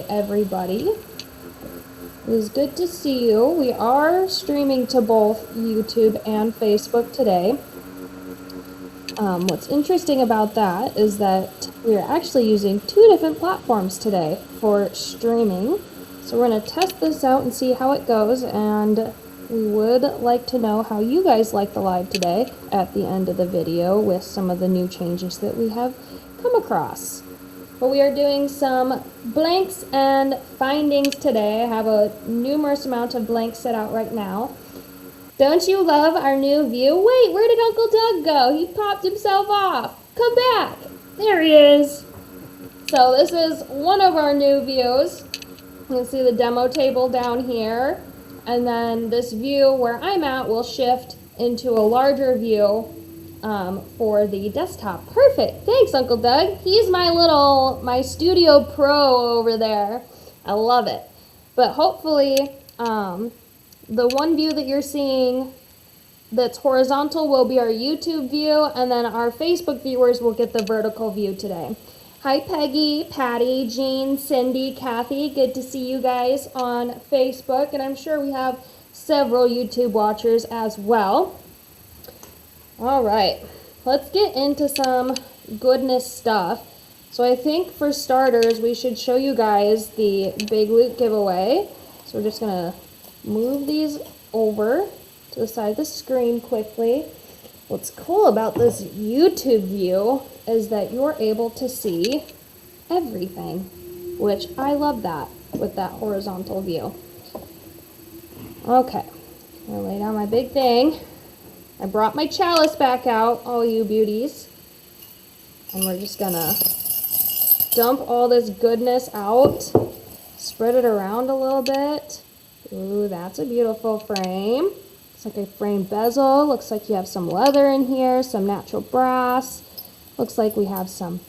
Everybody, it is good to see you. We are streaming to both YouTube and Facebook today. What's interesting about that is that we are actually using two different platforms today for streaming. So we're going to test this out and see how it goes, and we would like to know how you guys like the live today at the end of the video with some of the new changes that we have come across. But we are doing some blanks and findings today. I have a numerous amount of blanks set out right now. Don't you love our new view? Wait, where did Uncle Doug go? He popped himself off. Come back. There he is. So this is one of our new views. You can see the demo table down here. And then this view where I'm at will shift into a larger view for the desktop. Perfect. Thanks, Uncle Doug. He's my studio pro over there. I love it. But hopefully, the one view that you're seeing that's horizontal will be our YouTube view, and then our Facebook viewers will get the vertical view today. Hi, Peggy, Patty, Jean, Cindy, Kathy. Good to see you guys on Facebook, and I'm sure we have several YouTube watchers as well. All right, let's get into some goodness stuff. So I think for starters, we should show you guys the Big Loot giveaway. So we're just gonna move these over to the side of the screen quickly. What's cool about this YouTube view is that you're able to see everything, which I love that with that horizontal view. Okay, I'm gonna lay down my big thing. I brought my chalice back out, all you beauties. And we're just gonna dump all this goodness out. Spread it around a little bit. Ooh, that's a beautiful frame. Looks like a frame bezel. Looks like you have some leather in here, some natural brass. Looks like we have some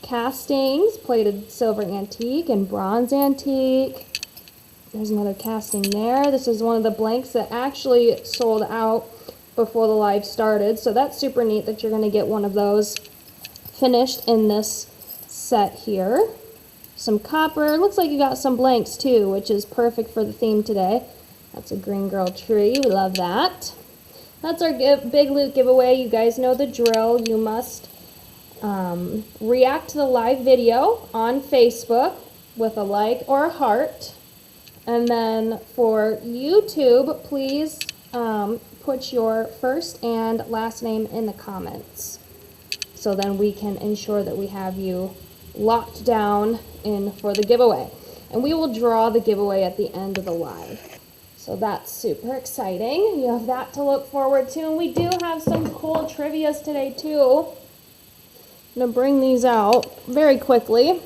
castings, plated silver antique and bronze antique. There's another casting there. This is one of the blanks that actually sold out before the live started, so that's super neat that you're going to get one of those finished in this set here. Some copper. Looks like you got some blanks too, which is perfect for the theme today. That's a green girl tree. We love that. That's our Big Loot giveaway. You guys know the drill. You must react to the live video on Facebook with a like or a heart. And then for YouTube, please put your first and last name in the comments. So then we can ensure that we have you locked down in for the giveaway. And we will draw the giveaway at the end of the live. So that's super exciting. You have that to look forward to. And we do have some cool trivias today too. I'm going to bring these out very quickly.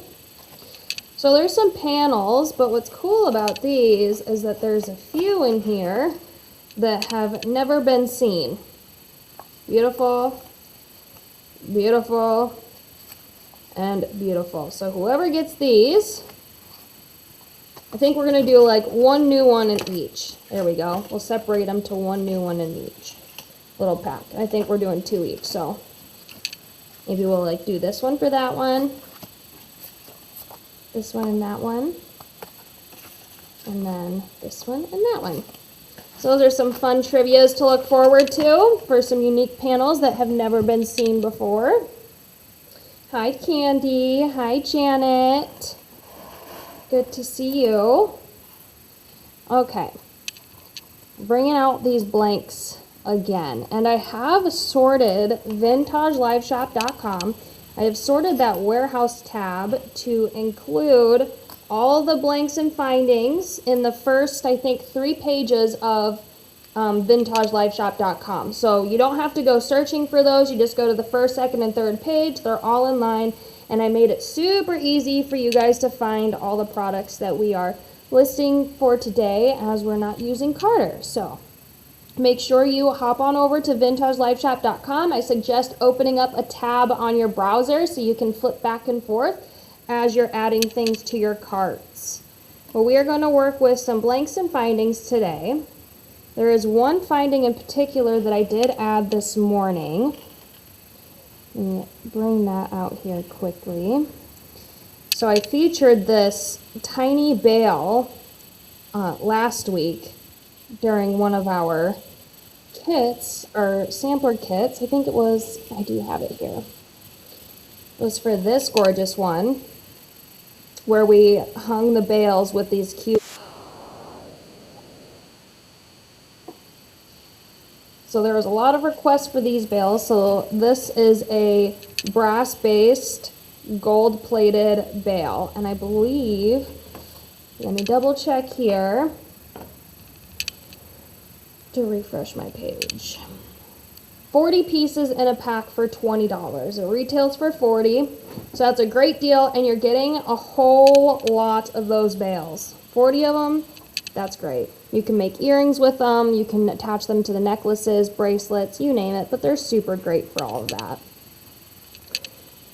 So there's some panels, but what's cool about these is that there's a few in here that have never been seen. Beautiful, beautiful, and beautiful. So whoever gets these, I think we're going to do like one new one in each. There we go. We'll separate them to one new one in each little pack. I think we're doing two each, so maybe we'll like do this one for that one, this one and that one, and then this one and that one. So those are some fun trivias to look forward to for some unique panels that have never been seen before. Hi, Candy. Hi, Janet. Good to see you. Okay. Bringing out these blanks again. And I have sorted vintageliveshop.com. I have sorted that warehouse tab to include all the blanks and findings in the first, I think, 3 pages of vintageliveshop.com. So you don't have to go searching for those. You just go to the first, second, and third page. They're all in line. And I made it super easy for you guys to find all the products that we are listing for today, as we're not using Carter. So make sure you hop on over to vintageliveshop.com. I suggest opening up a tab on your browser so you can flip back and forth as you're adding things to your carts. Well, we are going to work with some blanks and findings today. There is one finding in particular that I did add this morning. Bring that out here quickly. So I featured this tiny bale last week during one of our kits, or sampler kits. I think it was, I do have it here. It was for this gorgeous one, where we hung the bales with these cute. So there was a lot of requests for these bales. So this is a brass-based, gold-plated bale. And I believe, let me double check here to refresh my page. 40 pieces in a pack for $20. It retails for $40. So that's a great deal, and you're getting a whole lot of those bales. 40 of them, that's great. You can make earrings with them, you can attach them to the necklaces, bracelets, you name it, but they're super great for all of that.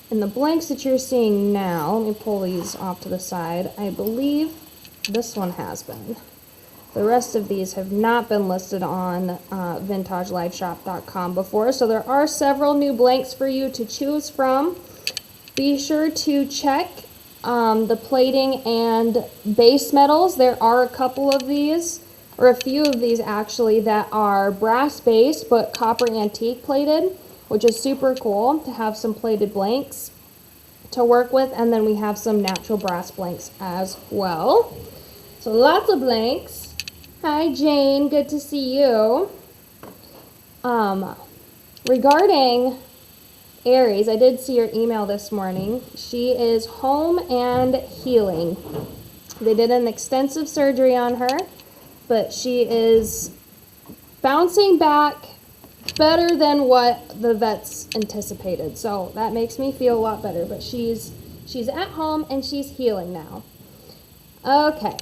And the blanks that you're seeing now, let me pull these off to the side, I believe this one has been. The rest of these have not been listed on vintageliveshop.com before, so there are several new blanks for you to choose from. Be sure to check the plating and base metals. There are a couple of these, or a few of these actually, that are brass based but copper antique plated, which is super cool to have some plated blanks to work with. And then we have some natural brass blanks as well. So lots of blanks. Hi Jane, good to see you. Regarding Aries, I did see your email this morning. She is home and healing. They did an extensive surgery on her, but she is bouncing back better than what the vets anticipated. So that makes me feel a lot better, but she's at home and she's healing now. Okay.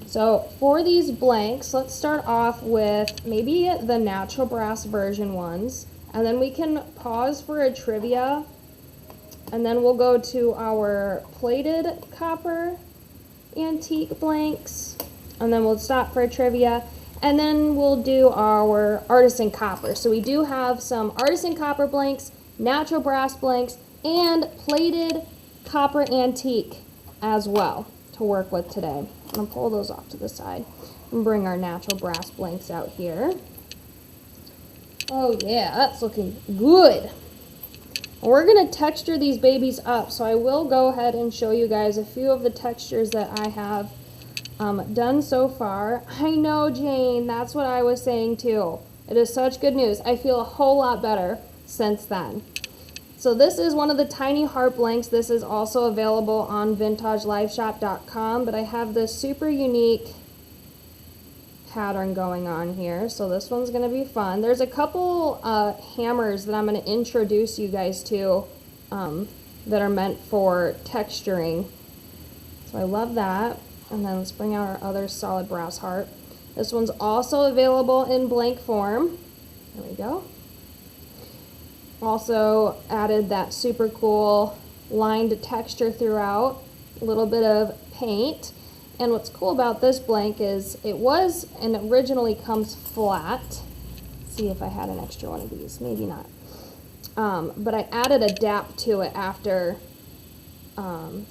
So for these blanks, let's start off with maybe the natural brass version ones, and then we can pause for a trivia, and then we'll go to our plated copper antique blanks, and then we'll stop for a trivia, and then we'll do our artisan copper. So we do have some artisan copper blanks, natural brass blanks, and plated copper antique as well to work with today. I'm going to pull those off to the side and bring our natural brass blanks out here. Oh yeah, that's looking good. We're going to texture these babies up, so I will go ahead and show you guys a few of the textures that I have done so far. I know, Jane, that's what I was saying too. It is such good news. I feel a whole lot better since then. So this is one of the tiny heart blanks. This is also available on vintageliveshop.com, but I have this super unique pattern going on here. So this one's going to be fun. There's a couple hammers that I'm going to introduce you guys to that are meant for texturing. So I love that. And then let's bring out our other solid brass heart. This one's also available in blank form. There we go. Also added that super cool lined texture throughout, a little bit of paint. And what's cool about this blank is it was and originally comes flat. Let's see if I had an extra one of these, maybe not. But I added a dap to it after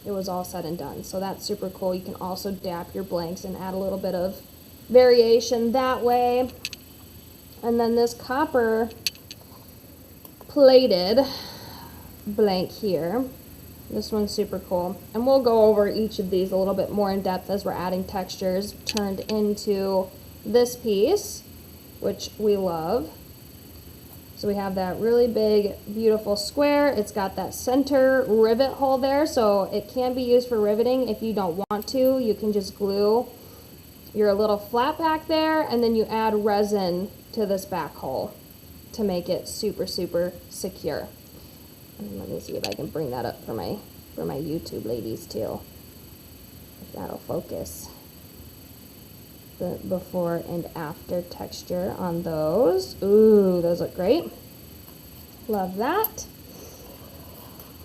it was all said and done. So that's super cool. You can also dap your blanks and add a little bit of variation that way. And then this copper plated blank here. This one's super cool. And we'll go over each of these a little bit more in depth as we're adding textures turned into this piece, which we love. So we have that really big, beautiful square. It's got that center rivet hole there, so it can be used for riveting. If you don't want to, you can just glue your little flat back there, and then you add resin to this back hole to make it super, super secure. And let me see if I can bring that up for my YouTube ladies too. If that'll focus. The before and after texture on those. Ooh, those look great. Love that.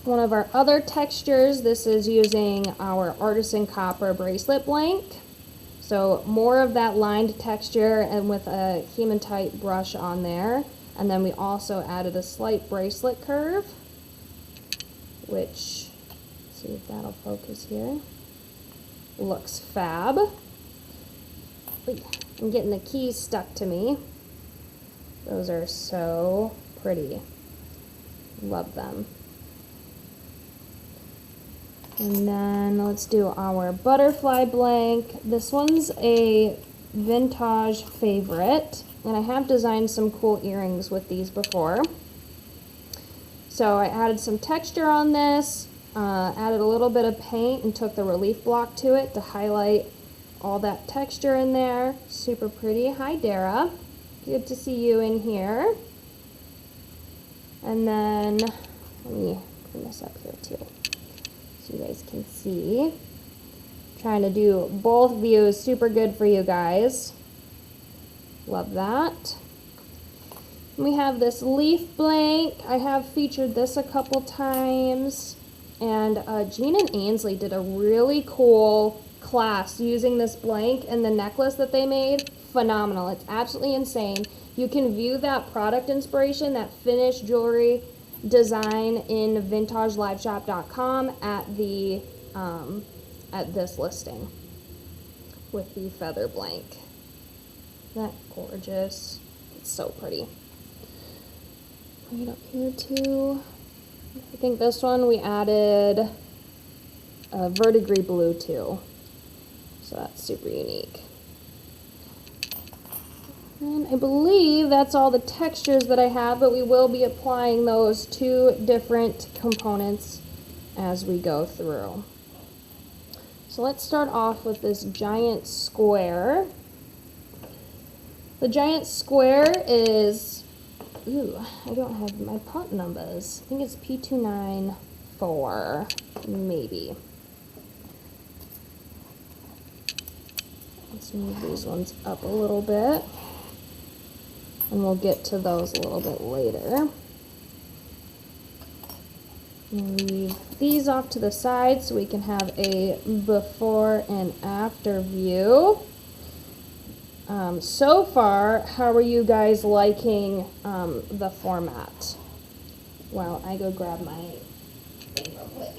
One of our other textures, this is using our artisan copper bracelet blank. So more of that lined texture and with a hematite brush on there. And then we also added a slight bracelet curve, which See if that'll focus here. Looks fab. Wait, I'm getting the keys stuck to me. Those are so pretty. Love them. And then let's do our butterfly blank. This one's a Vintaj favorite, and I have designed some cool earrings with these before. So I added some texture on this, added a little bit of paint and took the relief block to it to highlight all that texture in there. Super pretty. Hi Dara, good to see you in here. And then let me clean this up here too so you guys can see. Trying to do both views, super good for you guys. Love that. We have this leaf blank. I have featured this a couple times. And Jean and Ainsley did a really cool class using this blank, and the necklace that they made, phenomenal. It's absolutely insane. You can view that product inspiration, that finished jewelry design in vintageliveshop.com at this listing with the feather blank. Isn't that gorgeous? It's so pretty. Right up here too. I think this one we added a verdigris blue too. So that's super unique. And I believe that's all the textures that I have, but we will be applying those two different components as we go through. So let's start off with this giant square. The giant square is, ooh, I don't have my pot numbers. I think it's P294, maybe. Let's move these ones up a little bit, and we'll get to those a little bit later. Leave these off to the side so we can have a before and after view. So far, how are you guys liking the format? Well, I go grab my thing real quick.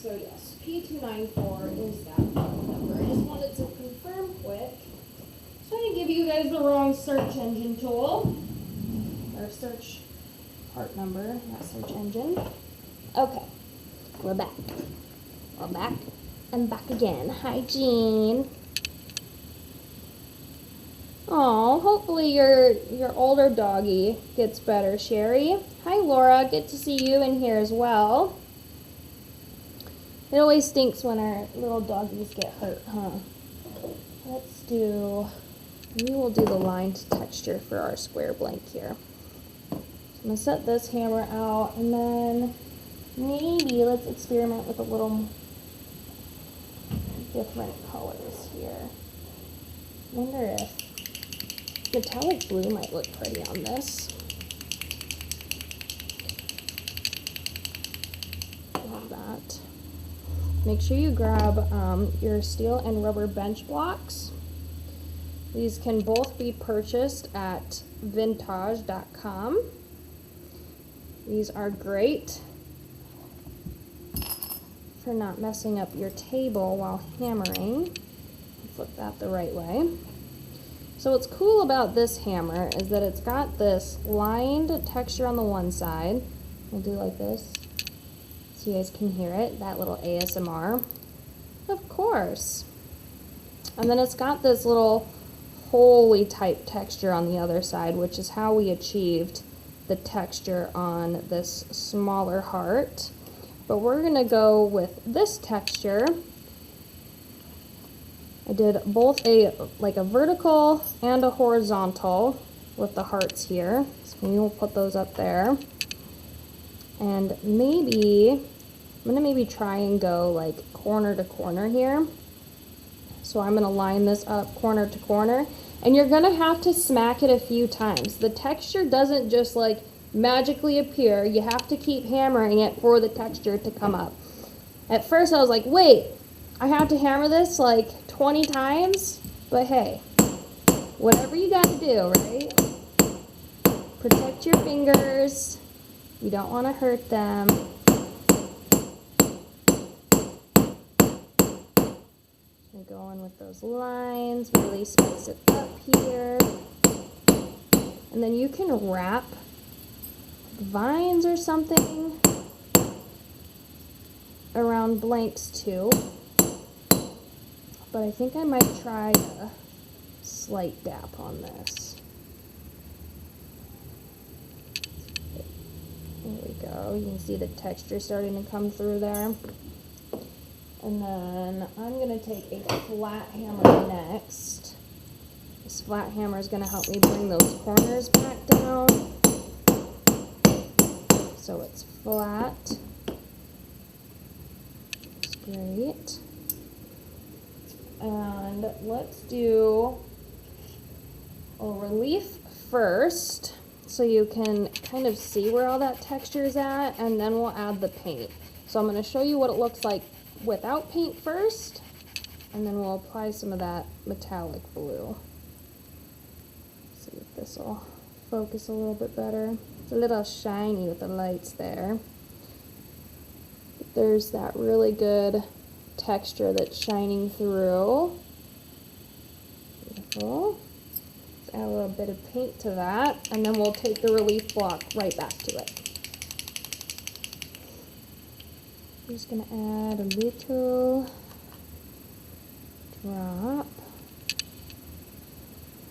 So yes, P294 is that number. I just wanted to confirm quick. So I didn't give you guys the wrong search engine tool. Or search part number, not search engine. Okay, we're back. We're back and back again. Hi, Jean. Oh, hopefully your older doggy gets better, Sherry. Hi, Laura. Good to see you in here as well. It always stinks when our little doggies get hurt, huh? Let's do, we will do the lined texture for our square blank here. So I'm going to set this hammer out, and then maybe let's experiment with a little different colors here. I wonder if metallic blue might look pretty on this. Love that. Make sure you grab your steel and rubber bench blocks. These can both be purchased at vintaj.com. These are great for not messing up your table while hammering. Flip that the right way. So what's cool about this hammer is that it's got this lined texture on the one side. I'll do like this so you guys can hear it, that little ASMR. Of course. And then it's got this little holy type texture on the other side, which is how we achieved the texture on this smaller heart. But we're gonna go with this texture. I did both a vertical and a horizontal with the hearts here. So we will put those up there. And maybe, I'm gonna maybe try and go like corner to corner here. So I'm gonna line this up corner to corner. And you're gonna have to smack it a few times. The texture doesn't just like magically appear. You have to keep hammering it for the texture to come up. At first I was like, wait, I have to hammer this like 20 times? But hey, whatever you gotta do, right? protect your fingers. You don't want to hurt them. Go in with those lines, really spice it up here. And then you can wrap vines or something around blanks too. But I think I might try a slight dab on this. There we go. You can see the texture starting to come through there. And then I'm going to take a flat hammer next. This flat hammer is going to help me bring those corners back down. So it's flat. That's great. And let's do a relief first, so you can kind of see where all that texture is at, and then we'll add the paint. So I'm going to show you what it looks like without paint first, and then we'll apply some of that metallic blue. See if this will focus a little bit better. It's a little shiny with the lights there. But there's that really good texture that's shining through. Beautiful. Let's add a little bit of paint to that, and then we'll take the relief block right back to it. I'm just going to add a little drop.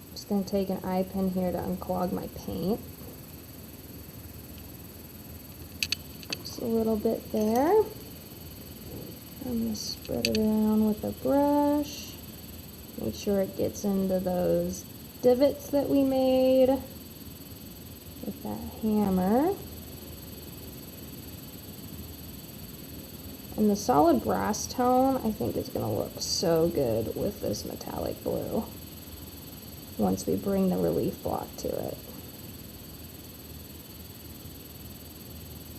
I'm just going to take an eye pin here to unclog my paint. Just a little bit there. I'm going to spread it around with a brush. Make sure it gets into those divots that we made with that hammer. And the solid brass tone, I think, is going to look so good with this metallic blue once we bring the relief block to it.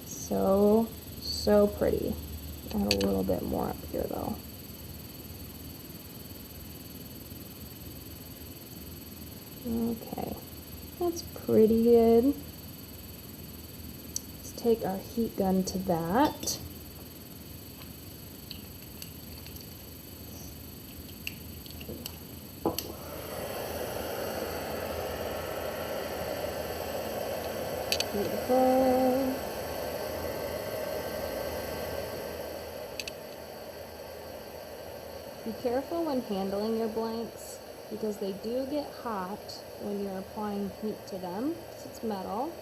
So, so pretty. Add a little bit more up here, though. Okay, that's pretty good. Let's take our heat gun to that. Beautiful. Be careful when handling your blanks, because they do get hot when you're applying heat to them, because it's metal.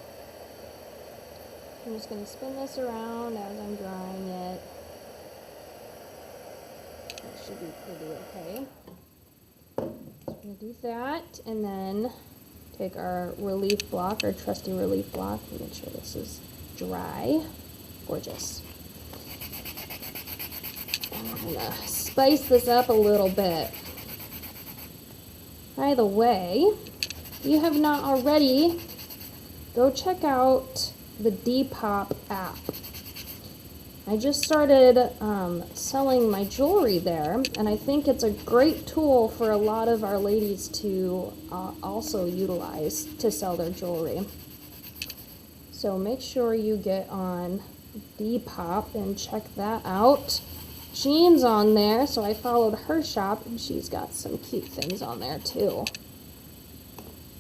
I'm just going to spin this around as I'm drying it. That should be pretty okay. So we're going to do that, and then take our relief block, our trusty relief block, and make sure this is dry. Gorgeous. And I'm going to spice this up a little bit. By the way, if you have not already, go check out the Depop app. I just started selling my jewelry there, and I think it's a great tool for a lot of our ladies to also utilize to sell their jewelry. So make sure you get on Depop and check that out. Jean's on there, so I followed her shop, and she's got some cute things on there too.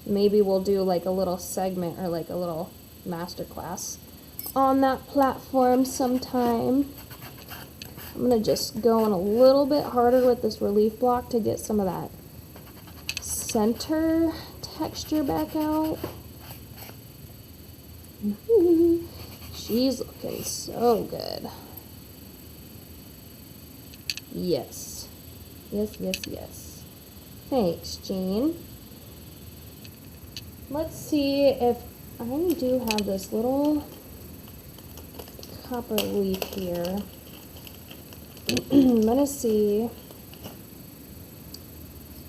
Maybe we'll do like a little segment or like a little masterclass on that platform sometime. I'm going to just go in a little bit harder with this relief block to get some of that center texture back out. She's looking so good. Yes. Yes, yes, yes. Thanks, Jean. Let's see if I do have this little copper leaf here. I'm gonna see,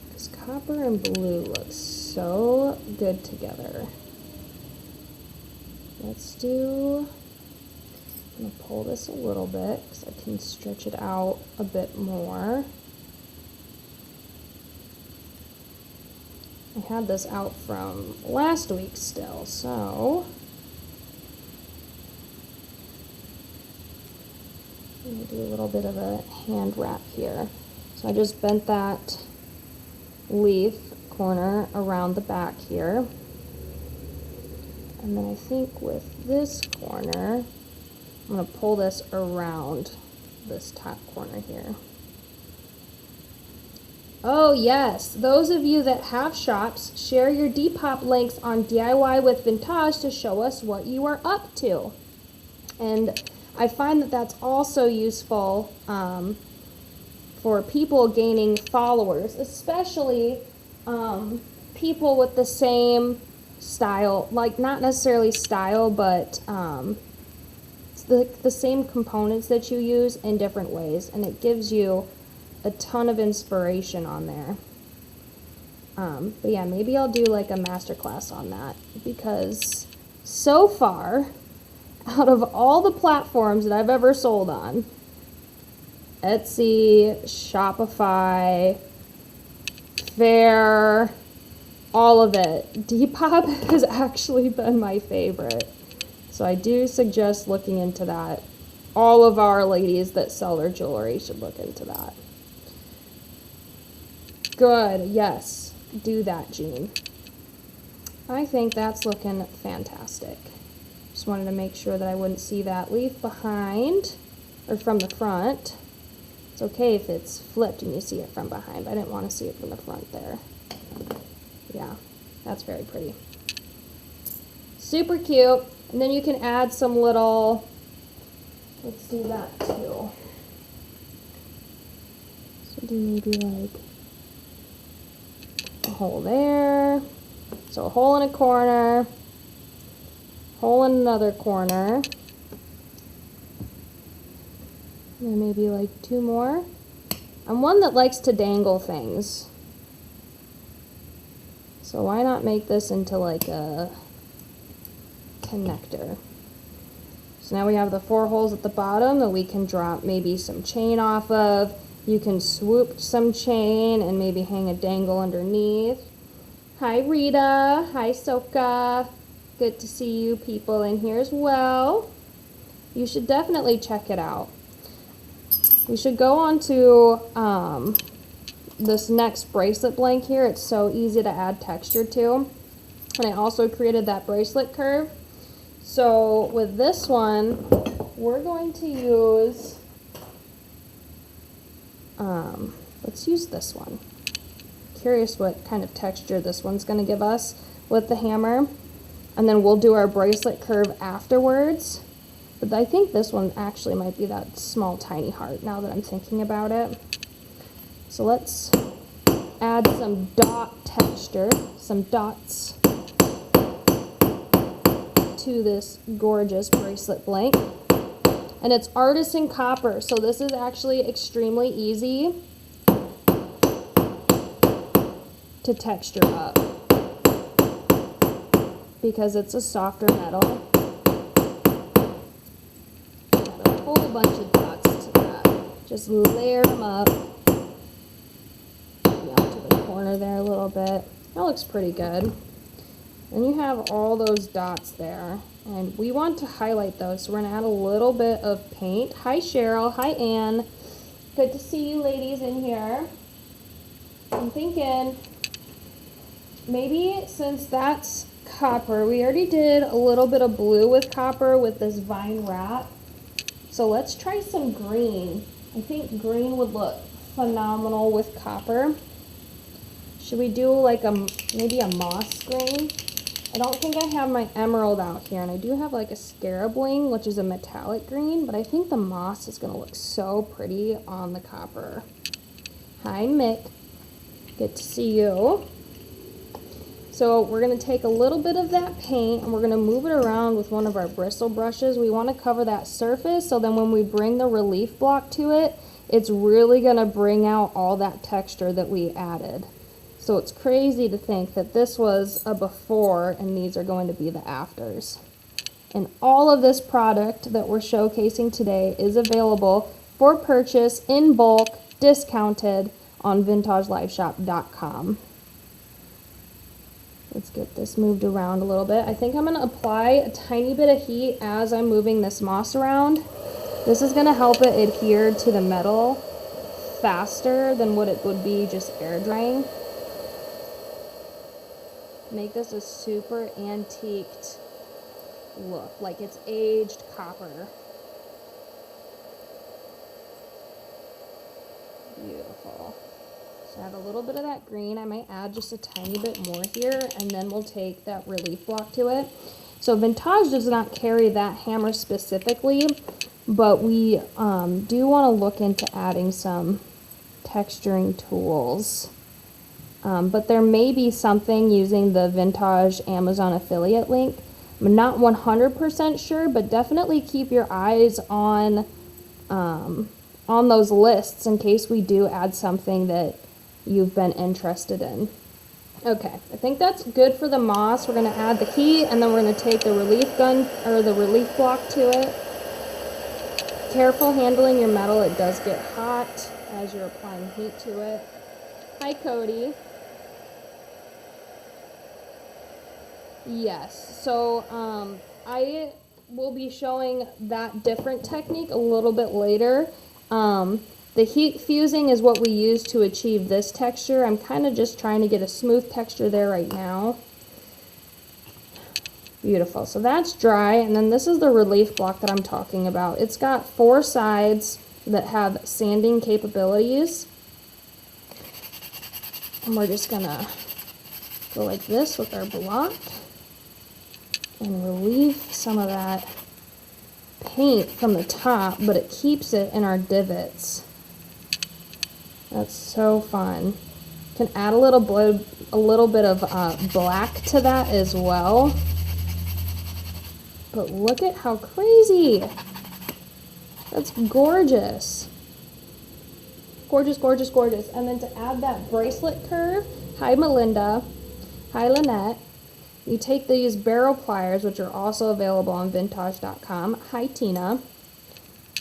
because copper and blue look so good together. Let's do, I'm gonna pull this a little bit because I can stretch it out a bit more. I had this out from last week still, so I'm going to do a little bit of a hand wrap here. So I just bent that leaf corner around the back here. And then I think with this corner, I'm going to pull this around this top corner here. Oh yes, those of you that have shops, share your Depop links on DIY with Vintaj to show us what you are up to. And I find that that's also useful for people gaining followers, especially people with the same style, like not necessarily style, but the same components that you use in different ways, and it gives you a ton of inspiration on there. But yeah, maybe I'll do like a masterclass on that, because so far, out of all the platforms that I've ever sold on, Etsy, Shopify, Faire, all of it, Depop has actually been my favorite. So I do suggest looking into that. All of our ladies that sell their jewelry should look into that. Good, yes, do that, Jean. I think that's looking fantastic. Just wanted to make sure that I wouldn't see that leaf behind, or from the front. It's okay if it's flipped and you see it from behind, but I didn't want to see it from the front there. Yeah, that's very pretty. Super cute. And then you can add some little, let's do that too. So do maybe like a hole there. So a hole in a corner, hole in another corner. And then maybe like two more. I'm one that likes to dangle things. So why not make this into like a connector? So now we have the 4 holes at the bottom that we can drop maybe some chain off of. You can swoop some chain and maybe hang a dangle underneath. Hi Rita, hi Soka. Good to see you people in here as well. You should definitely check it out. We should go on to this next bracelet blank here. It's so easy to add texture to. And I also created that bracelet curve. So with this one, we're going to use, let's use this one. Curious what kind of texture this one's going to give us with the hammer. And then we'll do our bracelet curve afterwards. But I think this one actually might be that small tiny heart now that I'm thinking about it. So let's add some dot texture, some dots to this gorgeous bracelet blank. And it's artisan copper, so this is actually extremely easy to texture up because it's a softer metal. Add a whole bunch of dots to that. Just layer them up. Maybe onto the corner there a little bit. That looks pretty good. And you have all those dots there, and we want to highlight those, so we're going to add a little bit of paint. Hi Cheryl, hi Ann. Good to see you ladies in here. I'm thinking maybe since that's copper, we already did a little bit of blue with copper with this vine wrap. So let's try some green. I think green would look phenomenal with copper. Should we do like maybe a moss green? I don't think I have my emerald out here, and I do have like a scarab wing, which is a metallic green, but I think the moss is going to look so pretty on the copper. Hi Mick, good to see you. So we're going to take a little bit of that paint and we're going to move it around with one of our bristle brushes. We want to cover that surface so then when we bring the relief block to it, it's really going to bring out all that texture that we added. So it's crazy to think that this was a before and these are going to be the afters. And all of this product that we're showcasing today is available for purchase in bulk, discounted on vintageliveshop.com. Let's get this moved around a little bit. I think I'm going to apply a tiny bit of heat as I'm moving this moss around. This is going to help it adhere to the metal faster than what it would be just air drying. Make this a super antiqued look, like it's aged copper. Beautiful. So add a little bit of that green. I might add just a tiny bit more here, and then we'll take that relief block to it. So Vintaj does not carry that hammer specifically, but we do want to look into adding some texturing tools. But there may be something using the Vintaj Amazon affiliate link. I'm not 100% sure, but definitely keep your eyes on those lists in case we do add something that you've been interested in. Okay, I think that's good for the moss. We're going to add the heat, and then we're going to take the relief gun or the relief block to it. Careful handling your metal. It does get hot as you're applying heat to it. Hi, Cody. Yes, so I will be showing that different technique a little bit later. The heat fusing is what we use to achieve this texture. I'm kind of just trying to get a smooth texture there right now. Beautiful. So that's dry, and then this is the relief block that I'm talking about. It's got 4 sides that have sanding capabilities. And we're just gonna go like this with our block and relieve some of that paint from the top, but it keeps it in our divots. That's so fun. Can add a little bit of black to that as well. But look at how crazy. That's gorgeous. Gorgeous, gorgeous, gorgeous. And then to add that bracelet curve, hi Melinda, hi Lynette. You take these barrel pliers, which are also available on vintaj.com. Hi Tina.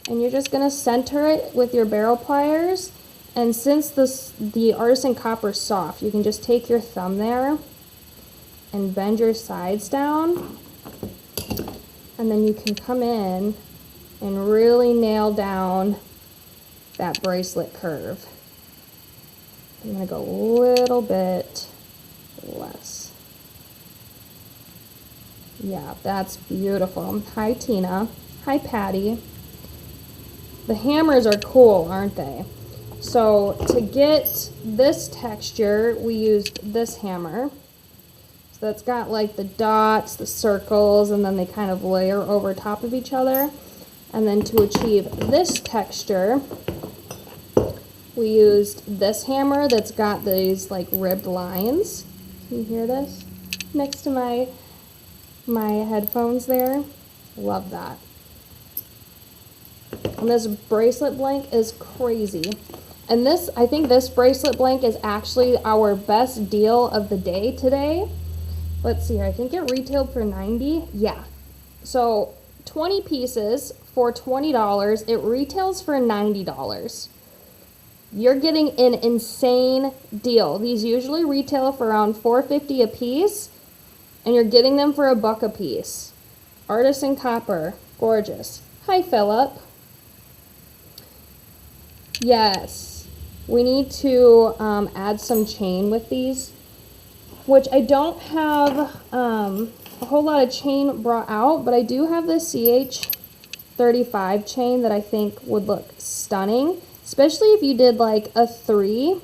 And you're just gonna center it with your barrel pliers. And since the artisan copper is soft, you can just take your thumb there and bend your sides down. And then you can come in and really nail down that bracelet curve. I'm gonna go a little bit less. Yeah, that's beautiful. Hi Tina. Hi Patty. The hammers are cool, aren't they? So to get this texture, we used this hammer. So that's got like the dots, the circles, and then they kind of layer over top of each other. And then to achieve this texture, we used this hammer that's got these like ribbed lines. Can you hear this? Next to my headphones there. Love that. And this bracelet blank is crazy. And this, I think this bracelet blank is actually our best deal of the day today. Let's see here, I think it retailed for $90. Yeah. So 20 pieces for $20. It retails for $90. You're getting an insane deal. These usually retail for around $4.50 a piece, and you're getting them for $1 a piece. Artisan copper, gorgeous. Hi Philip. Yes, we need to add some chain with these, which I don't have a whole lot of chain brought out, but I do have this CH35 chain that I think would look stunning, especially if you did like a three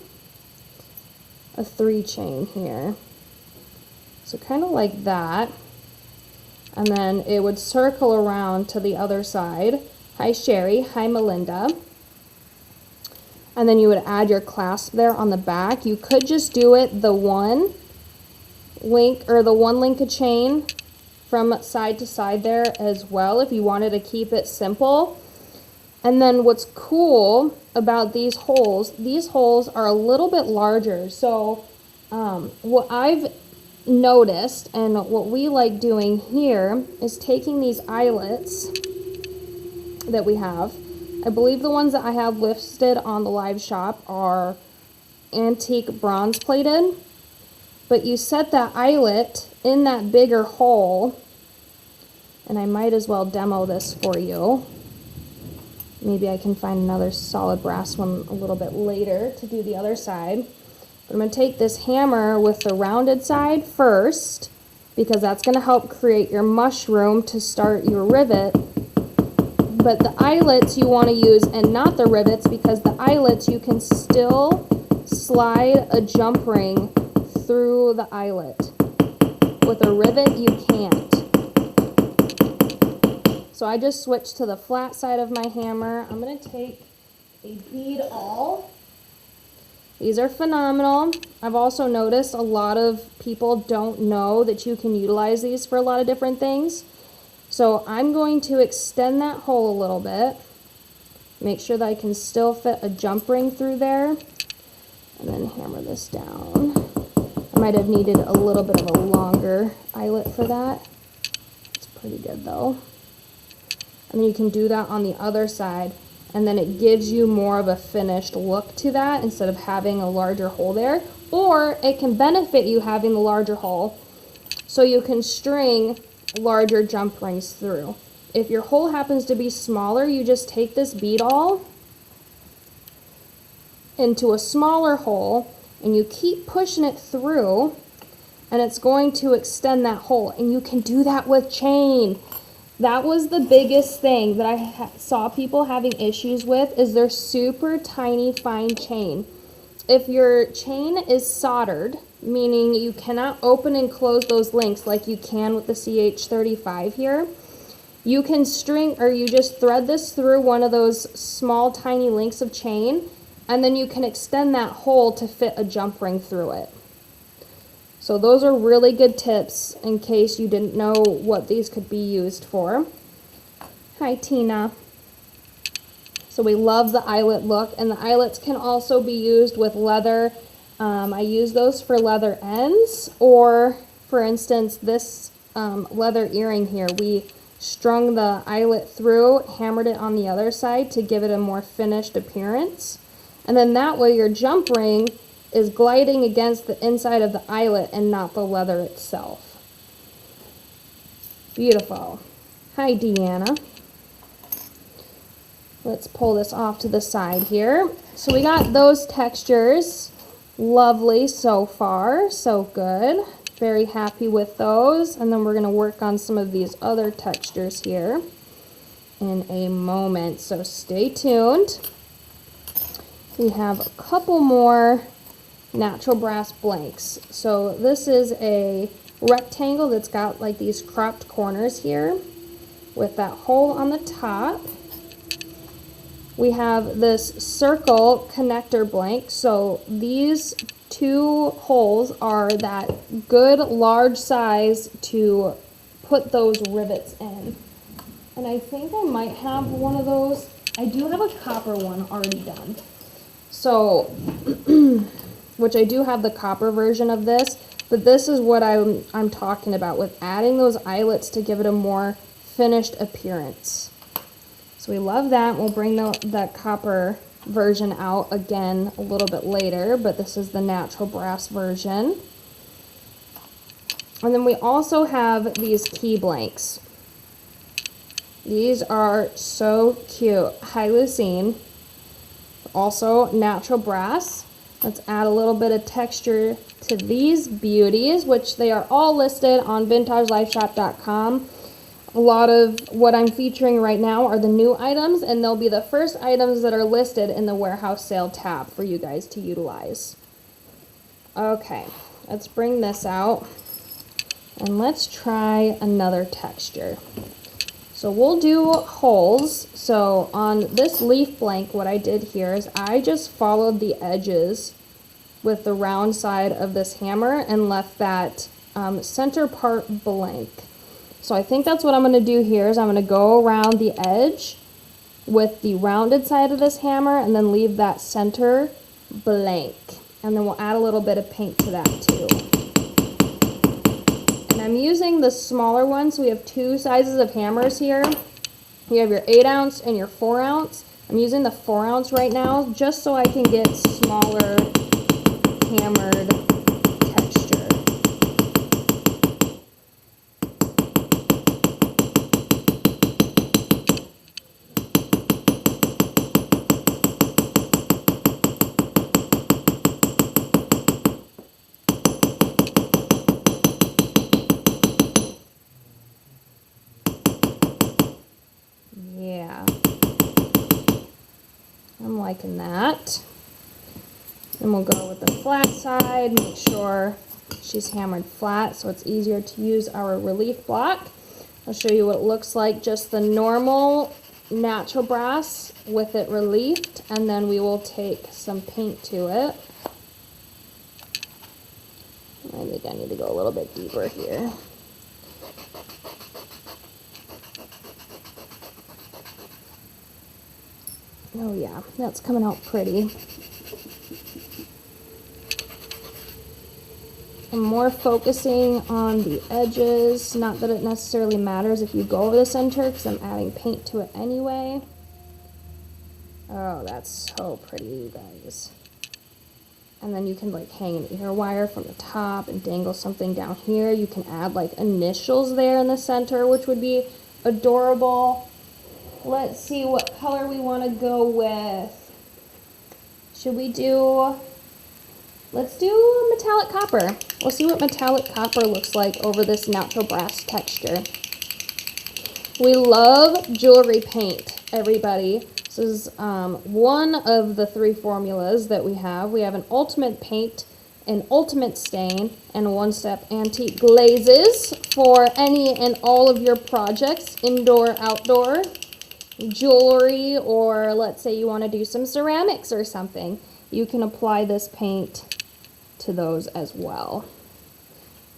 chain here. So kind of like that, and then it would circle around to the other side. Hi Sherry, hi Melinda. And then you would add your clasp there on the back. You could just do it the one link of chain from side to side there as well if you wanted to keep it simple. And then what's cool about these holes are a little bit larger. So what I've noticed and what we like doing here is taking these eyelets that we have. I believe the ones that I have listed on the live shop are antique bronze plated, but you set that eyelet in that bigger hole, and I might as well demo this for you. Maybe I can find another solid brass one a little bit later to do the other side. But I'm going to take this hammer with the rounded side first, because that's going to help create your mushroom to start your rivet. But the eyelets you want to use and not the rivets, because the eyelets you can still slide a jump ring through the eyelet. With a rivet you can't. So I just switched to the flat side of my hammer. I'm going to take a bead awl. These are phenomenal. I've also noticed a lot of people don't know that you can utilize these for a lot of different things. So I'm going to extend that hole a little bit. Make sure that I can still fit a jump ring through there. And then hammer this down. I might have needed a little bit of a longer eyelet for that. It's pretty good though. And then you can do that on the other side, and then it gives you more of a finished look to that instead of having a larger hole there. Or it can benefit you having the larger hole, so you can string larger jump rings through. If your hole happens to be smaller, you just take this bead awl into a smaller hole and you keep pushing it through, and it's going to extend that hole. And you can do that with chain. That was the biggest thing that I saw people having issues with, is their super tiny fine chain. If your chain is soldered, meaning you cannot open and close those links like you can with the CH35 here, you can string, or you just thread this through one of those small tiny links of chain, and then you can extend that hole to fit a jump ring through it. So those are really good tips in case you didn't know what these could be used for. Hi, Tina. So we love the eyelet look, and the eyelets can also be used with leather. I use those for leather ends, or for instance, this leather earring here, we strung the eyelet through, hammered it on the other side to give it a more finished appearance. And then that way your jump ring is gliding against the inside of the eyelet and not the leather itself. Beautiful. Hi, Deanna. Let's pull this off to the side here. So we got those textures. Lovely so far, so good. Very happy with those. And then we're going to work on some of these other textures here in a moment, so stay tuned. We have a couple more natural brass blanks. So this is a rectangle that's got like these cropped corners here with that hole on the top. We have this circle connector blank. So these two holes are that good large size to put those rivets in. And I think I might have one of those. I do have a copper one already done. So which I do have the copper version of this, but this is what I'm talking about with adding those eyelets to give it a more finished appearance. So we love that. We'll bring that copper version out again a little bit later, but this is the natural brass version. And then we also have these key blanks. These are so cute. Hi, Lucine. Also natural brass. Let's add a little bit of texture to these beauties, which they are all listed on vintagelifeshop.com. A lot of what I'm featuring right now are the new items, and they'll be the first items that are listed in the warehouse sale tab for you guys to utilize. Okay, let's bring this out, and let's try another texture. So we'll do holes. So on this leaf blank, what I did here is I just followed the edges with the round side of this hammer and left that center part blank. So I think that's what I'm going to do here is I'm going to go around the edge with the rounded side of this hammer and then leave that center blank. And then we'll add a little bit of paint to that too. I'm using the smaller one, so we have two sizes of hammers here. You have your 8 ounce and your 4 ounce. I'm using the 4 ounce right now just so I can get smaller hammered texture. liking that. And we'll go with the flat side, make sure she's hammered flat so it's easier to use our relief block. I'll show you what it looks like, just the normal natural brass with it relieved, and then we will take some paint to it. I think I need to go a little bit deeper here. Oh yeah, that's coming out pretty. I'm more focusing on the edges, not that it necessarily matters if you go over the center because I'm adding paint to it anyway. Oh, that's so pretty, you guys. And then you can like hang an ear wire from the top and dangle something down here. You can add like initials there in the center, which would be adorable. Let's see what color we want to go with. Should we do... Let's do metallic copper. We'll see what metallic copper looks like over this natural brass texture. We love jewelry paint, everybody. This is one of the 3 formulas that we have. We have an ultimate paint, an ultimate stain, and one-step antique glazes for any and all of your projects, indoor, outdoor, jewelry, or let's say you want to do some ceramics or something. You can apply this paint to those as well.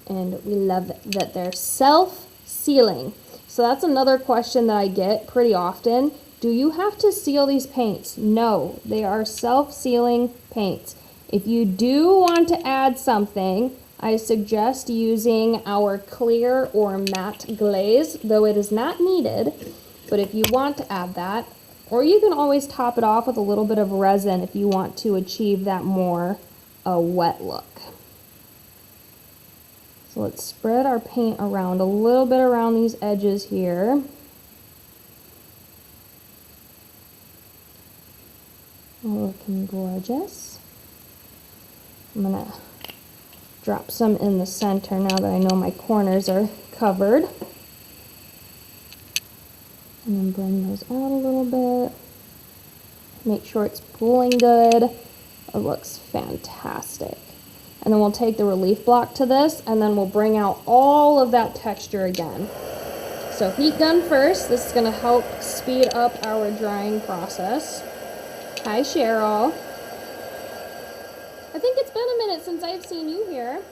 And we love that they're self-sealing. So that's another question that I get pretty often. Do you have to seal these paints? No, they are self-sealing paints. If you do want to add something, I suggest using our clear or matte glaze, though it is not needed. But if you want to add that, or you can always top it off with a little bit of resin if you want to achieve that more a wet look. So let's spread our paint around a little bit around these edges here. Looking gorgeous. I'm gonna drop some in the center now that I know my corners are covered. And then bring those out a little bit. Make sure it's pooling good. It looks fantastic. And then we'll take the relief block to this, and then we'll bring out all of that texture again. So heat gun first. This is going to help speed up our drying process. Hi, Cheryl. I think it's been a minute since I've seen you here.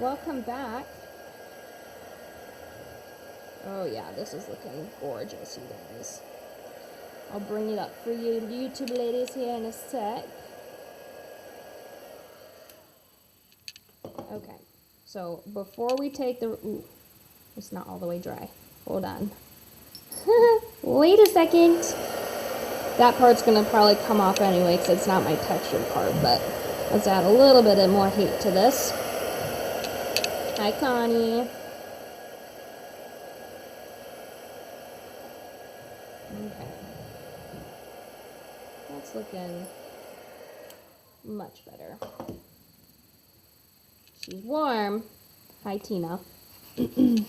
Welcome back. Oh yeah, this is looking gorgeous, you guys. I'll bring it up for you YouTube ladies here in a sec. Okay, so before we take the... Ooh, it's not all the way dry. Hold on. Wait a second. That part's going to probably come off anyway because it's not my textured part, but let's add a little bit of more heat to this. Hi, Connie. Okay. That's looking much better. She's warm. Hi, Tina. I'm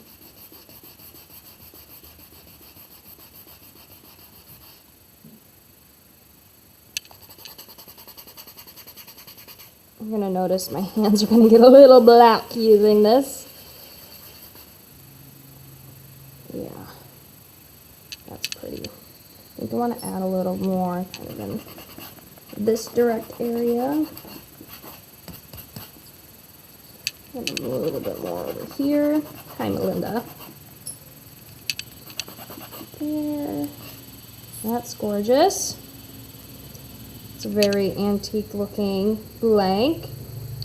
going to notice my hands are going to get a little black using this. Yeah. That's pretty. I think I want to add a little more kind of in this direct area. And a little bit more over here. Hi, Melinda. There. That's gorgeous. It's a very antique looking blank.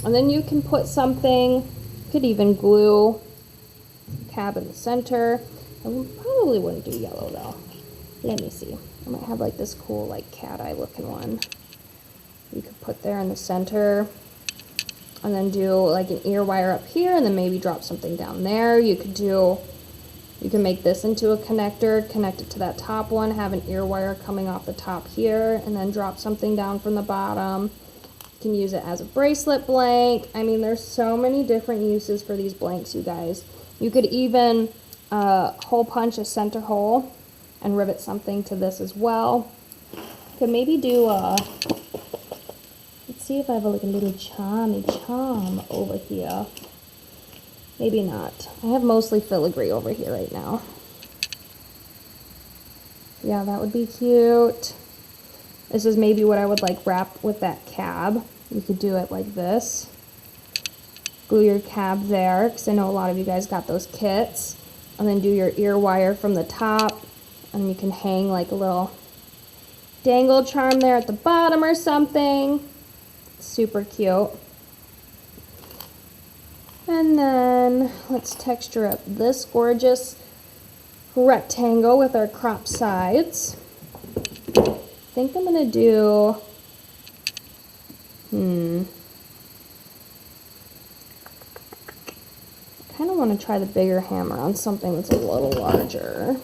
And then you can put something, you could even glue a cab in the center. I probably wouldn't do yellow though. Let me see. I might have like this cool like cat eye looking one. You could put there in the center. And then do like an ear wire up here and then maybe drop something down there. You can make this into a connector, connect it to that top one, have an ear wire coming off the top here, and then drop something down from the bottom. You can use it as a bracelet blank. I mean, there's so many different uses for these blanks, you guys. You could even hole punch a center hole and rivet something to this as well. Could maybe do let's see if I have like a little charm over here. Maybe not. I have mostly filigree over here right now. Yeah, that would be cute. This is maybe what I would like wrap with that cab. You could do it like this. Glue your cab there, because I know a lot of you guys got those kits. And then do your ear wire from the top. And you can hang like a little dangle charm there at the bottom or something. Super cute. And then let's texture up this gorgeous rectangle with our crop sides. I think I'm gonna do, I kind of want to try the bigger hammer on something that's a little larger.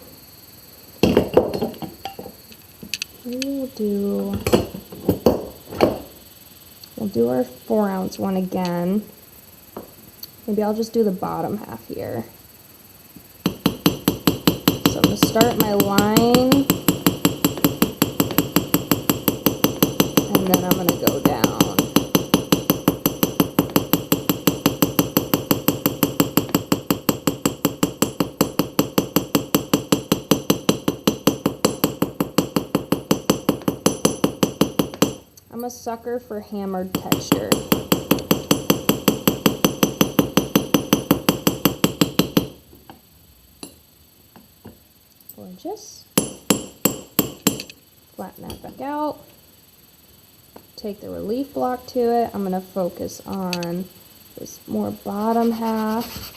We'll do our 4-ounce one again. Maybe I'll just do the bottom half here. So I'm going to start my line, and then I'm going to go down. I'm a sucker for hammered texture. Gorgeous. Flatten that back out. Take the relief block to it. I'm going to focus on this more bottom half.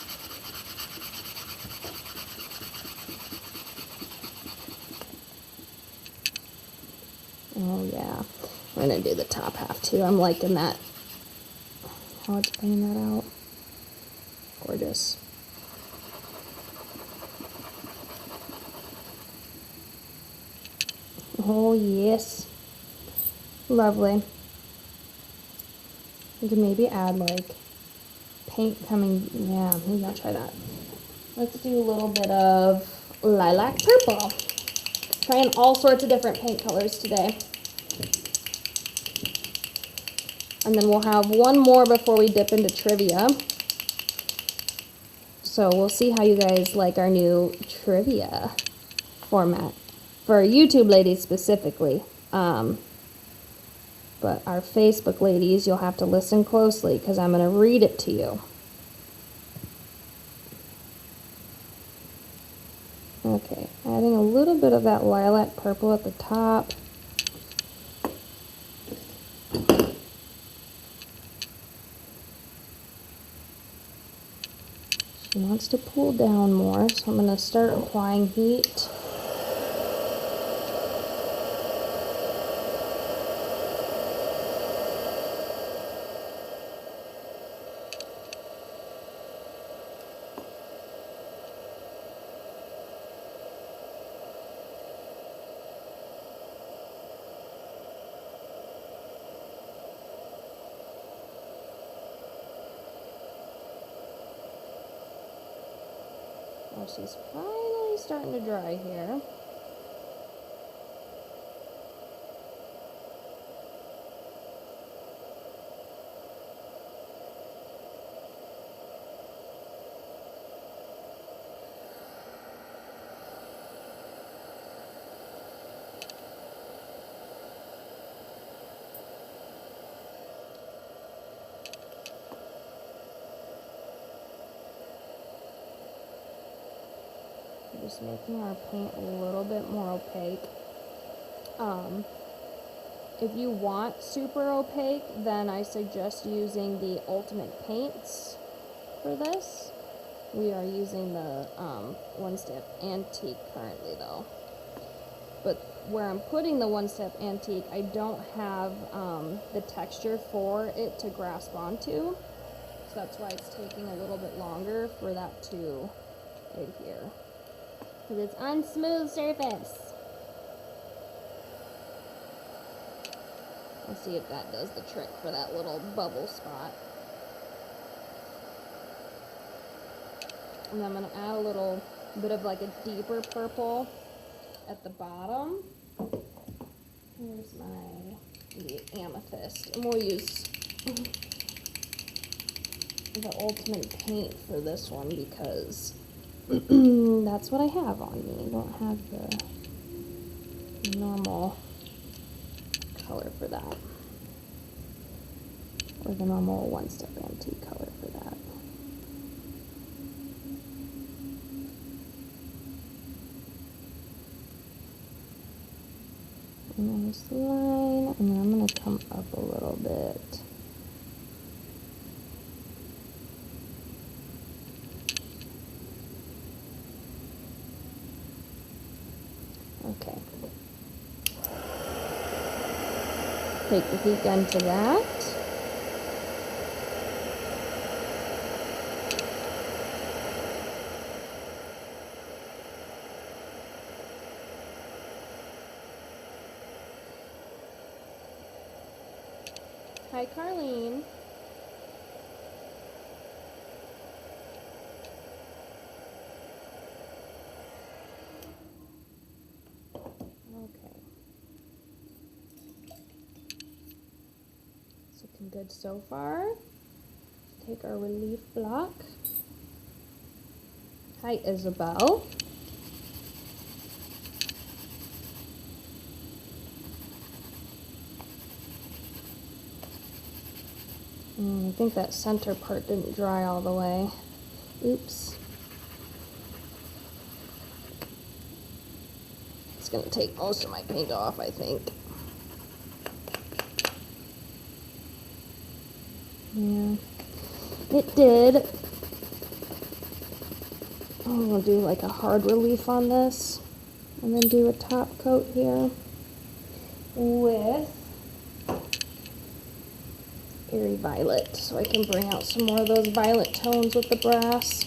Oh yeah. I'm going to do the top half too. I'm liking that, how it's bringing that out. Gorgeous. Oh yes. Lovely. You can maybe add like paint coming, yeah, maybe I'll try that. Let's do a little bit of lilac purple. Trying all sorts of different paint colors today. And then we'll have one more before we dip into trivia. So we'll see how you guys like our new trivia format. For YouTube ladies specifically. But our Facebook ladies, you'll have to listen closely because I'm going to read it to you. Okay, adding a little bit of that lilac purple at the top. She wants to pull down more, so I'm going to start applying heat. Oh, she's finally starting to dry here. Just making our paint a little bit more opaque. If you want super opaque, then I suggest using the Ultimate Paints for this. We are using the One Step Antique currently though. But where I'm putting the One Step Antique, I don't have the texture for it to grasp onto. So that's why it's taking a little bit longer for that to adhere. Because it's on smooth surface. Let's see if that does the trick for that little bubble spot. And I'm going to add a little bit of like a deeper purple at the bottom. Here's the amethyst, and we'll use the ultimate paint for this one because that's what I have on me. I don't have the normal color for that, or the normal one-step antique color for that. And then this line, and then I'm going to come up a little bit. Okay. Take the heat gun to that. Hi, Carlene. Okay. It's looking good so far. Take our relief block. Hi, Isabel. I think that center part didn't dry all the way. Oops. It's gonna take most of my paint off, I think. Yeah, it did. I'm gonna do like a hard relief on this, and then do a top coat here with Airy Violet, so I can bring out some more of those violet tones with the brass.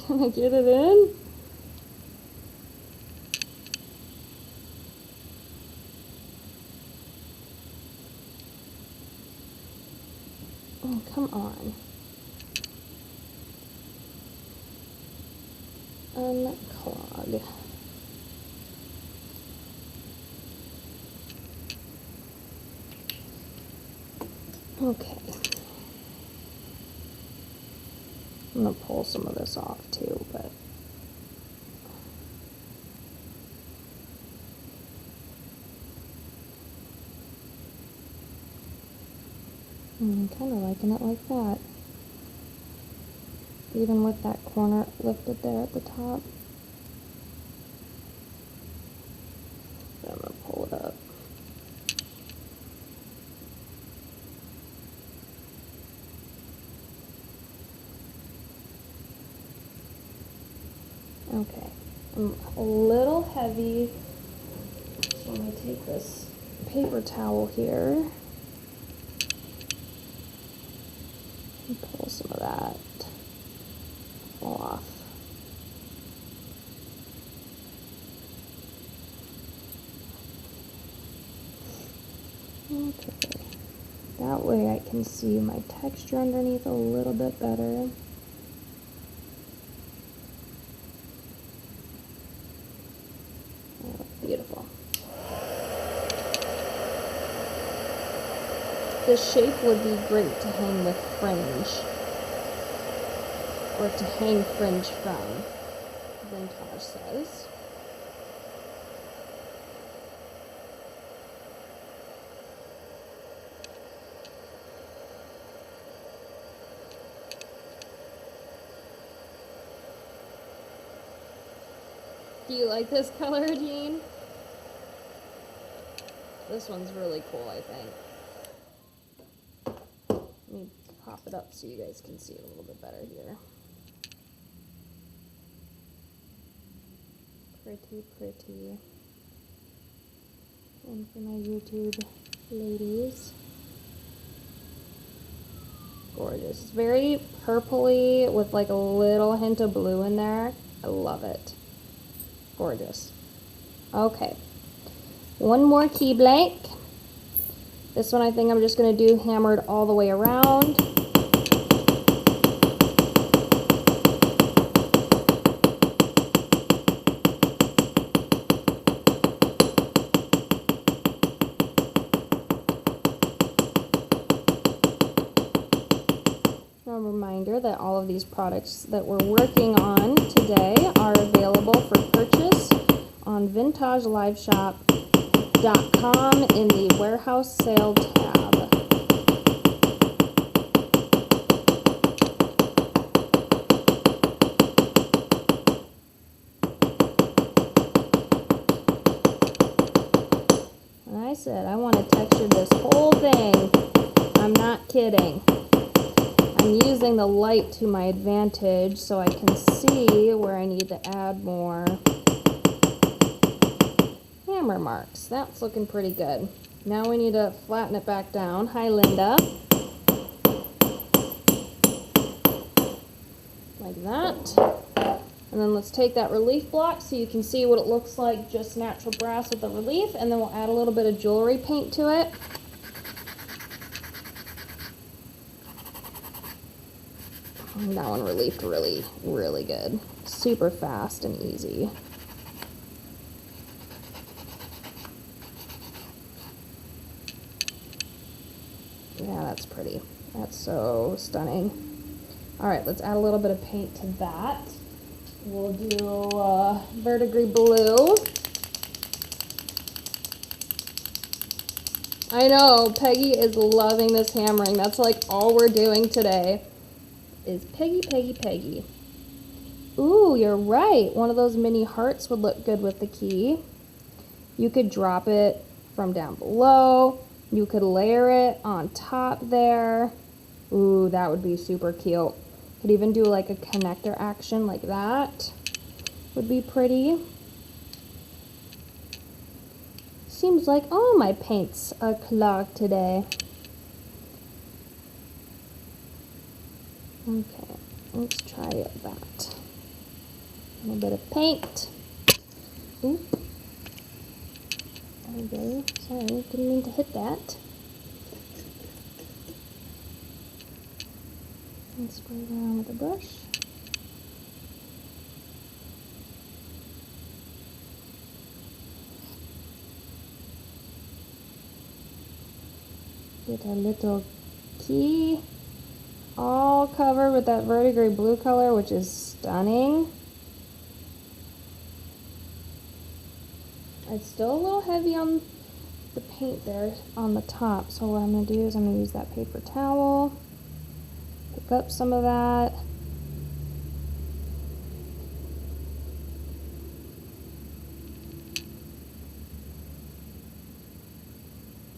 Can I get it in? Oh, come on. Unclog. Okay. I'm gonna pull some of this off too, but I'm kind of liking it like that. Even with that corner lifted there at the top. So I'm gonna pull it up. Okay, I'm a little heavy, so I'm going to take this paper towel here and pull some of that off. Okay, that way I can see my texture underneath a little bit better. Beautiful. This shape would be great to hang with fringe, or to hang fringe from, Vintaj says. Do you like this color, Jean? This one's really cool, I think. Let me pop it up so you guys can see it a little bit better here. Pretty, pretty. And for my YouTube ladies. Gorgeous. It's very purpley with like a little hint of blue in there. I love it. Gorgeous. Okay. One more key blank. This one I think I'm just going to do hammered all the way around. A reminder that all of these products that we're working on today are available for purchase on vintageliveshop.com in the warehouse sale tab. And I said I want to texture this whole thing. I'm not kidding. I'm using the light to my advantage so I can see where I need to add more hammer marks. That's looking pretty good. Now we need to flatten it back down. Hi, Linda. Like that. And then let's take that relief block so you can see what it looks like, just natural brass with the relief, and then we'll add a little bit of jewelry paint to it. And that one relieved really, really good. Super fast and easy. Yeah, that's pretty. That's so stunning. All right, let's add a little bit of paint to that. We'll do verdigris blue. I know, Peggy is loving this hammering. That's like all we're doing today is Peggy, Peggy, Peggy. Ooh, you're right. One of those mini hearts would look good with the key. You could drop it from down below. You could layer it on top there. Ooh, that would be super cute. Could even do like a connector action like that. Would be pretty. Seems like all my paints are clogged today. Okay, let's try that. A little bit of paint. Oop. There we go. Sorry, didn't mean to hit that. And spray it around with a brush. Get our little key all covered with that verdigris blue color, which is stunning. It's still a little heavy on the paint there on the top, so what I'm going to do is I'm going to use that paper towel, pick up some of that.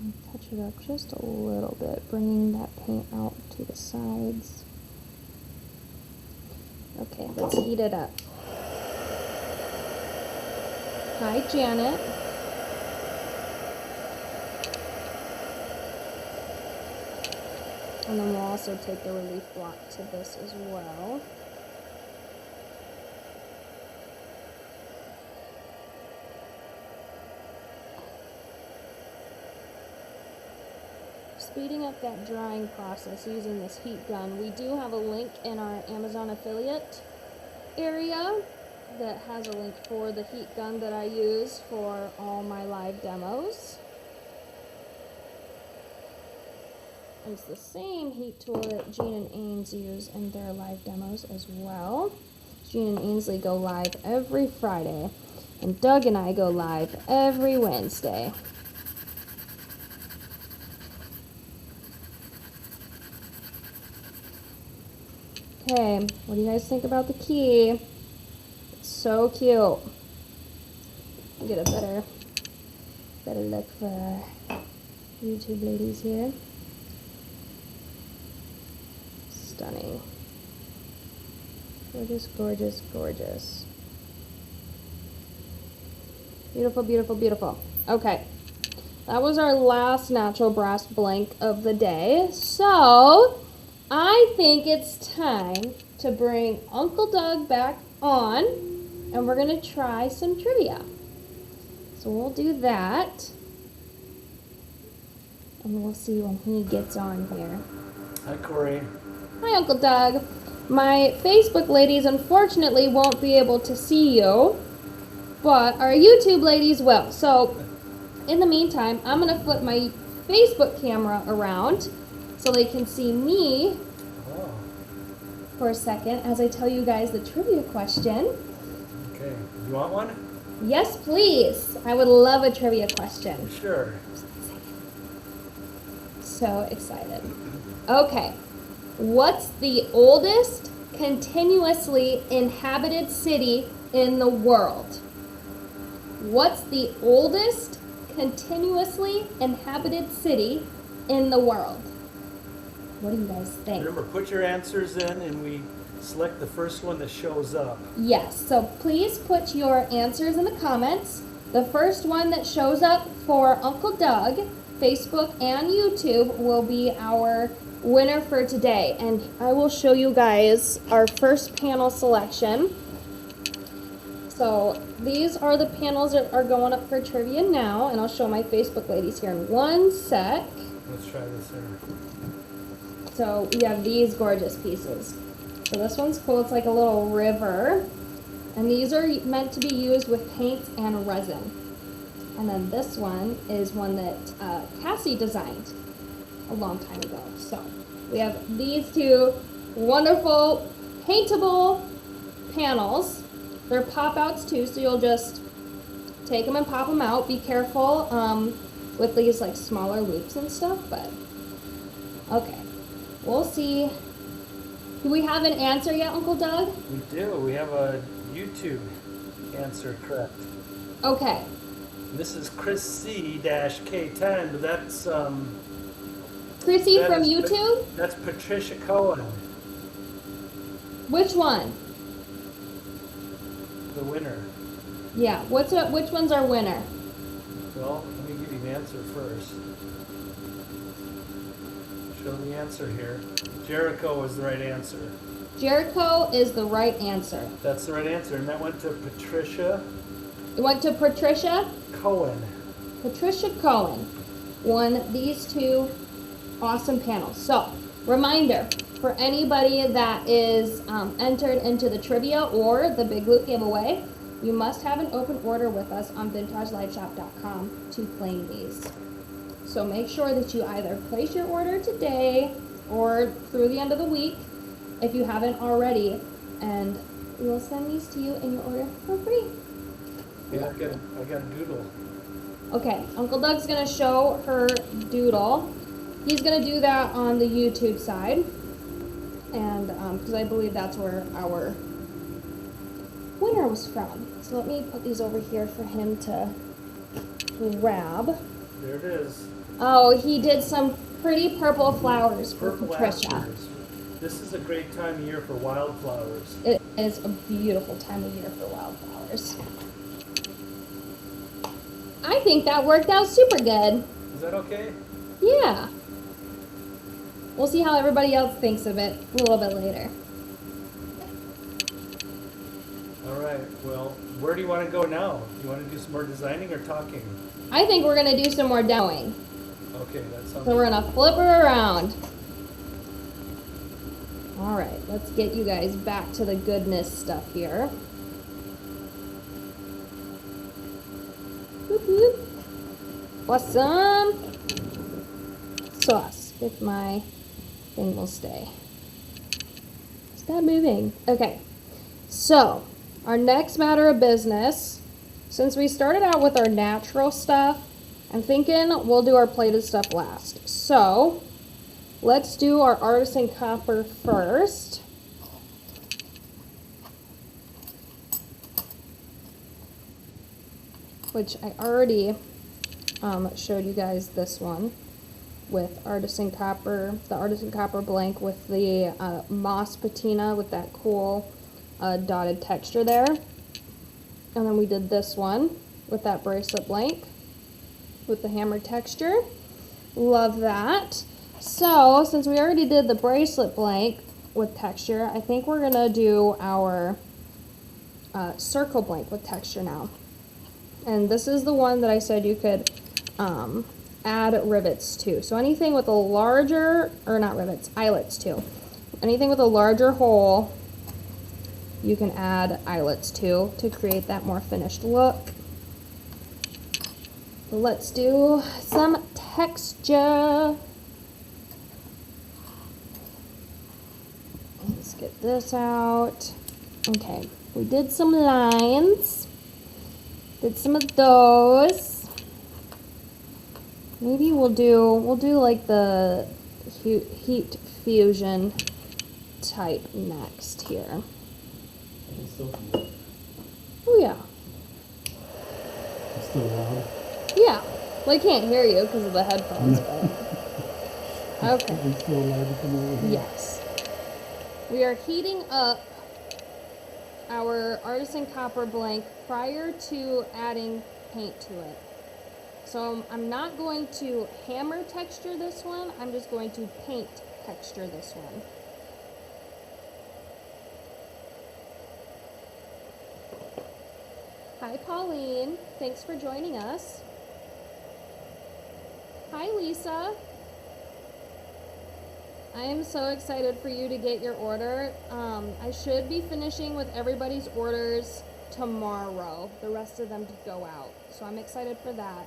And touch it up just a little bit, bringing that paint out to the sides. Okay, let's heat it up. Hi, Janet. And then we'll also take the relief block to this as well. Speeding up that drying process using this heat gun. We do have a link in our Amazon affiliate area that has a link for the heat gun that I use for all my live demos. It's the same heat tool that Jean and Ains use in their live demos as well. Jean and Ainsley go live every Friday, and Doug and I go live every Wednesday. Okay, what do you guys think about the key? It's so cute. Get a better look for our YouTube ladies here. Stunning. Gorgeous, gorgeous, gorgeous. Beautiful, beautiful, beautiful. Okay, that was our last natural brass blank of the day. So I think it's time to bring Uncle Doug back on, and we're going to try some trivia. So we'll do that, and we'll see when he gets on here. Hi, Corey. Hi, Uncle Doug. My Facebook ladies unfortunately won't be able to see you, but our YouTube ladies will. So in the meantime, I'm going to flip my Facebook camera around so they can see me for a second as I tell you guys the trivia question. Okay, you want one? Yes, please. I would love a trivia question. Sure. So excited. Okay. What's the oldest continuously inhabited city in the world? What's the oldest continuously inhabited city in the world? What do you guys think? Remember, put your answers in and we select the first one that shows up. Yes, so please put your answers in the comments. The first one that shows up for Uncle Doug, Facebook and YouTube, will be our winner for today. And I will show you guys our first panel selection. So these are the panels that are going up for trivia now, and I'll show my Facebook ladies here in one sec. Let's try this here. So we have these gorgeous pieces. So this one's cool, it's like a little river. And these are meant to be used with paints and resin. And then this one is one that Cassie designed a long time ago. So we have these two wonderful paintable panels. They're pop-outs too, so you'll just take them and pop them out. Be careful with these like smaller loops and stuff, but okay. We'll see. Do we have an answer yet, Uncle Doug? We do. We have a YouTube answer correct. Okay. This is Chris C-K10, but that's Chrissy that from is- YouTube? That's Patricia Cohen, Which one? the winner. Yeah. Which one's our winner? Well, let me give you the answer first. Show the answer here. Jericho was the right answer. Jericho is the right answer. That's the right answer, and that went to Patricia It went to Patricia. Cohen. Patricia Cohen won these two awesome panels. So, reminder for anybody that is entered into the trivia or the Big Loot giveaway, you must have an open order with us on vintageliveshop.com to claim these. So make sure that you either place your order today or through the end of the week if you haven't already, and we will send these to you in your order for free. Yeah, I got a doodle. Okay, Uncle Doug's gonna show her doodle. He's gonna do that on the YouTube side, and because I believe that's where our winner was from. So let me put these over here for him to grab. There it is. Oh, he did some pretty purple flowers for Purple Patricia. asters. This is a great time of year for wildflowers. It is a beautiful time of year for wildflowers. I think that worked out super good. Is that okay? Yeah. We'll see how everybody else thinks of it a little bit later. All right. Well, where do you want to go now? Do you want to do some more designing or talking? I think we're gonna do some more demoing. Okay, that sounds So we're gonna flip her around. All right, let's get you guys back to the goodness stuff here. Whoop, whoop. Awesome sauce. If my thing will stay. Stop moving. Okay, so our next matter of business. Since we started out with our natural stuff, I'm thinking we'll do our plated stuff last. So, let's do our artisan copper first. Which I already showed you guys this one with artisan copper, the artisan copper blank with the moss patina with that cool dotted texture there. And then we did this one with that bracelet blank with the hammer texture. Love that. So, since we already did the bracelet blank with texture, I think we're gonna do our circle blank with texture now. And this is the one that I said you could add rivets to. So anything with a larger, or not rivets, eyelets to. Anything with a larger hole, you can add eyelets to create that more finished look. Let's do some texture. Let's get this out. Okay, we did some lines. Did some of those. Maybe we'll do like the heat fusion type next here. Oh yeah. It's still loud. Yeah. Well, I can't hear you because of the headphones, but okay. It's still loud to come over here. Yes. We are heating up our Artisan Copper Blank prior to adding paint to it. So I'm not going to hammer texture this one, I'm just going to paint texture this one. Hi Pauline, thanks for joining us. Hi Lisa. I am so excited for you to get your order. I should be finishing with everybody's orders tomorrow, the rest of them to go out. So I'm excited for that.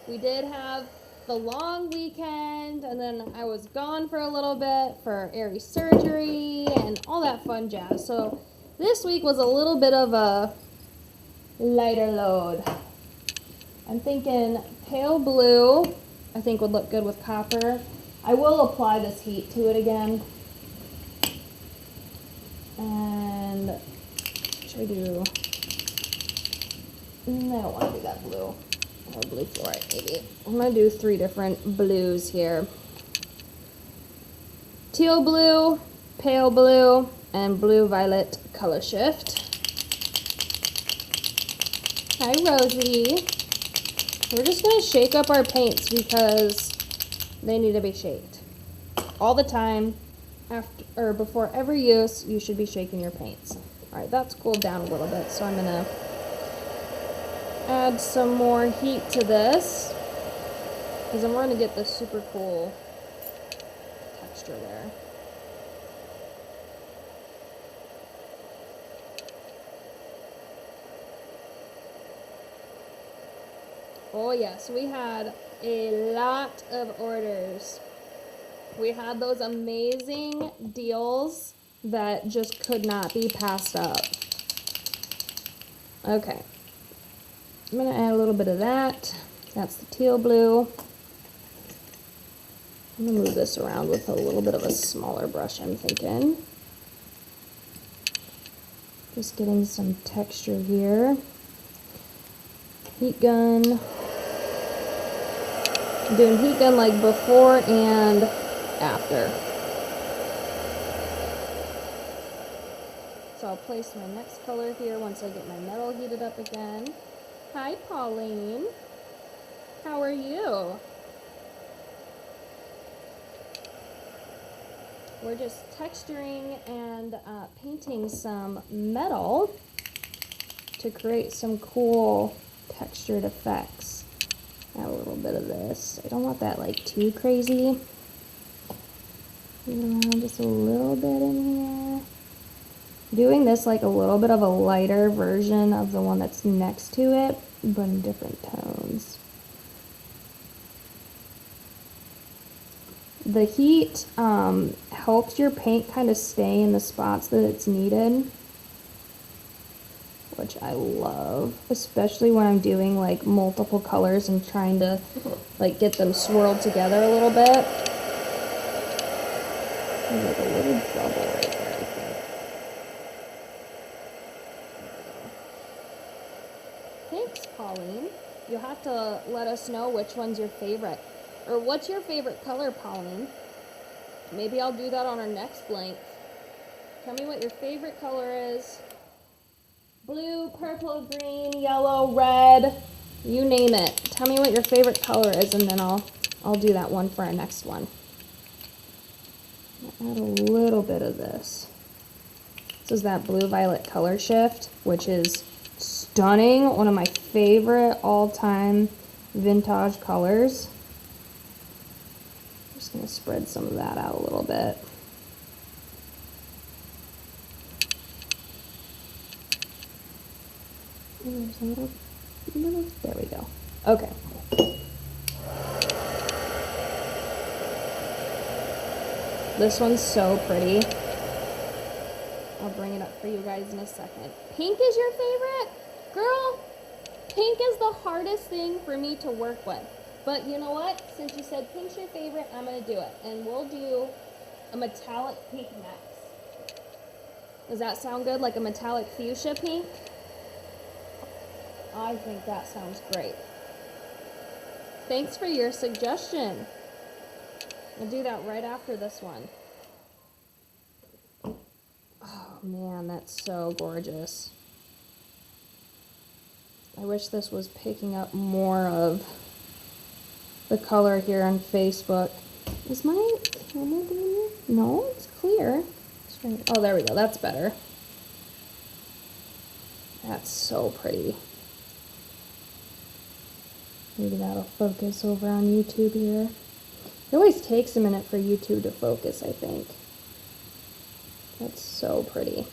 We did have the long weekend, and then I was gone for a little bit for Aries surgery and all that fun jazz. So this week was a little bit of a lighter load. I'm thinking pale blue, I think would look good with copper. I will apply this heat to it again. And should I do, I don't want to do that blue. Or blue fluorite maybe. I'm going to do 3 different blues here. Teal blue, pale blue, and blue violet color shift. Hi Rosie. We're just going to shake up our paints because they need to be shaked. All the time, after or before every use, you should be shaking your paints. Alright, that's cooled down a little bit, so I'm going to add some more heat to this, because then we're going to get this super cool texture there. Oh yes, we had a lot of orders. We had those amazing deals that just could not be passed up. Okay. I'm going to add a little bit of that. That's the teal blue. I'm going to move this around with a little bit of a smaller brush, I'm thinking. Just getting some texture here. Heat gun. I'm doing heat gun like before and after. So I'll place my next color here once I get my metal heated up again. Hi, Pauline. How are you? We're just texturing and painting some metal to create some cool textured effects. Add a little bit of this. I don't want that like too crazy. Just a little bit in here. Doing this like a little bit of a lighter version of the one that's next to it, but in different tones. The heat helps your paint kind of stay in the spots that it's needed, which I love, especially when I'm doing like multiple colors and trying to like get them swirled together a little bit. There's like a little bubble right there, I think. Thanks, Pauline. You'll have to let us know which one's your favorite. Or what's your favorite color, Pauline? Maybe I'll do that on our next blank. Tell me what your favorite color is. Blue, purple, green, yellow, red, you name it. Tell me what your favorite color is, and then I'll do that one for our next one. I'll add a little bit of this. This is that blue-violet color shift, which is stunning. One of my favorite all-time vintage colors. I'm just going to spread some of that out a little bit. There's a little, there we go. Okay. This one's so pretty. I'll bring it up for you guys in a second. Pink is your favorite? Girl, pink is the hardest thing for me to work with. But you know what? Since you said pink's your favorite, I'm going to do it. And we'll do a metallic pink next. Does that sound good? Like a metallic fuchsia pink? I think that sounds great. Thanks for your suggestion. I'll do that right after this one. Oh man, that's so gorgeous. I wish this was picking up more of the color here on Facebook. Is my camera doing it? No, it's clear. Oh, there we go. That's better. That's so pretty. Maybe that'll focus over on YouTube here. It always takes a minute for YouTube to focus, I think. That's so pretty.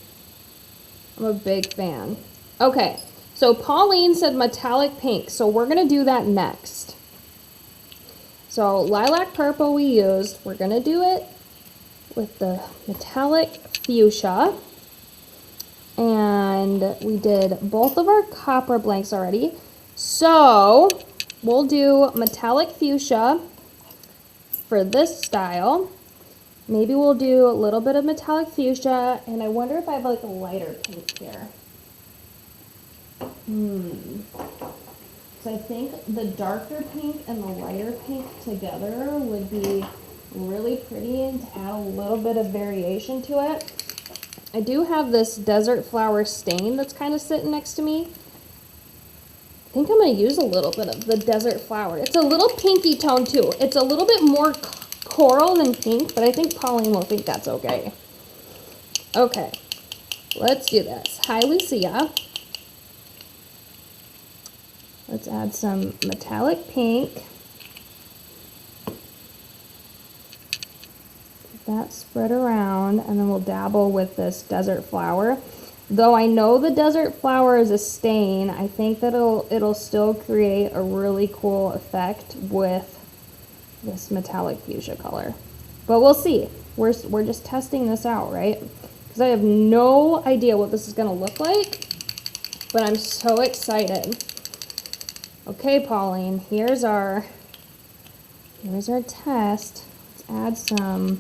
I'm a big fan. Okay, so Pauline said metallic pink, so we're going to do that next. So lilac purple we used. We're going to do it with the metallic fuchsia. And we did both of our copper blanks already. So we'll do metallic fuchsia for this style. Maybe we'll do a little bit of metallic fuchsia, and I wonder if I have like a lighter pink here. So I think the darker pink and the lighter pink together would be really pretty and to add a little bit of variation to it. I do have this desert flower stain that's kind of sitting next to me. I think I'm going to use a little bit of the desert flower. It's a little pinky tone too. It's a little bit more coral than pink, but I think Pauline will think that's okay. Okay, let's do this. Hi, Lucia. Let's add some metallic pink. Get that spread around, and then we'll dabble with this desert flower. Though I know the desert flower is a stain, I think that it'll still create a really cool effect with this metallic fuchsia color. But we'll see. We're just testing this out, right? Because I have no idea what this is going to look like, but I'm so excited. Okay, Pauline, here's our test. Let's add some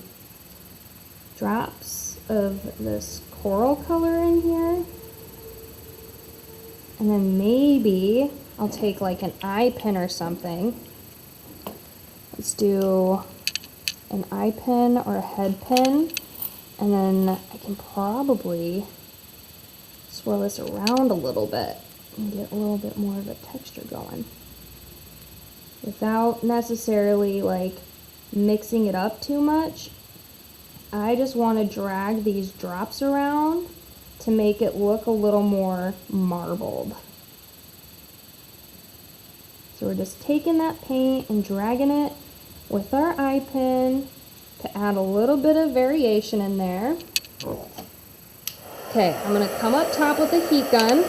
drops of this coral color in here. And then maybe I'll take like an eye pin or something. Let's do an eye pin or a head pin. And then I can probably swirl this around a little bit and get a little bit more of a texture going. Without necessarily like mixing it up too much. I just want to drag these drops around to make it look a little more marbled. So we're just taking that paint and dragging it with our eye pin to add a little bit of variation in there. Okay, I'm going to come up top with a heat gun.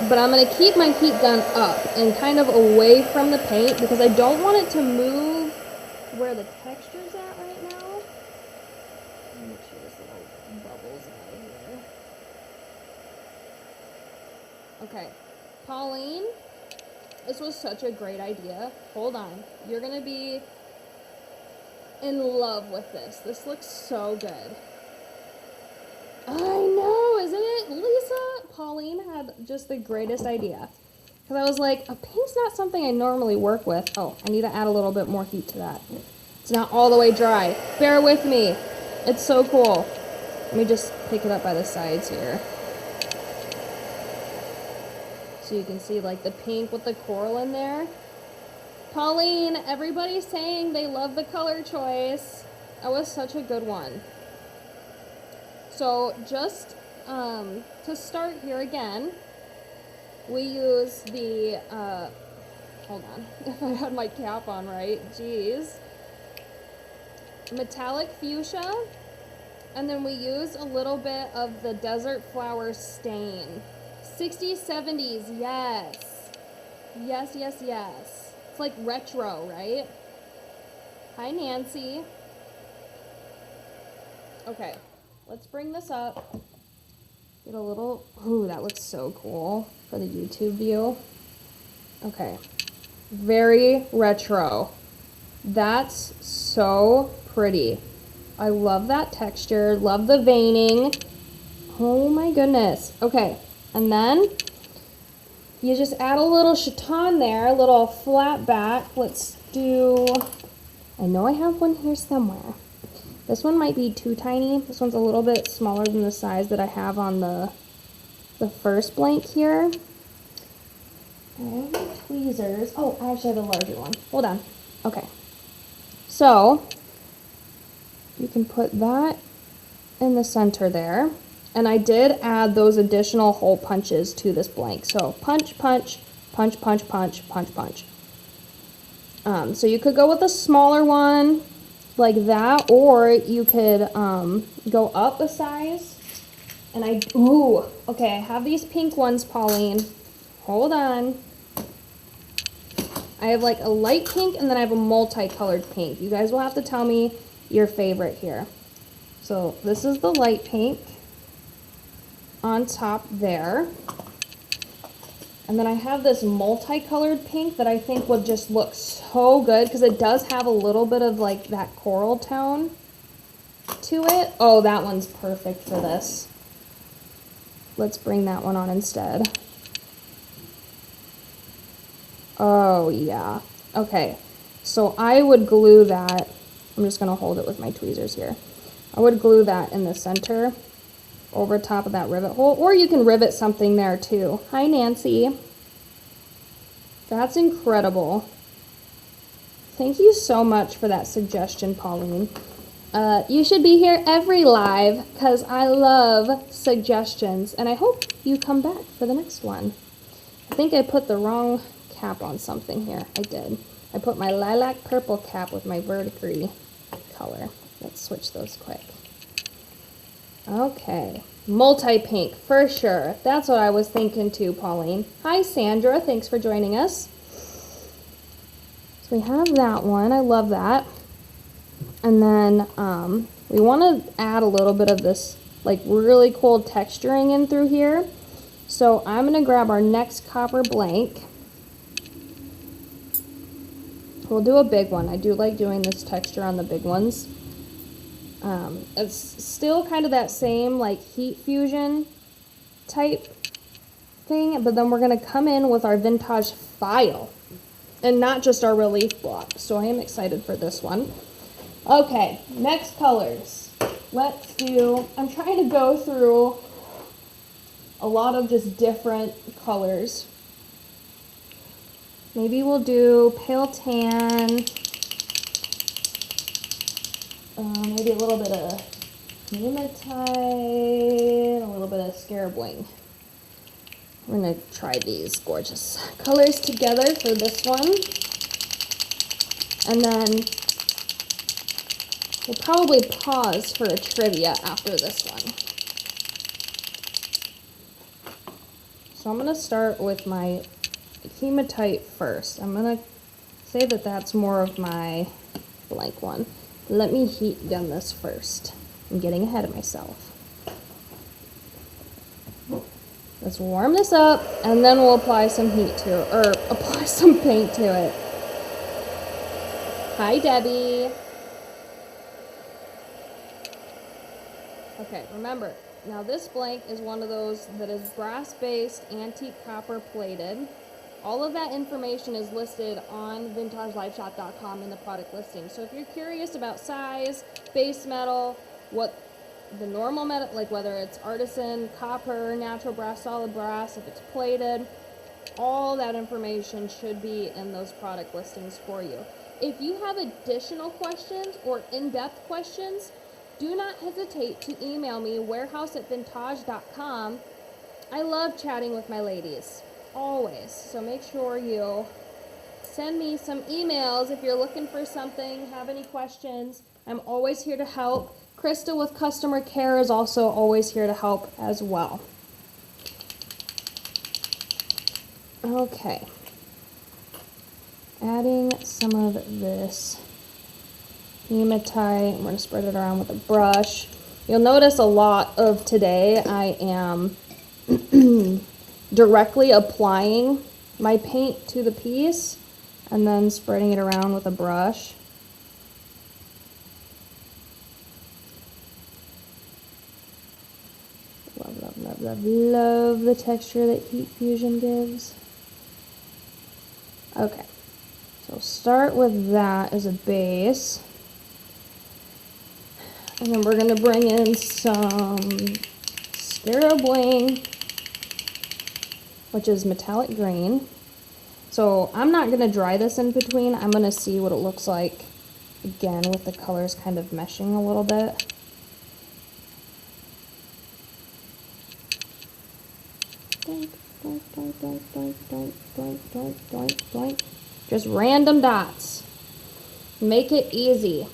But I'm going to keep my heat gun up and kind of away from the paint because I don't want it to move where the texture's at right now. Let me make sure this little bubbles out of here. Okay, Pauline, this was such a great idea. Hold on. You're going to be in love with this. This looks so good. I know, isn't it? Lisa, Pauline had just the greatest idea. Because I was like, a pink's not something I normally work with. Oh, I need to add a little bit more heat to that. It's not all the way dry. Bear with me. It's so cool. Let me just pick it up by the sides here. So you can see like the pink with the coral in there. Pauline, everybody's saying they love the color choice. That was such a good one. So just to start here again, we use the, hold on, if I had my cap on right, geez. Metallic fuchsia, and then we use a little bit of the desert flower stain. 60s, 70s, yes. Yes, yes, yes. It's like retro, right? Hi, Nancy. Okay. let's bring this up. Get a little, ooh, that looks so cool for the YouTube view. Okay, very retro. That's so pretty. I love that texture, love the veining. Oh my goodness. Okay, and then you just add a little chaton there, a little flat back. Let's do, I know I have one here somewhere. This one might be too tiny. This one's a little bit smaller than the size that I have on the first blank here. And I have my tweezers. Oh, I actually have a larger one. Hold on. Okay. So, you can put that in the center there. And I did add those additional hole punches to this blank. So, punch, punch, punch, punch, punch, punch, punch. So you could go with a smaller one like that, or you could go up a size. And okay, I have these pink ones, Pauline. Hold on. I have like a light pink and then I have a multicolored pink. You guys will have to tell me your favorite here. So this is the light pink on top there. And then I have this multicolored pink that I think would just look so good because it does have a little bit of like that coral tone to it. Oh, that one's perfect for this. Let's bring that one on instead. Oh, yeah. Okay, so I would glue that. I'm just going to hold it with my tweezers here. I would glue that in the center over top of that rivet hole, or you can rivet something there too. Hi, Nancy. That's incredible. Thank you so much for that suggestion, Pauline. You should be here every live because I love suggestions, and I hope you come back for the next one. I think I put the wrong cap on something here. I did. I put my lilac purple cap with my verdigris color. Let's switch those quick. Okay, multi-pink for sure. That's what I was thinking too, Pauline. Hi, Sandra. Thanks for joining us. So we have that one. I love that. And then we want to add a little bit of this like really cool texturing in through here. So I'm going to grab our next copper blank. We'll do a big one. I do like doing this texture on the big ones. It's still kind of that same like heat fusion type thing, but then we're going to come in with our Vintaj file and not just our relief block. So I am excited for this one. Okay, next colors. Let's do, I'm trying to go through a lot of just different colors. Maybe we'll do pale tan, maybe a little bit of hematite, a little bit of scarab wing. We're going to try these gorgeous colors together for this one. And then we'll probably pause for a trivia after this one. So I'm going to start with my hematite first. I'm going to say that that's more of my blank one. Let me heat gun this first. I'm getting ahead of myself. Let's warm this up, and then we'll apply some heat to it, or apply some paint to it. Hi, Debbie. Okay, remember, now this blank is one of those that is brass-based, antique copper plated. All of that information is listed on vintageliveshop.com in the product listing. So if you're curious about size, base metal, what the normal metal, like whether it's artisan, copper, natural brass, solid brass, if it's plated, all that information should be in those product listings for you. If you have additional questions or in-depth questions, do not hesitate to email me, warehouse@vintage.com. I love chatting with my ladies, always. So make sure you send me some emails if you're looking for something, have any questions. I'm always here to help. Krista with customer care is also always here to help as well. Okay. Adding some of this hematite. I'm going to spread it around with a brush. You'll notice a lot of today I am directly applying my paint to the piece and then spreading it around with a brush. Love, love, love, love, love the texture that heat fusion gives. Okay, so start with that as a base. And then we're going to bring in some Scarab Bling, which is metallic green. So I'm not going to dry this in between. I'm going to see what it looks like again with the colors kind of meshing a little bit. Doink, doink, doink, doink, doink, doink, doink, doink, doink, doink. Just random dots. Make it easy.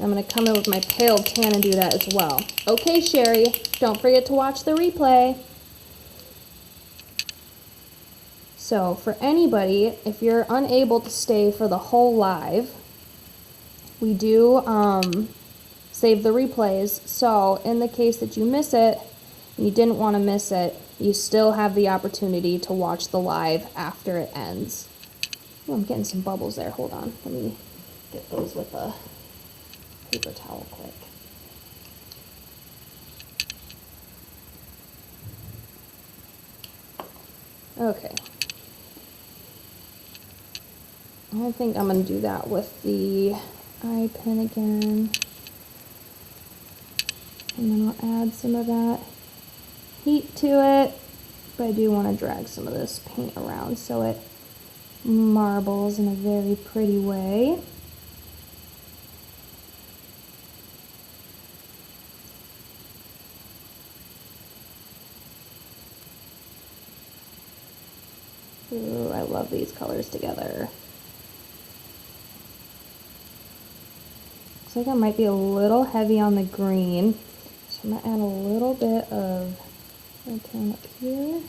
I'm going to come in with my pale tan and do that as well. Okay, Sherry, don't forget to watch the replay. So for anybody, if you're unable to stay for the whole live, we do save the replays. So in the case that you miss it, and you didn't want to miss it, you still have the opportunity to watch the live after it ends. Oh, I'm getting some bubbles there. Hold on. Let me get those with a paper towel quick. Okay. I think I'm going to do that with the eye pen again. And then I'll add some of that heat to it. But I do want to drag some of this paint around so it marbles in a very pretty way. Ooh, I love these colors together. Looks like I might be a little heavy on the green, so I'm going to add a little bit of tan up here.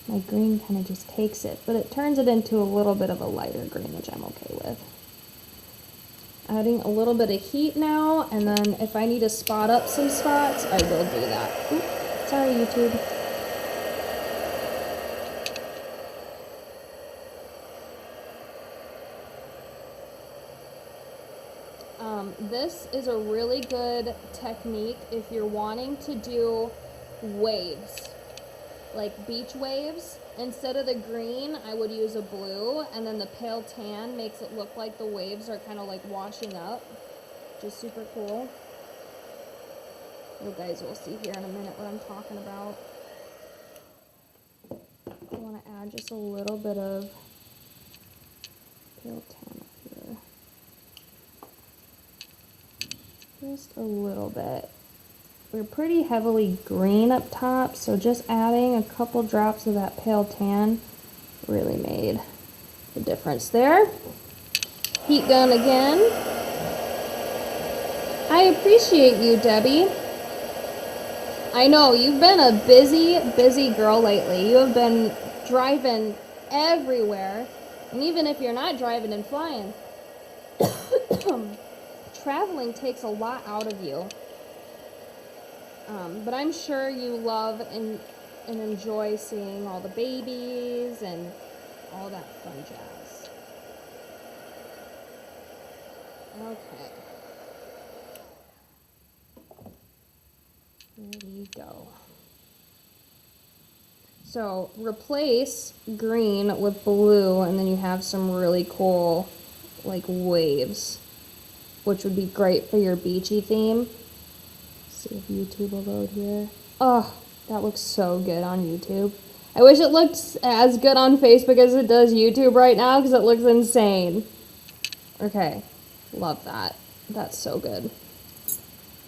My green kind of just takes it, but it turns it into a little bit of a lighter green, which I'm okay with. Adding a little bit of heat now, and then if I need to spot up some spots, I will do that. Ooh, sorry, YouTube. This is a really good technique if you're wanting to do waves, like beach waves. Instead of the green, I would use a blue, and then the pale tan makes it look like the waves are kind of like washing up, which is super cool. You guys will see here in a minute what I'm talking about. I want to add just a little bit of pale tan up here. Just a little bit. We're pretty heavily green up top, so just adding a couple drops of that pale tan really made the difference there. Heat gun again. I appreciate you, Debbie. I know, you've been a busy girl lately. You have been driving everywhere, and even if you're not driving and flying, traveling takes a lot out of you. But I'm sure you love and enjoy seeing all the babies and all that fun jazz. Okay. There we go. So replace green with blue, and then you have some really cool like waves, which would be great for your beachy theme. See if YouTube will load here. Oh, that looks so good on YouTube. I wish it looked as good on Facebook as it does YouTube right now, because it looks insane. Okay, love that. That's so good.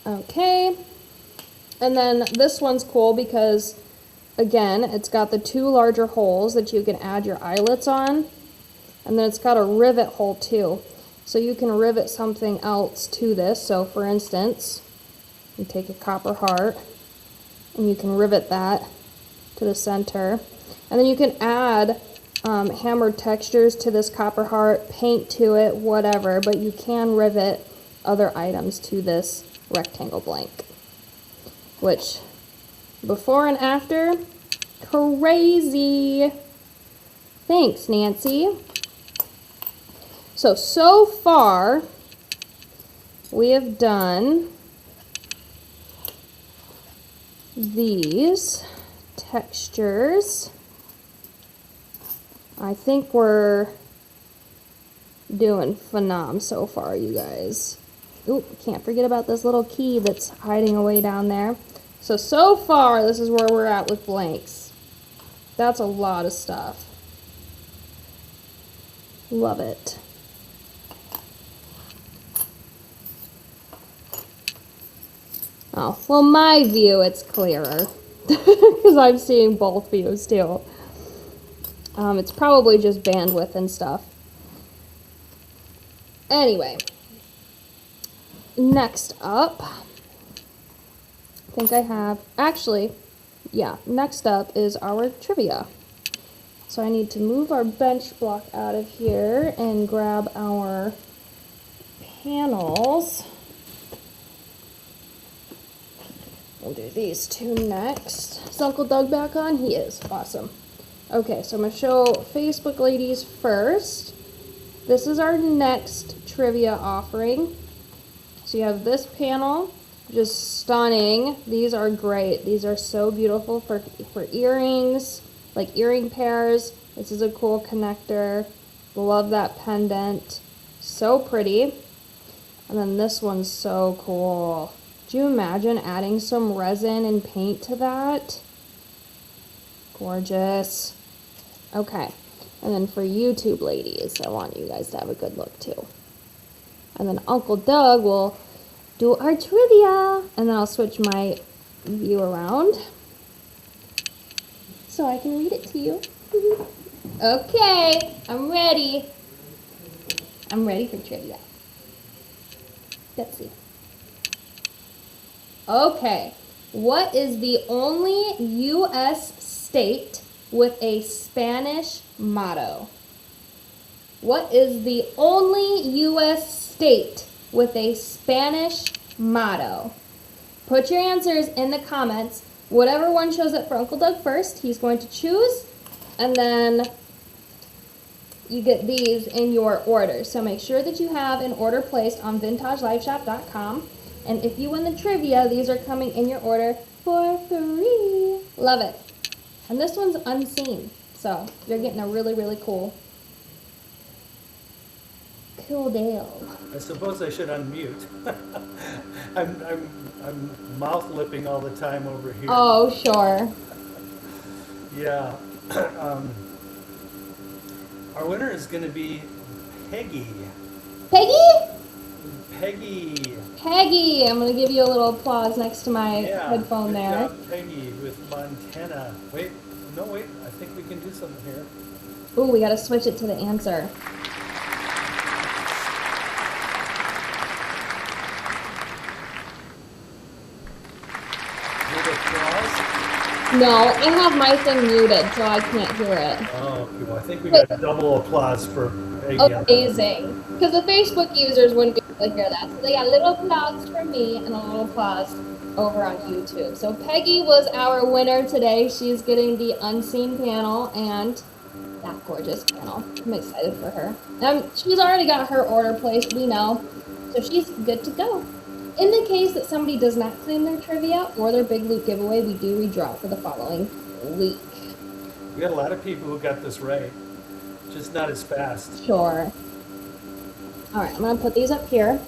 Okay, and then this one's cool because, again, it's got the two larger holes that you can add your eyelets on, and then it's got a rivet hole too. So you can rivet something else to this. So for instance, you take a copper heart and you can rivet that to the center. And then you can add hammered textures to this copper heart, paint to it, whatever, but you can rivet other items to this rectangle blank. Which, before and after, crazy. Thanks, Nancy. So far, we have done these textures. I think we're doing phenom so far, you guys. Oop, can't forget about this little key that's hiding away down there. So far, this is where we're at with blanks. That's a lot of stuff. Love it. Oh, well, my view, it's clearer. Because I'm seeing both views, too. It's probably just bandwidth and stuff. Anyway. Next up. I think I have... Actually, yeah. Next up is our trivia. So I need to move our bench block out of here and grab our panels. We'll do these two next. Is Uncle Doug back on? He is. Awesome. Okay, so I'm going to show Facebook ladies first. This is our next trivia offering. So you have this panel, just stunning. These are great. These are so beautiful for earrings, like earring pairs. This is a cool connector. Love that pendant. So pretty. And then this one's so cool. Do you imagine adding some resin and paint to that? Gorgeous. Okay. And then for YouTube ladies, I want you guys to have a good look too. And then Uncle Doug will do our trivia. And then I'll switch my view around so I can read it to you. Okay, I'm ready. I'm ready for trivia. Let's see. Okay, what is the only U.S. state with a Spanish motto? What is the only U.S. state with a Spanish motto? Put your answers in the comments. Whatever one shows up for Uncle Doug first, he's going to choose, and then you get these in your order. So make sure that you have an order placed on vintageliveshop.com. And if you win the trivia, these are coming in your order for free. Love it. And this one's unseen, so you're getting a really, really cool deal. I suppose I should unmute. I'm mouth lipping all the time over here. Oh, sure. Yeah. Our winner is going to be Peggy. Peggy? Peggy. I'm going to give you a little applause next to my headphone good there. Job, Peggy with Montana. Wait. I think we can do something here. Ooh, we got to switch it to the answer. No, I have my thing muted, so I can't hear it. Oh, okay. Well, I think we got double applause for Peggy. Amazing. Because the Facebook users wouldn't be able to hear that. So they got a little applause for me and a little applause over on YouTube. So Peggy was our winner today. She's getting the unseen panel and that gorgeous panel. I'm excited for her. She's already got her order placed, we know. So she's good to go. In the case that somebody does not claim their trivia or their big loot giveaway, we do redraw for the following week. We got a lot of people who got this right, just not as fast. Sure. All right, I'm going to put these up here.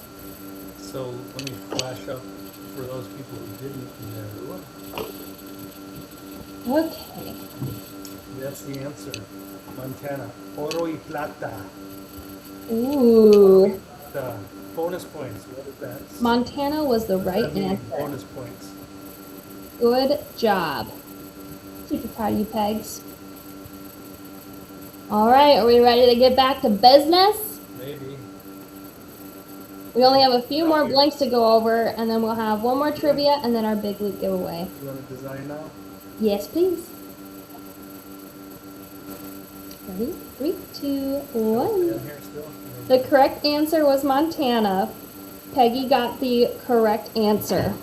So let me flash up for those people who didn't know. Okay. That's the answer. Montana. Oro y plata. Ooh. Bonus points. What is that? Montana was the right answer. Bonus points. Good job. Super proud of you, Pegs. All right, are we ready to get back to business? Maybe. We only have a few more blanks to go over, and then we'll have one more trivia, and then our big loot giveaway. You want to design now? Yes, please. Ready? 3, 2, 1. Down here still? The correct answer was Montana. Peggy got the correct answer.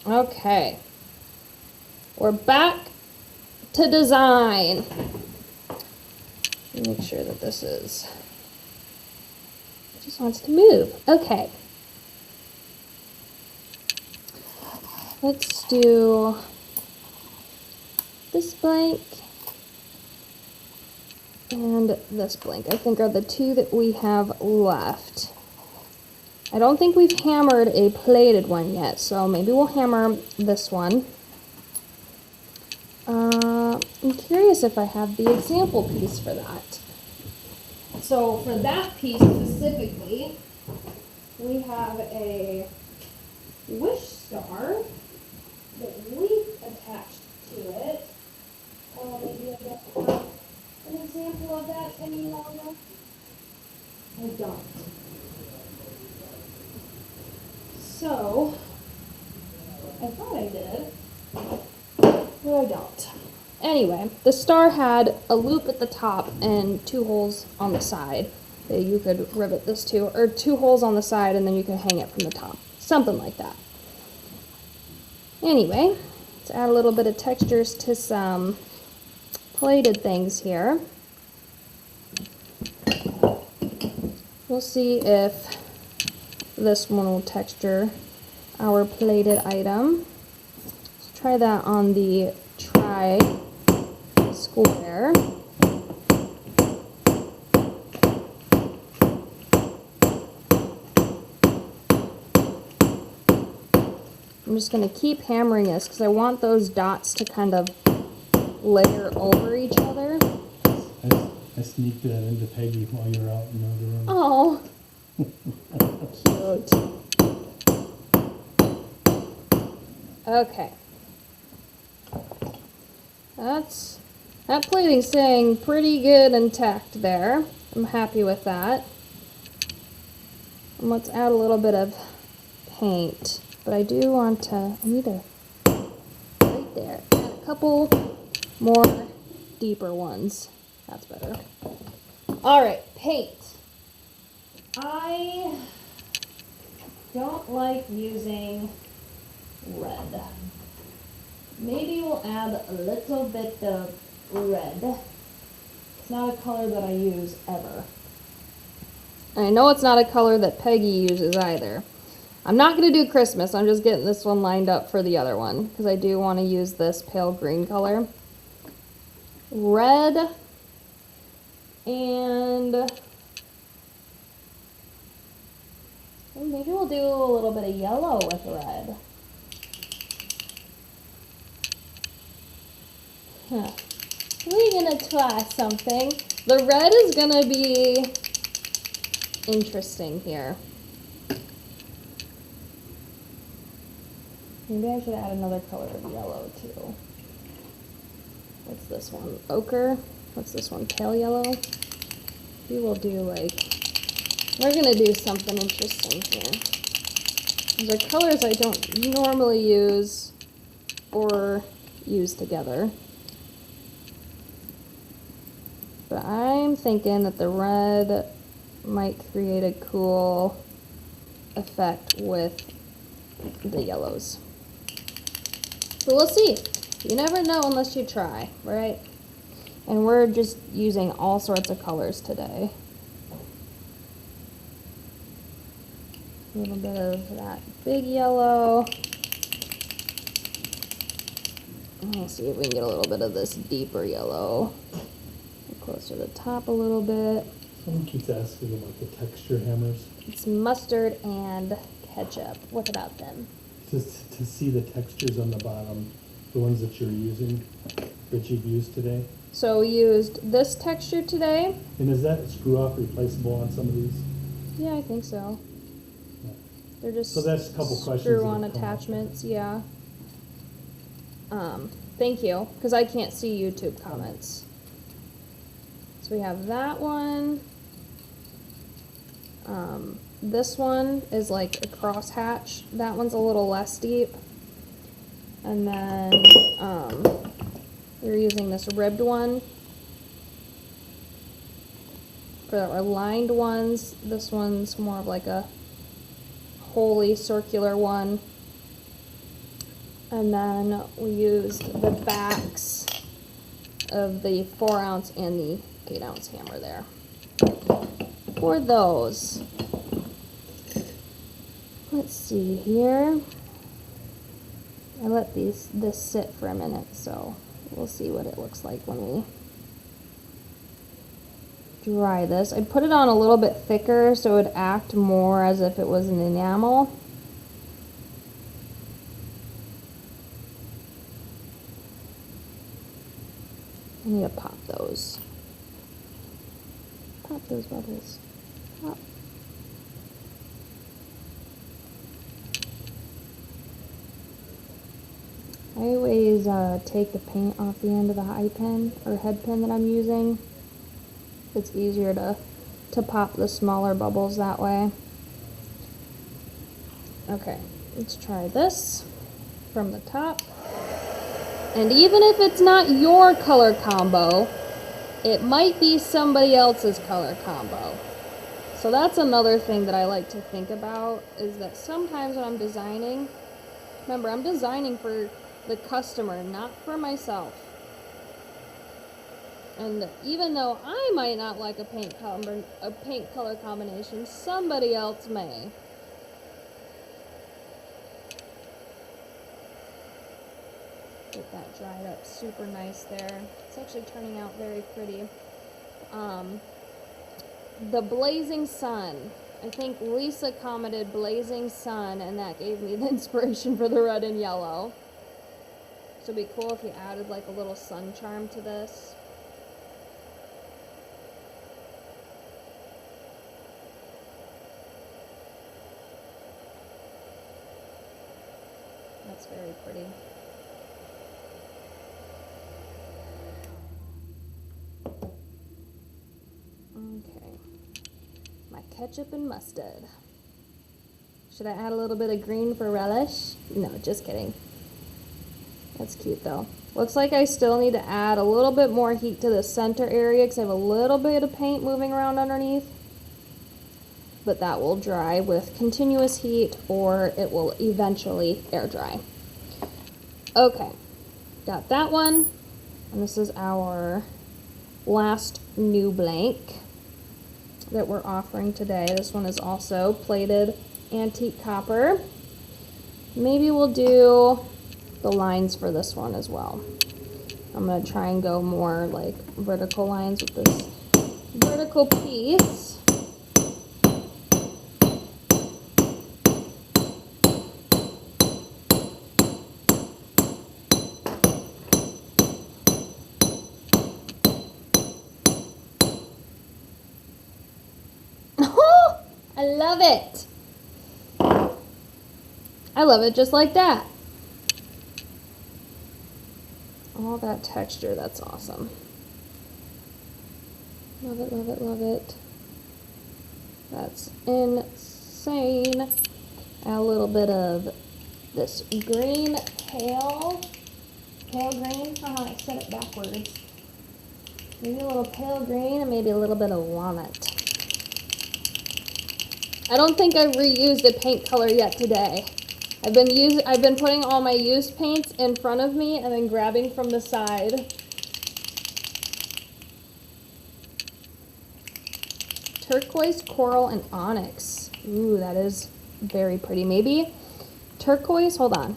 Okay. We're back to design. Make sure that this is... It just wants to move. Okay. Let's do this blank and this blank. I think are the two that we have left. I don't think we've hammered a plated one yet, so maybe we'll hammer this one. I'm curious if I have the example piece for that. So for that piece specifically, we have a wish star that we've attached to it. Maybe I don't have an example of that any longer. I don't. So, I thought I did, but I don't. Anyway, the star had a loop at the top and 2 holes on the side that you could rivet this to, or 2 holes on the side and then you can hang it from the top. Something like that. Anyway, let's add a little bit of textures to some plated things here. We'll see if this one will texture our plated item. Let's try that on the tri-square. I'm just going to keep hammering this because I want those dots to kind of layer over each other. I sneaked that into Peggy while you were out in the other room. Oh, cute. Okay. That plating's staying pretty good intact there. I'm happy with that. And let's add a little bit of paint. But I do want to, I need to, right there, add a couple more deeper ones. That's better. Alright, paint. I don't like using red. Maybe we'll add a little bit of red. It's not a color that I use ever. I know it's not a color that Peggy uses either. I'm not going to do Christmas, I'm just getting this one lined up for the other one, because I do want to use this pale green color. Red, and maybe we'll do a little bit of yellow with red. Huh. We're going to try something. The red is going to be interesting here. Maybe I should add another color of yellow too. What's this one? Ochre? What's this one? Pale yellow? We will do we're gonna do something interesting here. These are colors I don't normally use or use together. But I'm thinking that the red might create a cool effect with the yellows. So we'll see. You never know unless you try, right? And we're just using all sorts of colors today. A little bit of that big yellow. Let's see if we can get a little bit of this deeper yellow. Closer to the top a little bit. Someone keeps asking about the texture hammers. It's mustard and ketchup. What about them? Just to see the textures on the bottom, the ones that you're using, that you've used today. So we used this texture today. And is that screw-off replaceable on some of these? Yeah, I think so. Yeah. They're just So that's a couple questions. screw-on attachments, yeah. Thank you, because I can't see YouTube comments. So we have that one. This one is like a crosshatch. That one's a little less deep. And then we're using this ribbed one. for our lined ones. This one's more of like a wholly circular one. And then we used the backs of the 4-ounce and the 8-ounce hammer there for those. Let's see here. I let this sit for a minute, so we'll see what it looks like when we dry this. I put it on a little bit thicker so it would act more as if it was an enamel. I need to pop those. Pop those bubbles. Pop. I always take the paint off the end of the eye pin or head pin that I'm using. It's easier to pop the smaller bubbles that way. Okay, let's try this from the top. And even if it's not your color combo, it might be somebody else's color combo. So that's another thing that I like to think about, is that sometimes when I'm designing, remember, I'm designing for the customer, not for myself. And even though I might not like a paint color combination, somebody else may. Get that dried up super nice there. It's actually turning out very pretty. The Blazing Sun. I think Lisa commented Blazing Sun, and that gave me the inspiration for the red and yellow. So it'd be cool if you added like a little sun charm to this. That's very pretty. Okay. My ketchup and mustard. Should I add a little bit of green for relish? No, just kidding. That's cute though. Looks like I still need to add a little bit more heat to the center area because I have a little bit of paint moving around underneath. But that will dry with continuous heat, or it will eventually air dry. Okay, got that one. And this is our last new blank that we're offering today. This one is also plated antique copper. Maybe we'll do the lines for this one as well. I'm going to try and go more like vertical lines with this vertical piece. I love it. I love it just like that. All that texture, that's awesome. Love it, love it, love it. That's insane. Add a little bit of this green pale green. I said it backwards. Maybe a little pale green and maybe a little bit of walnut. I don't think I've reused a paint color yet today. I've been putting all my used paints in front of me and then grabbing from the side. Turquoise, coral, and onyx. Ooh, that is very pretty. Maybe turquoise, hold on.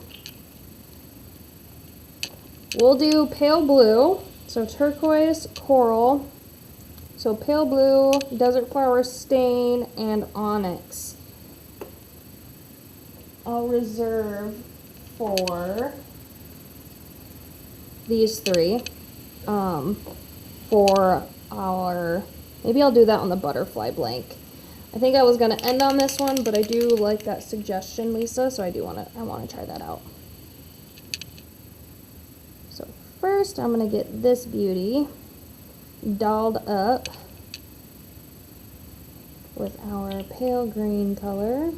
We'll do pale blue. So turquoise, coral. So pale blue, desert flower stain, and onyx. I'll reserve for these three for our, maybe I'll do that on the butterfly blank. I think I was going to end on this one, but I do like that suggestion, Lisa, so I want to try that out. So first I'm going to get this beauty dolled up with our pale green color.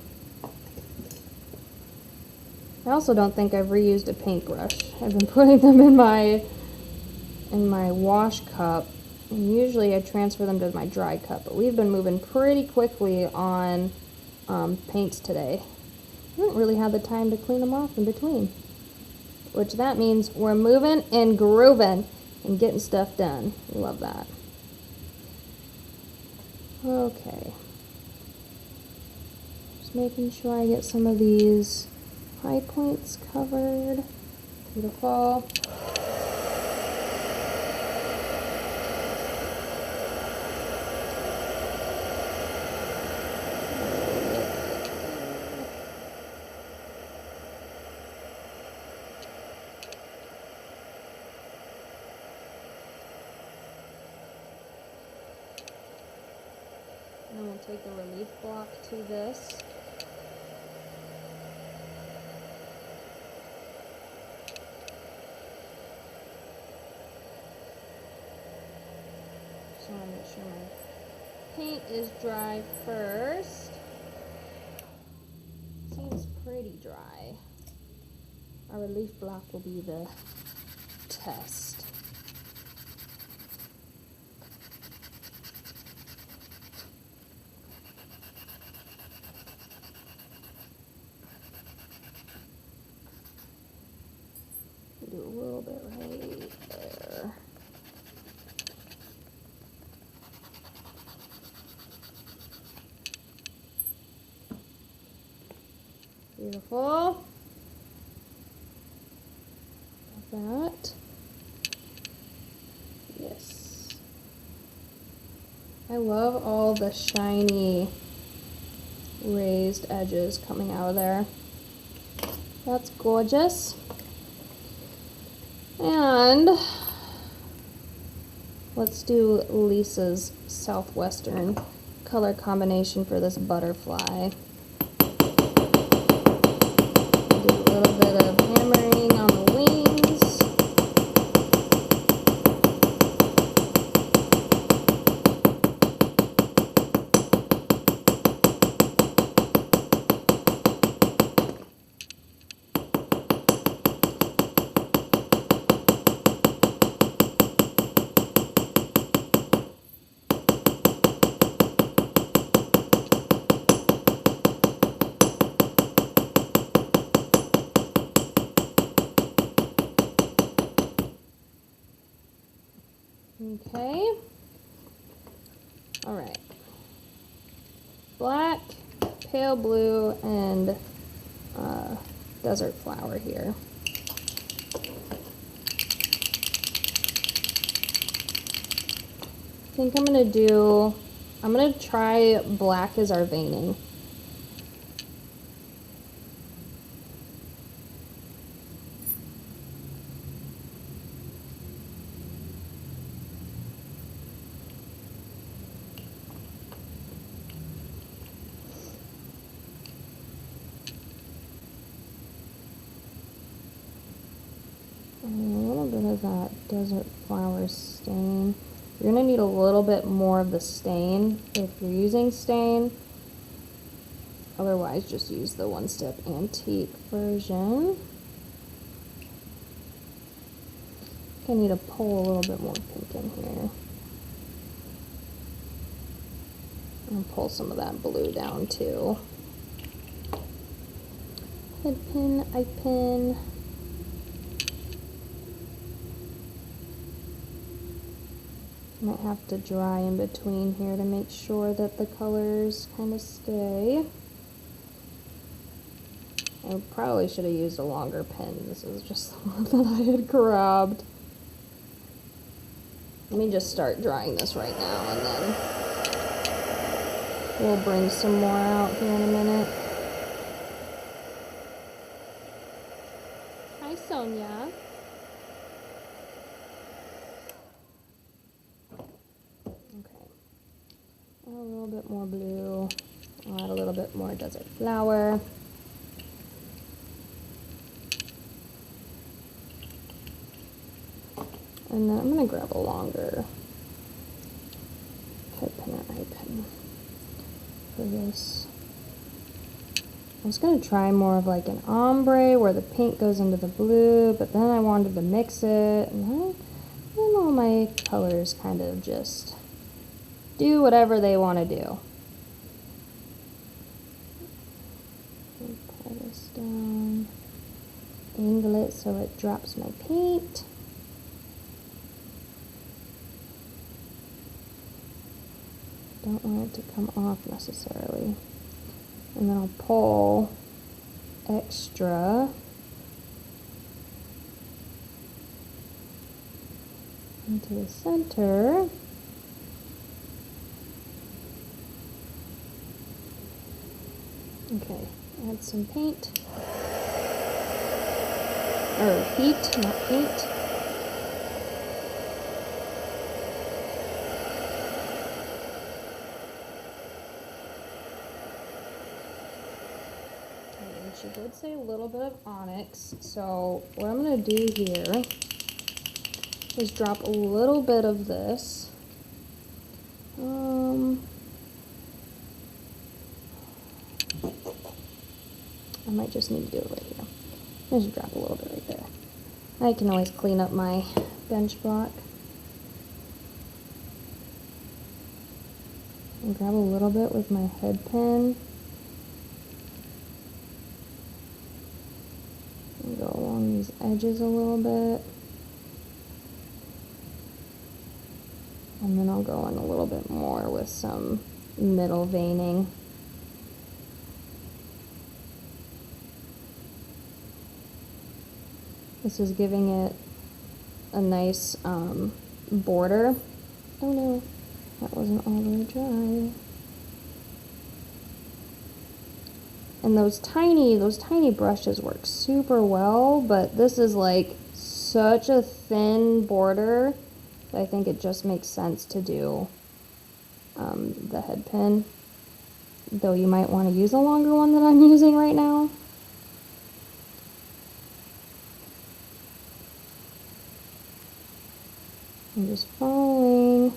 I also don't think I've reused a paintbrush. I've been putting them in my wash cup And usually I transfer them to my dry cup, but we've been moving pretty quickly on paints today. I haven't really had the time to clean them off in between. Which that means we're moving and grooving and getting stuff done. Love that. Okay. Just making sure I get some of these high points covered. Beautiful. And we'll take the relief block to this. Just want to make sure my paint is dry first. Seems pretty dry. Our relief block will be the test. Do a little bit right there. Beautiful. Like that. Yes. I love all the shiny raised edges coming out of there. That's gorgeous. And let's do Lisa's Southwestern color combination for this butterfly. Do a little bit of hammering on the wings. Okay. All right. Black, pale blue, and desert flower here. I think I'm gonna try black as our veining. And a little bit of that desert flower stain. You're going to need a little bit more of the stain if you're using stain. Otherwise, just use the One Step Antique version. I need to pull a little bit more pink in here. And pull some of that blue down too. Head pin, eye pin. Might have to dry in between here to make sure that the colors kind of stay. I probably should have used a longer pin. This is just the one that I had grabbed. Let me just start drying this right now and then we'll bring some more out here in a minute. Hi, Sonia. A little bit more blue. I'll add a little bit more desert flower. And then I'm going to grab a longer head pin or eye pin for this. I was going to try more of like an ombre where the pink goes into the blue, but then I wanted to mix it, and I don't know, all my colors kind of just do whatever they want to do. Pull this down, angle it so it drops my paint. Don't want it to come off necessarily. And then I'll pull extra into the center. Okay, add some paint. Or heat, not paint. She did say a little bit of onyx, so what I'm going to do here is drop a little bit of this. I might just need to do it right here. Just drop a little bit right there. I can always clean up my bench block. And grab a little bit with my head pen. And go along these edges a little bit. And then I'll go in a little bit more with some middle veining. This is giving it a nice border. Oh no, that wasn't all the way dry. And those tiny brushes work super well, but this is like such a thin border that I think it just makes sense to do the head pin. Though you might want to use a longer one that I'm using right now. I'm just following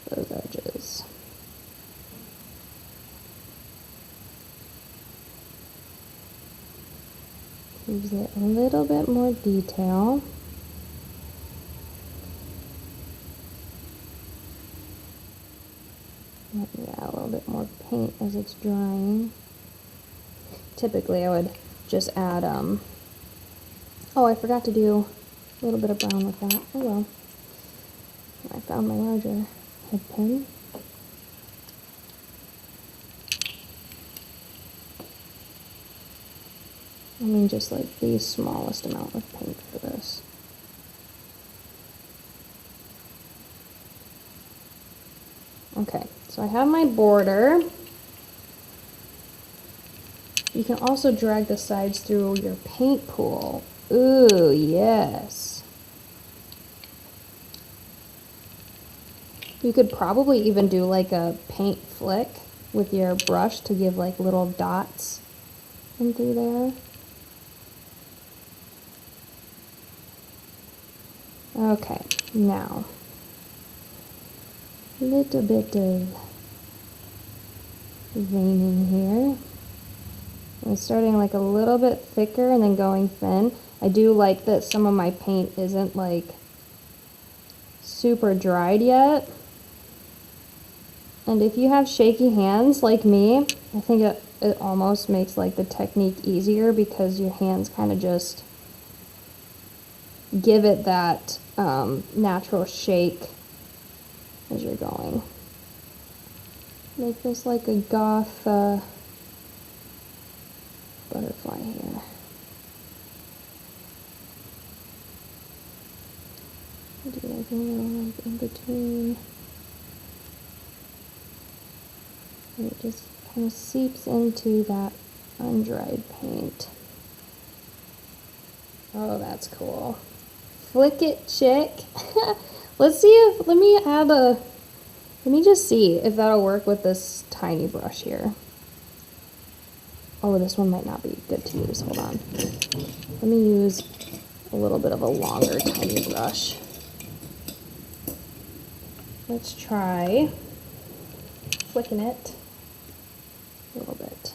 those edges. Gives it a little bit more detail. Yeah, a little bit more paint as it's drying. Typically I would just add, oh, I forgot to do a little bit of brown with that. Oh well. I found my larger head pin. I mean, just like the smallest amount of paint for this. Okay, so I have my border. You can also drag the sides through your paint pool. Ooh, yes. You could probably even do like a paint flick with your brush to give like little dots in through there. Okay, now a little bit of veining here. I'm starting like a little bit thicker and then going thin. I do like that some of my paint isn't like super dried yet. And if you have shaky hands like me, I think it almost makes like the technique easier because your hands kind of just give it that natural shake as you're going. Make this like a goth butterfly here. Do like a little like in between. And it just kind of seeps into that undried paint. Oh, that's cool. Flick it, chick. Let's see if, let me just see if that'll work with this tiny brush here. Oh, this one might not be good to use. Hold on. Let me use a little bit of a longer tiny brush. Let's try flicking it a little bit.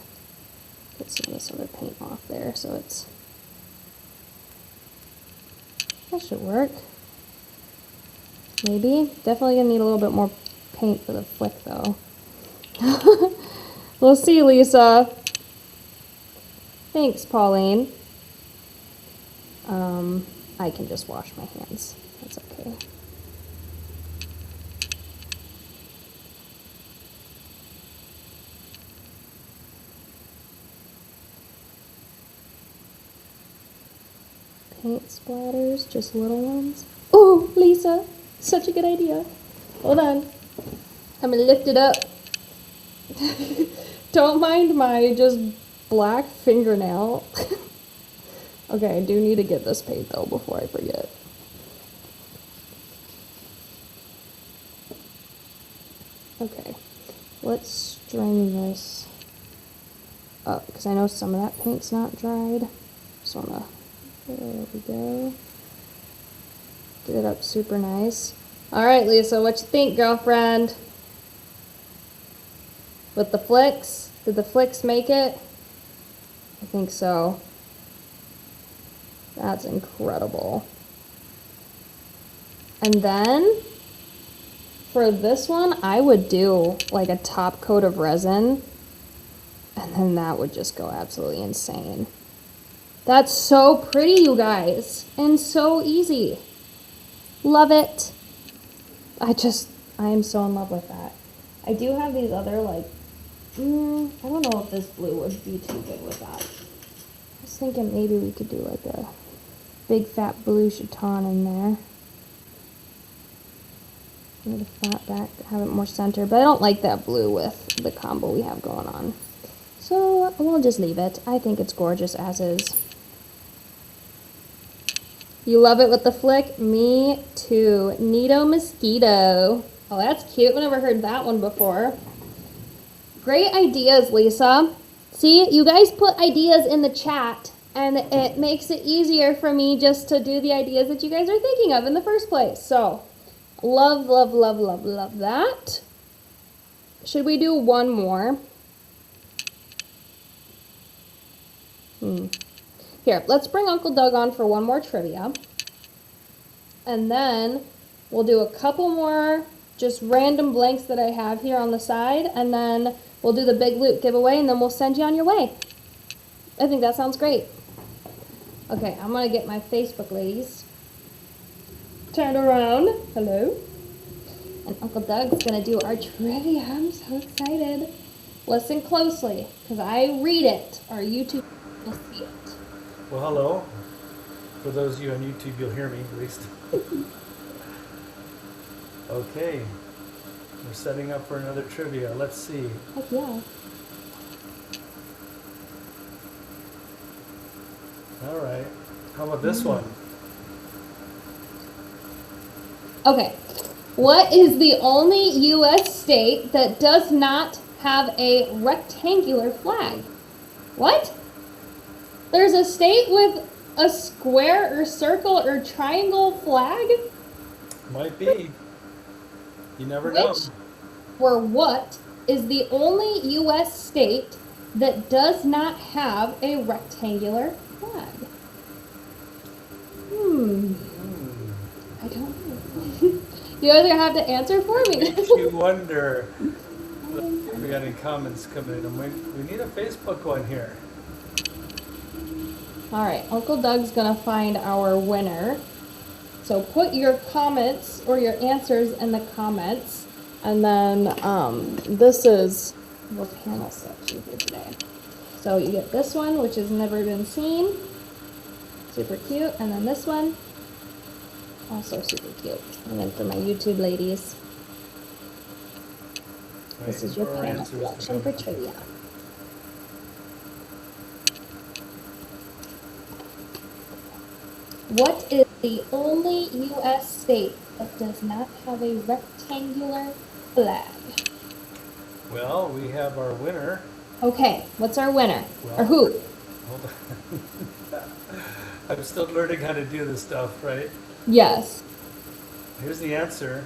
Get some of this other paint off there so it's, that should work. Maybe. Definitely gonna need a little bit more paint for the flick though. We'll see, Lisa. Thanks, Pauline. I can just wash my hands. That's okay. Paint splatters, just little ones. Oh, Lisa, such a good idea. Hold on. I'm gonna lift it up. Don't mind my just black fingernail. Okay, I do need to get this paint though before I forget. Okay, let's string this up because I know some of that paint's not dried. Just wanna, there we go. Get it up super nice. All right, Lisa, what you think, girlfriend? With the flicks? Did the flicks make it? I think so. That's incredible. And then for this one, I would do like a top coat of resin, and then that would just go absolutely insane. That's so pretty, you guys, and so easy. Love it. I am so in love with that. I do have these other like, I don't know if this blue would be too good with that. I was thinking maybe we could do like a big fat blue chiton in there. Need a flat back, have it more center, but I don't like that blue with the combo we have going on. So we'll just leave it. I think it's gorgeous as is. You love it with the flick? Me too. Neato Mosquito. Oh, that's cute. I've never heard that one before. Great ideas, Lisa. See, you guys put ideas in the chat, and it makes it easier for me just to do the ideas that you guys are thinking of in the first place. So, love, love, love, love, love that. Should we do one more? Here, let's bring Uncle Doug on for one more trivia. And then we'll do a couple more just random blanks that I have here on the side. And then we'll do the big loot giveaway, and then we'll send you on your way. I think that sounds great. Okay, I'm going to get my Facebook ladies turned around. Hello. And Uncle Doug's going to do our trivia. I'm so excited. Listen closely, because I read it, or YouTube will see it. Well, hello. For those of you on YouTube, you'll hear me at least. Okay. We're setting up for another trivia. Let's see. Heck yeah. All right. How about this one? Okay. What is the only U.S. state that does not have a rectangular flag? What? There's a state with a square or circle or triangle flag? Might be. You never know. Which or what is the only U.S. state that does not have a rectangular flag? I don't know. You guys are gonna have to answer for me. Makes you wonder. If we got any comments coming in, and we need a Facebook one here. All right, Uncle Doug's gonna find our winner. So put your comments or your answers in the comments, and then this is the panel section for today. So you get this one, which has never been seen, super cute, and then this one, also super cute. And then for my YouTube ladies, this is your panel selection for trivia. What is the only U.S. state that does not have a rectangular flag? Well, we have our winner. Okay, what's our winner? Well, or who? Hold on. I'm still learning how to do this stuff, right? Yes. Here's the answer.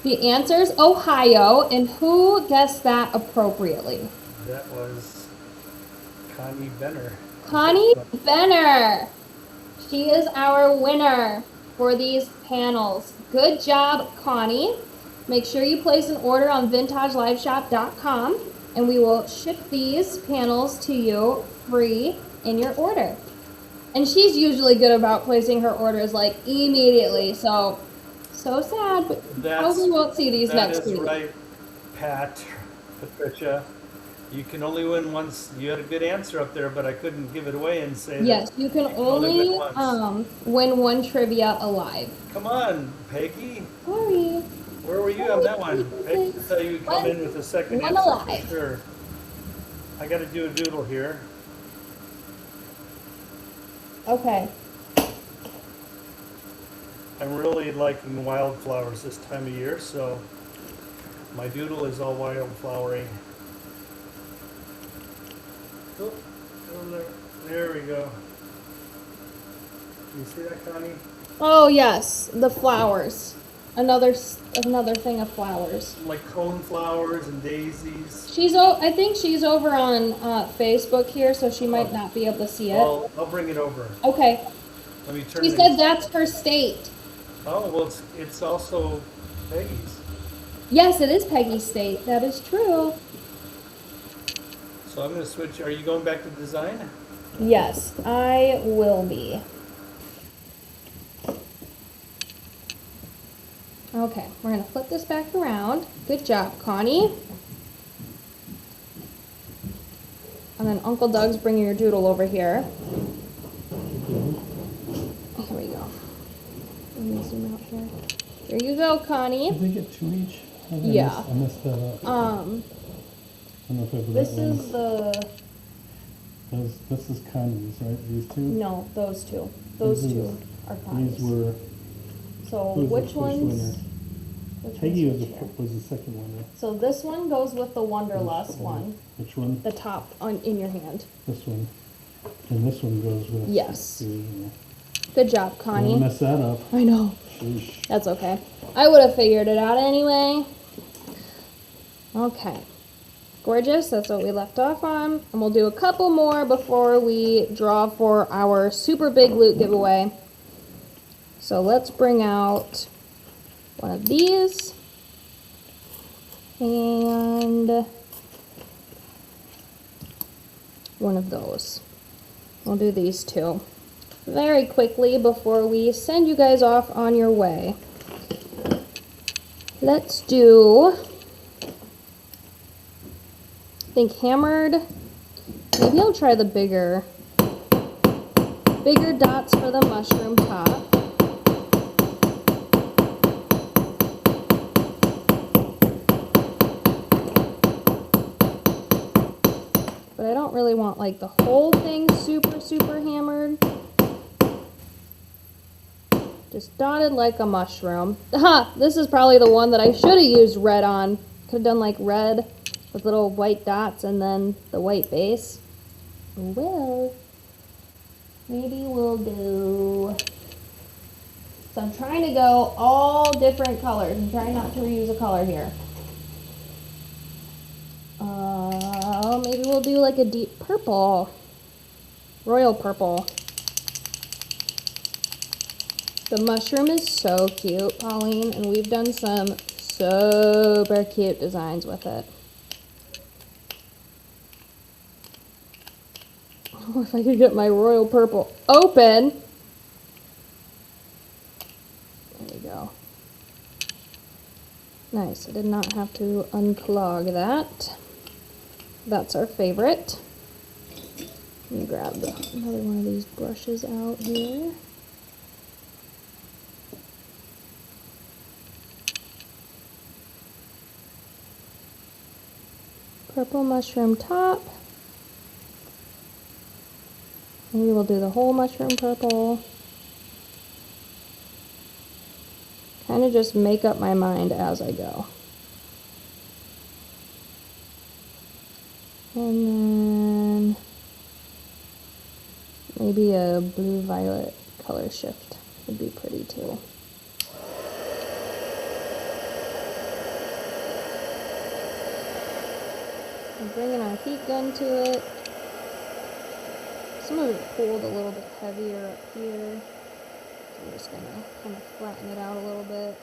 The answer is Ohio, and who guessed that appropriately? That was Connie Benner. Connie Benner. She is our winner for these panels. Good job, Connie. Make sure you place an order on vintageliveshop.com and we will ship these panels to you free in your order. And she's usually good about placing her orders like immediately, so sad, but probably won't see these next week. That is right, Patricia. You can only win once. You had a good answer up there, but I couldn't give it away and say Yes, that you can only win one trivia alive. Come on, Peggy. Sorry. Where were you on that one? Peggy thought you would come in with a second one answer alive. for sure. I got to do a doodle here. Okay. I'm really liking wildflowers this time of year, so my doodle is all wildflowery. Oh, there we go. You see that, Connie? Oh yes, the flowers. Another thing of flowers. Like cone flowers and daisies. I think she's over on Facebook here, so she might not be able to see it. Well, I'll bring it over. Okay. Let me turn. She said that's her state. Oh well, it's also Peggy's. Yes, it is Peggy's state. That is true. So I'm going to switch. Are you going back to design? Yes, I will be. Okay, we're going to flip this back around. Good job, Connie. And then Uncle Doug's bringing your doodle over here. Here we go. Let me zoom out here. Here you go, Connie. Did they get two each? Yeah. I messed that up. I don't know if I have the This right is ones. This is Connie's, right? These two? No, those two. Those These two are Connie's. These were. So who was the which first ones? winner? Which Peggy ones was which here? was the second winner. So this one goes with the Wanderlust one. Which one? The top in your hand. This one. And this one goes with. Yes. The original. Good job, Don't Connie. mess that up. I know. Sheesh. That's okay. I would have figured it out anyway. Okay. Gorgeous. That's what we left off on. And we'll do a couple more before we draw for our super big loot giveaway. So let's bring out one of these. And one of those. We'll do these two very quickly before we send you guys off on your way. Let's do, I think hammered. Maybe I'll try the bigger dots for the mushroom top. But I don't really want like the whole thing super hammered. Just dotted like a mushroom. Aha! This is probably the one that I should have used red on. Could have done like red with little white dots and then the white base. Well, maybe we'll do... So I'm trying to go all different colors. I'm trying not to reuse a color here. Maybe we'll do like a deep purple. Royal purple. The mushroom is so cute, Pauline, and we've done some super cute designs with it. Oh, if I could get my royal purple open. There we go. Nice, I did not have to unclog that. That's our favorite. Let me grab another one of these brushes out here. Purple mushroom top. Maybe we'll do the whole mushroom purple. Kind of just make up my mind as I go. And then maybe a blue-violet color shift would be pretty too. I'm bringing our heat gun to it. Some of it pulled a little bit heavier up here. I'm just gonna kind of flatten it out a little bit.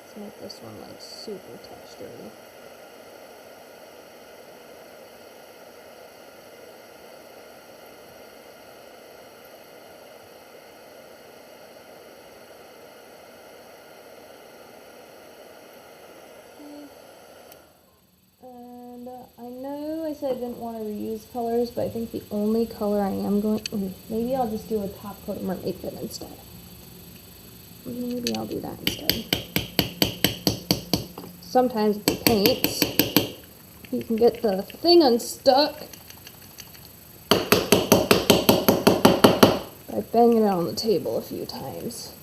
Let's make this one like super textury. And I know I said I didn't want to reuse colors, but I think the only color I am going, maybe I'll just do a top coat of mermaid fin instead. Maybe I'll do that instead. Sometimes with the paints, you can get the thing unstuck by banging it on the table a few times.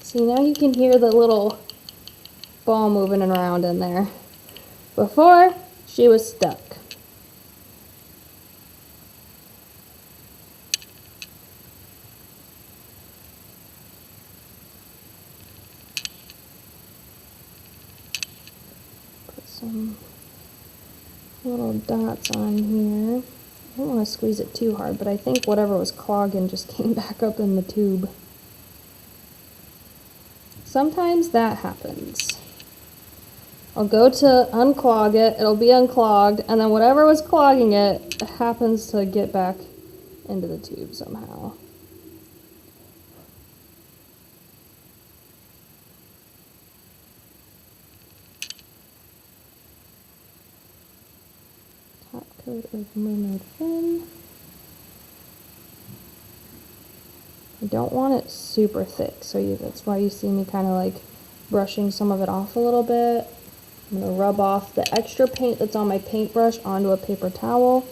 See, now you can hear the little ball moving around in there. Before, she was stuck. Put some little dots on here. I don't want to squeeze it too hard, but I think whatever was clogging just came back up in the tube. Sometimes that happens. I'll go to unclog it, it'll be unclogged, and then whatever was clogging it happens to get back into the tube somehow. Top coat of mermaid fin. I don't want it super thick, so that's why you see me kind of like brushing some of it off a little bit. I'm going to rub off the extra paint that's on my paintbrush onto a paper towel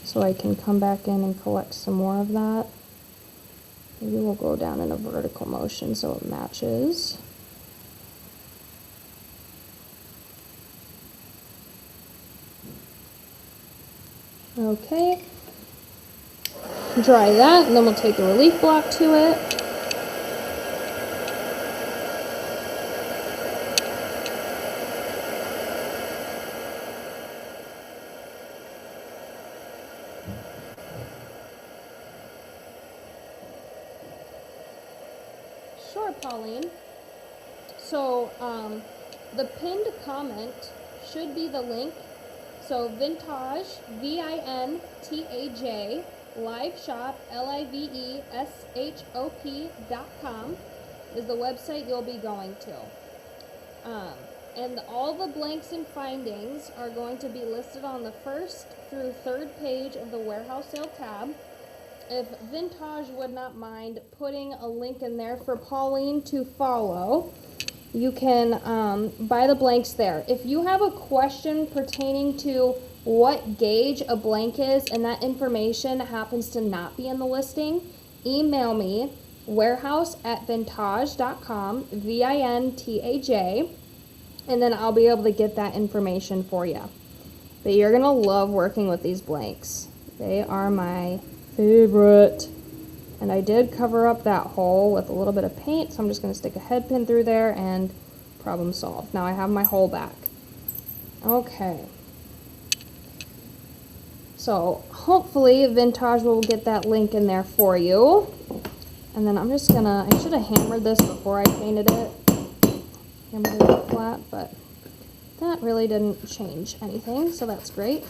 so I can come back in and collect some more of that. Maybe we'll go down in a vertical motion so it matches. Okay. Dry that, and then we'll take the relief block to it. Sure, Pauline. So, the pinned comment should be the link. So, Vintaj, V-I-N-T-A-J, live shop, liveshop.com is the website you'll be going to. And all the blanks and findings are going to be listed on the first through third page of the warehouse sale tab. If Vintaj would not mind putting a link in there for Pauline to follow, you can buy the blanks there. If you have a question pertaining to what gauge a blank is and that information happens to not be in the listing, email me, warehouse@vintaj.com, V-I-N-T-A-J, and then I'll be able to get that information for you. But you're going to love working with these blanks. They are my favorite. And I did cover up that hole with a little bit of paint, so I'm just going to stick a head pin through there and problem solved. Now I have my hole back. Okay. So hopefully Vintaj will get that link in there for you. And then I'm just going to, I should have hammered this before I painted it. Hammered it flat, but that really didn't change anything, so that's great.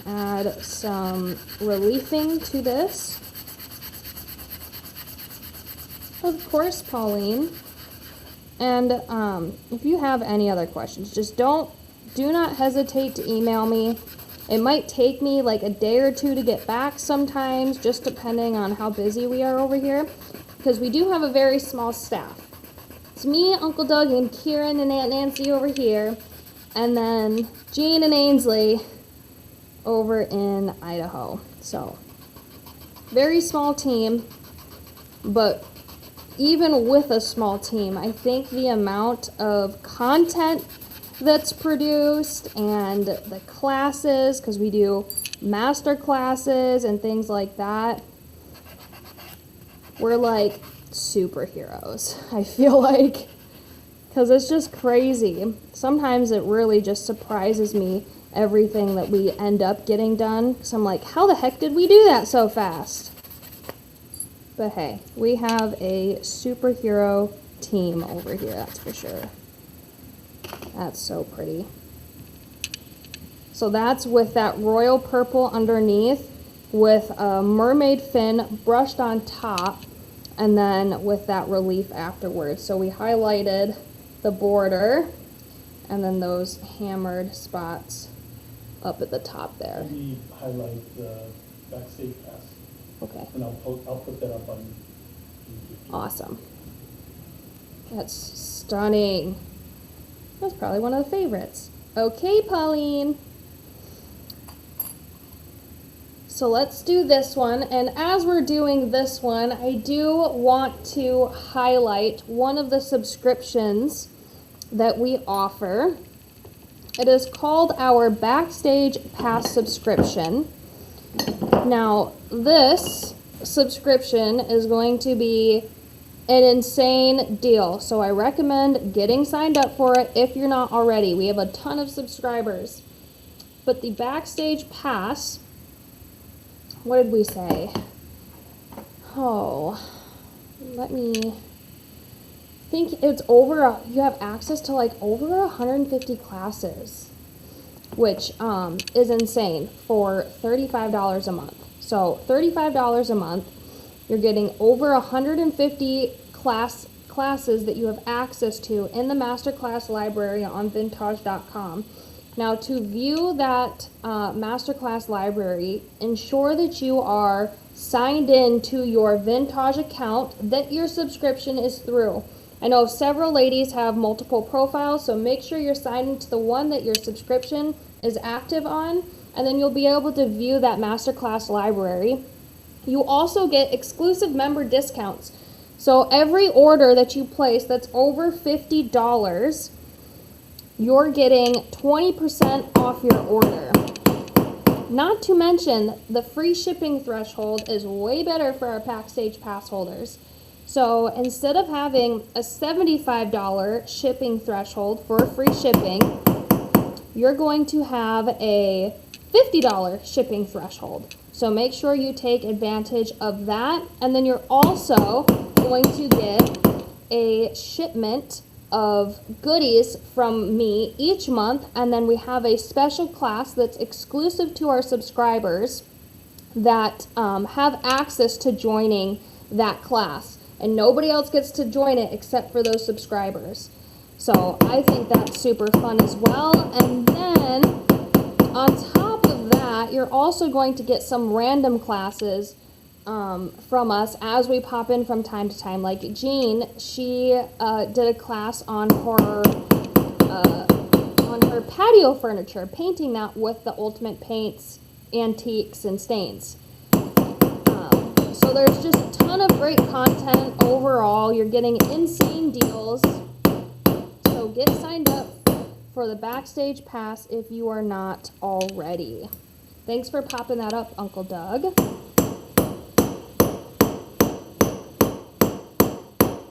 Add some reliefing to this. Of course, Pauline. And if you have any other questions, just do not hesitate to email me. It might take me like a day or two to get back sometimes, just depending on how busy we are over here, because we do have a very small staff. It's me, Uncle Doug, and Kieran and Aunt Nancy over here, and then Jean and Ainsley over in Idaho. So, very small team, but even with a small team, I think the amount of content that's produced and the classes, because we do master classes and things like that, we're like superheroes, I feel like, because it's just crazy. Sometimes it really just surprises me everything that we end up getting done. So I'm like, how the heck did we do that so fast? But hey, we have a superhero team over here, that's for sure. That's so pretty. So that's with that royal purple underneath, with a mermaid fin brushed on top, and then with that relief afterwards. So we highlighted the border, and then those hammered spots up at the top there. Maybe highlight the backstage pass, Okay, and I'll put that up on YouTube. awesome. That's stunning. That's probably one of the favorites. Okay, Pauline. So let's do this one, and as we're doing this one, I do want to highlight one of the subscriptions that we offer. It is called our Backstage Pass subscription. Now, this subscription is going to be an insane deal, so I recommend getting signed up for it if you're not already. We have a ton of subscribers. But the Backstage Pass, what did we say? Oh, let me think. It's over, you have access to like over 150 classes, which is insane for $35 a month. So $35 a month, you're getting over 150 classes that you have access to in the masterclass library on vintage.com. Now, to view that masterclass library, ensure that you are signed in to your Vintage account that your subscription is through. I know several ladies have multiple profiles, so make sure you're signed into the one that your subscription is active on, and then you'll be able to view that masterclass library. You also get exclusive member discounts. So every order that you place that's over $50, you're getting 20% off your order. Not to mention, the free shipping threshold is way better for our Backstage Pass holders. So instead of having a $75 shipping threshold for free shipping, you're going to have a $50 shipping threshold. So make sure you take advantage of that. And then you're also going to get a shipment of goodies from me each month, and then we have a special class that's exclusive to our subscribers that have access to joining that class, and nobody else gets to join it except for those subscribers. So I think that's super fun as well. And then on top of that, you're also going to get some random classes from us as we pop in from time to time. Like Jean, she did a class on her patio furniture, painting that with the Ultimate Paints antiques and stains. So there's just a ton of great content overall. You're getting insane deals. So get signed up for the Backstage Pass if you are not already. Thanks for popping that up, Uncle Doug.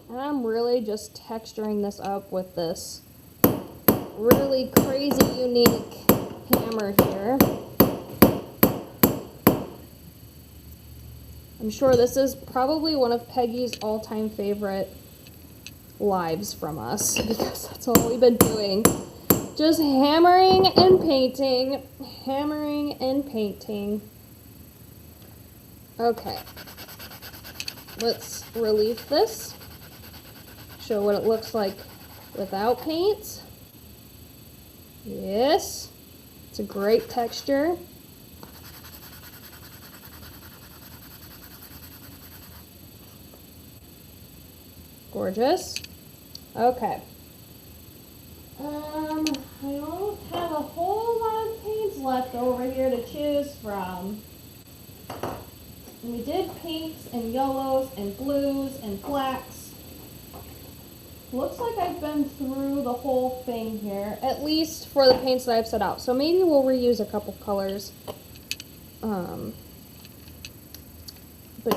And I'm really just texturing this up with this really crazy unique hammer here. I'm sure this is probably one of Peggy's all-time favorite lives from us, because that's all we've been doing. Just hammering and painting, hammering and painting. Okay, let's relief this. Show what it looks like without paint. Yes, it's a great texture. Gorgeous. Okay. I don't have a whole lot of paints left over here to choose from. We did pinks and yellows and blues and blacks. Looks like I've been through the whole thing here, at least for the paints that I've set out. So maybe we'll reuse a couple colors, but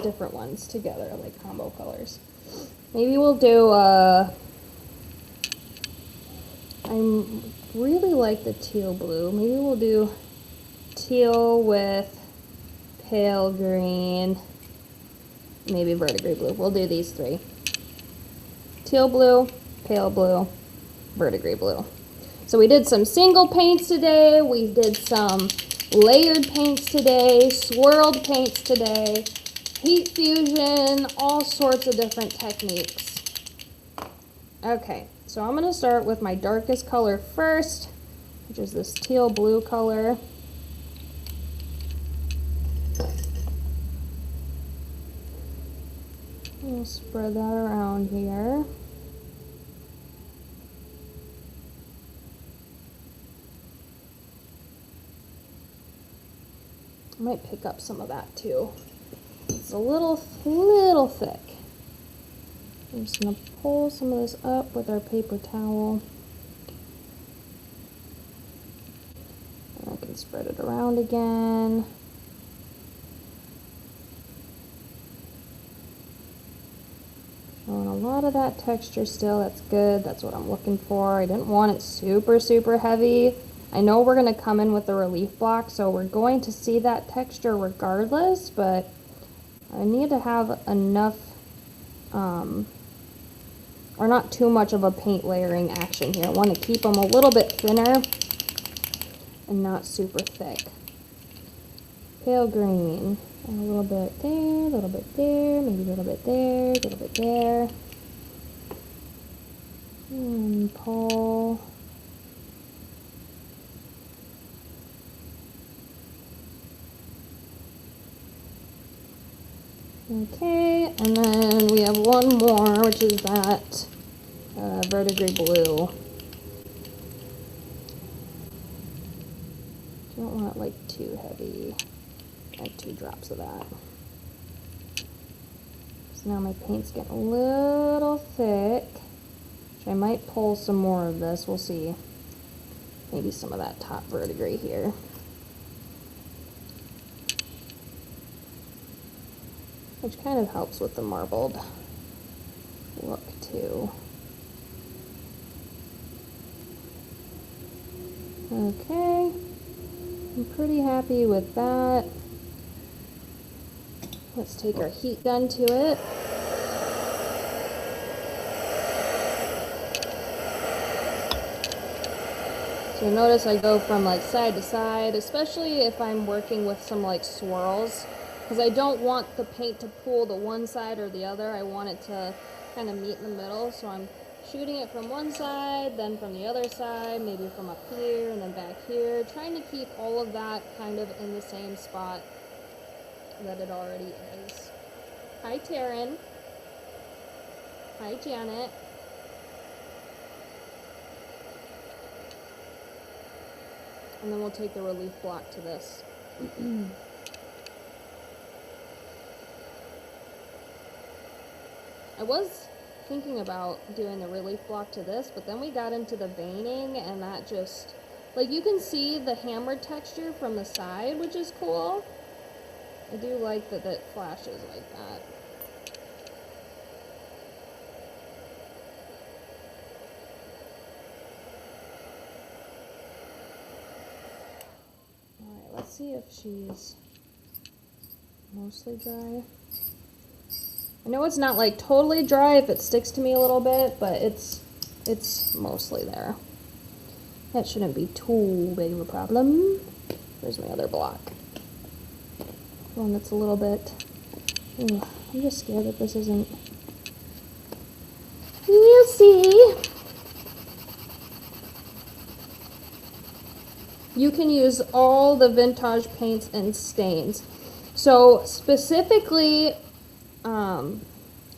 different ones together, like combo colors. Maybe we'll do, I'm really like the teal blue. Maybe we'll do teal with pale green, maybe verdigris blue. We'll do these three. Teal blue, pale blue, verdigris blue. So we did some single paints today, we did some layered paints today, swirled paints today, heat fusion, all sorts of different techniques. Okay, so I'm gonna start with my darkest color first, which is this teal blue color. We'll spread that around here. I might pick up some of that too. It's a little thick. I'm just gonna pull some of this up with our paper towel. And I can spread it around again. Showing a lot of that texture still, that's good, that's what I'm looking for. I didn't want it super, super heavy. I know we're going to come in with the relief block, so we're going to see that texture regardless, but I need to have enough, or not too much of a paint layering action here. I want to keep them a little bit thinner and not super thick. Pale green, a little bit there, a little bit there, maybe a little bit there, a little bit there. And pull. Okay, and then we have one more, which is that verdigris blue. Don't want it like too heavy. Add 2 drops of that. So now my paint's getting a little thick, which I might pull some more of this. We'll see. Maybe some of that top verdigris here. Which kind of helps with the marbled look too. Okay, I'm pretty happy with that. Let's take our heat gun to it. So notice I go from like side to side, especially if I'm working with some like swirls. Because I don't want the paint to pool to one side or the other. I want it to kind of meet in the middle. So I'm shooting it from one side, then from the other side, maybe from up here and then back here. Trying to keep all of that kind of in the same spot that it already is. Hi, Taryn. Hi, Janet. And then we'll take the relief block to this. I was thinking about doing the relief block to this, but then we got into the veining and that just, like you can see the hammered texture from the side, which is cool. I do like that it flashes like that. Alright, let's see if she's mostly dry. I know it's not like totally dry if it sticks to me a little bit, but it's mostly there. That shouldn't be too big of a problem. There's my other block. One that's a little bit... Ooh, I'm just scared that this isn't... We'll see. You can use all the Vintaj paints and stains. So specifically...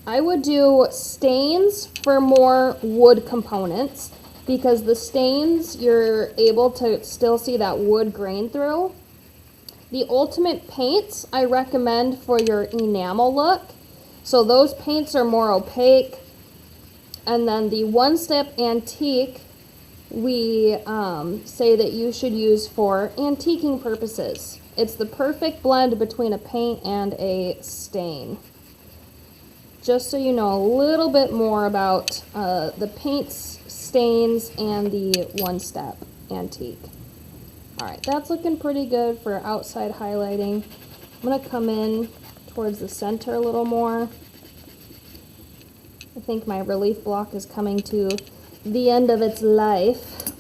I would do stains for more wood components because the stains you're able to still see that wood grain through. The ultimate paints I recommend for your enamel look. So those paints are more opaque. And then the one step antique we say that you should use for antiquing purposes. It's the perfect blend between a paint and a stain. Just so you know a little bit more about the paints, stains, and the one step. antique. All right, that's looking pretty good for outside highlighting. I'm gonna come in towards the center a little more. I think my relief block is coming to the end of its life,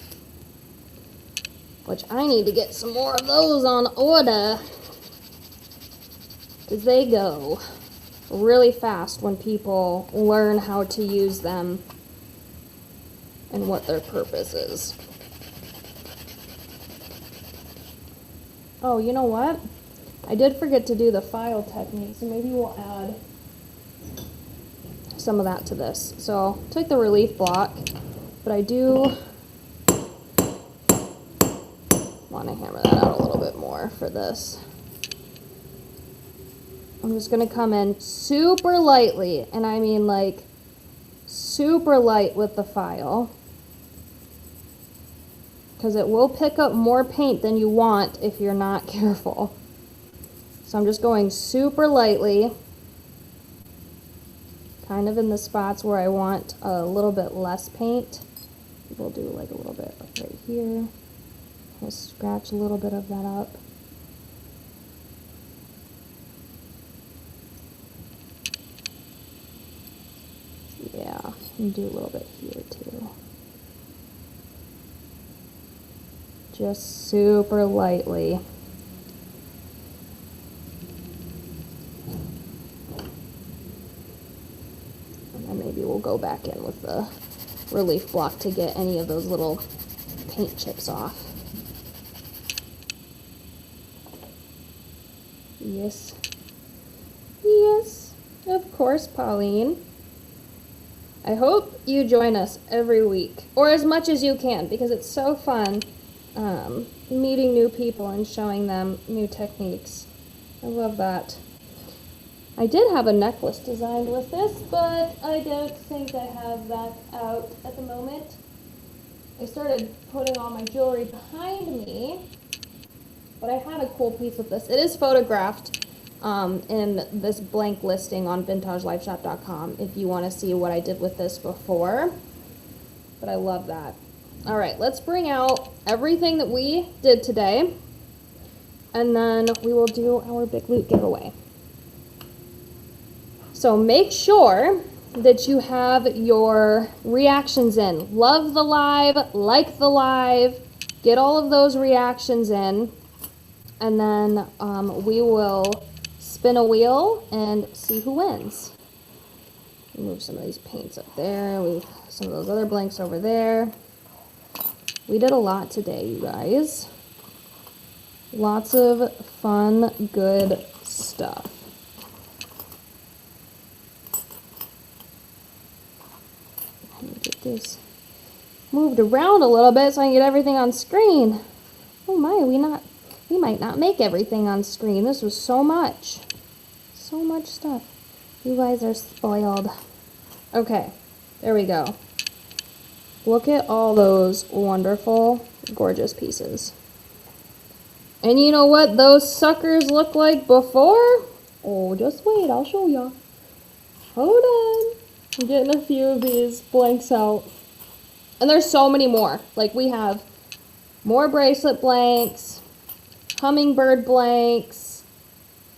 which I need to get some more of those on order, because they go really fast when people learn how to use them and what their purpose is. Oh, you know what? I did forget to do the file technique, so maybe we'll add some of that to this. So take the relief block, but I do want to hammer that out a little bit more for this. I'm just going to come in super lightly, and I mean like super light with the file, because it will pick up more paint than you want if you're not careful. So I'm just going super lightly, kind of in the spots where I want a little bit less paint. We'll do like a little bit right here. Just scratch a little bit of that up. Yeah, and do a little bit here too. Just super lightly. And then maybe we'll go back in with the relief block to get any of those little paint chips off. Yes. Yes, of course, Pauline. I hope you join us every week, or as much as you can, because it's so fun meeting new people and showing them new techniques. I love that. I did have a necklace designed with this, but I don't think I have that out at the moment. I started putting all my jewelry behind me, but I had a cool piece with this. It is photographed in this blank listing on vintagelifeshop.com if you want to see what I did with this before. But I love that. All right, let's bring out everything that we did today, and then we will do our big loot giveaway. So make sure that you have your reactions in. Love the live, like the live, get all of those reactions in, and then we will spin a wheel and see who wins. Move some of these paints up there, leave some of those other blanks over there. We did a lot today, you guys. Lots of fun, good stuff. Let me get this moved around a little bit so I can get everything on screen. Oh my, we might not make everything on screen. This was so much stuff. You guys are spoiled. Okay, there we go. Look at all those wonderful, gorgeous pieces. And you know what those suckers look like before? Oh, just wait, I'll show ya. Hold on. I'm getting a few of these blanks out. And there's so many more. Like, we have more bracelet blanks, hummingbird blanks.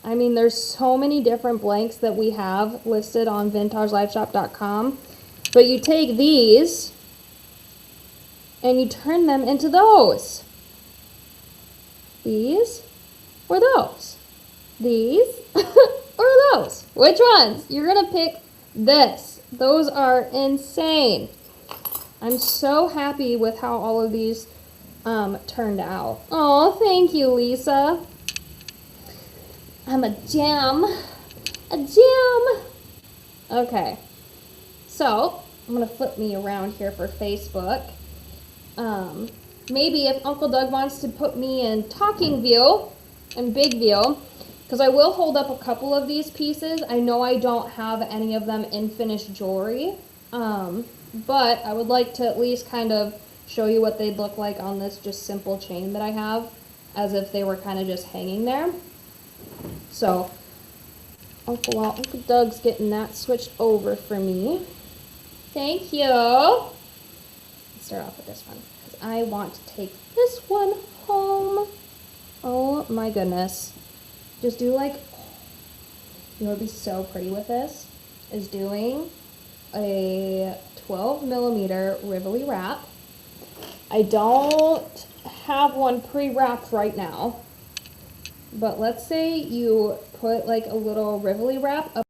I mean, there's so many different blanks that we have listed on vintagelifeshop.com. But you take these and you turn them into those. These or those? These or those? Which ones? You're going to pick this. Those are insane. I'm so happy with how all of these turned out. Oh, thank you, Lisa. I'm a gem. A gem. Okay. So, I'm going to flip me around here for Facebook. Maybe if Uncle Doug wants to put me in talking view and big view, because I will hold up a couple of these pieces. I know I don't have any of them in finished jewelry, but I would like to at least kind of show you what they'd look like on this just simple chain that I have, as if they were kind of just hanging there. So, Uncle Doug's getting that switched over for me. Thank you. start off with this one, because I want to take this one home. Oh my goodness. Just do like, you know what would be so pretty with this? Is doing a 12 millimeter Rivoli wrap. I don't have one pre-wrapped right now, but let's say you put like a little Rivoli wrap up.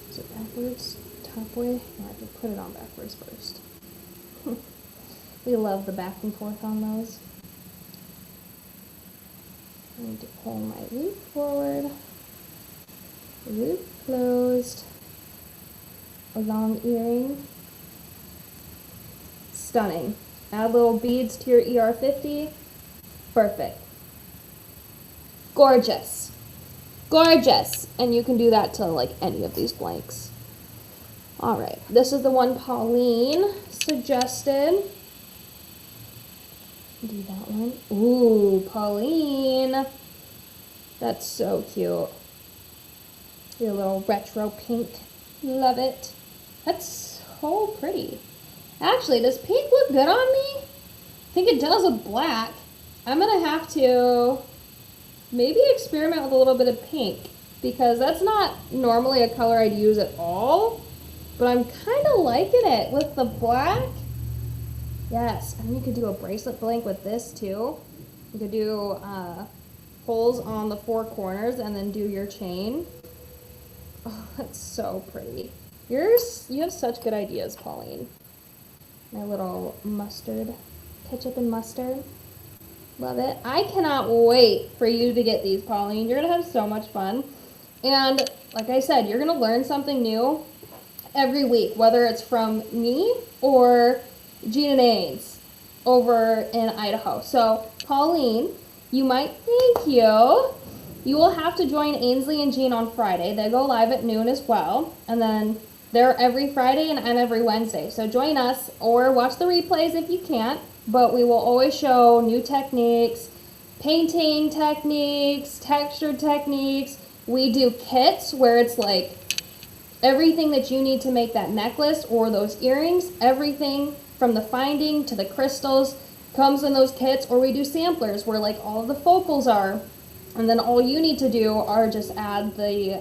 Is it backwards? Top way? No, I have to put it on backwards first. We love the back and forth on those. I need to pull my loop forward. Loop closed. A long earring. Stunning. Add little beads to your ER50. Perfect. Gorgeous. Gorgeous. And you can do that to like any of these blanks. All right, this is the one Pauline suggested. Do that one. Ooh, Pauline. That's so cute. Your little retro pink. Love it. That's so pretty. Actually, does pink look good on me? I think it does with black. I'm gonna have to maybe experiment with a little bit of pink because that's not normally a color I'd use at all, but I'm kind of liking it with the black. Yes, and you could do a bracelet blank with this too. You could do holes on the 4 corners and then do your chain. Oh, that's so pretty. You have such good ideas, Pauline. My little mustard, ketchup and mustard. Love it. I cannot wait for you to get these, Pauline. You're going to have so much fun. And like I said, you're going to learn something new every week, whether it's from me or Gene and Ains over in Idaho. So, Pauline, you might thank you. You will have to join Ainsley and Gene on Friday. They go live at noon as well. And then they're every Friday and I'm every Wednesday. So join us or watch the replays if you can't. But we will always show new techniques, painting techniques, texture techniques. We do kits where it's like everything that you need to make that necklace or those earrings, everything from the finding to the crystals comes in those kits. Or we do samplers where like all of the focals are. And then all you need to do are just add the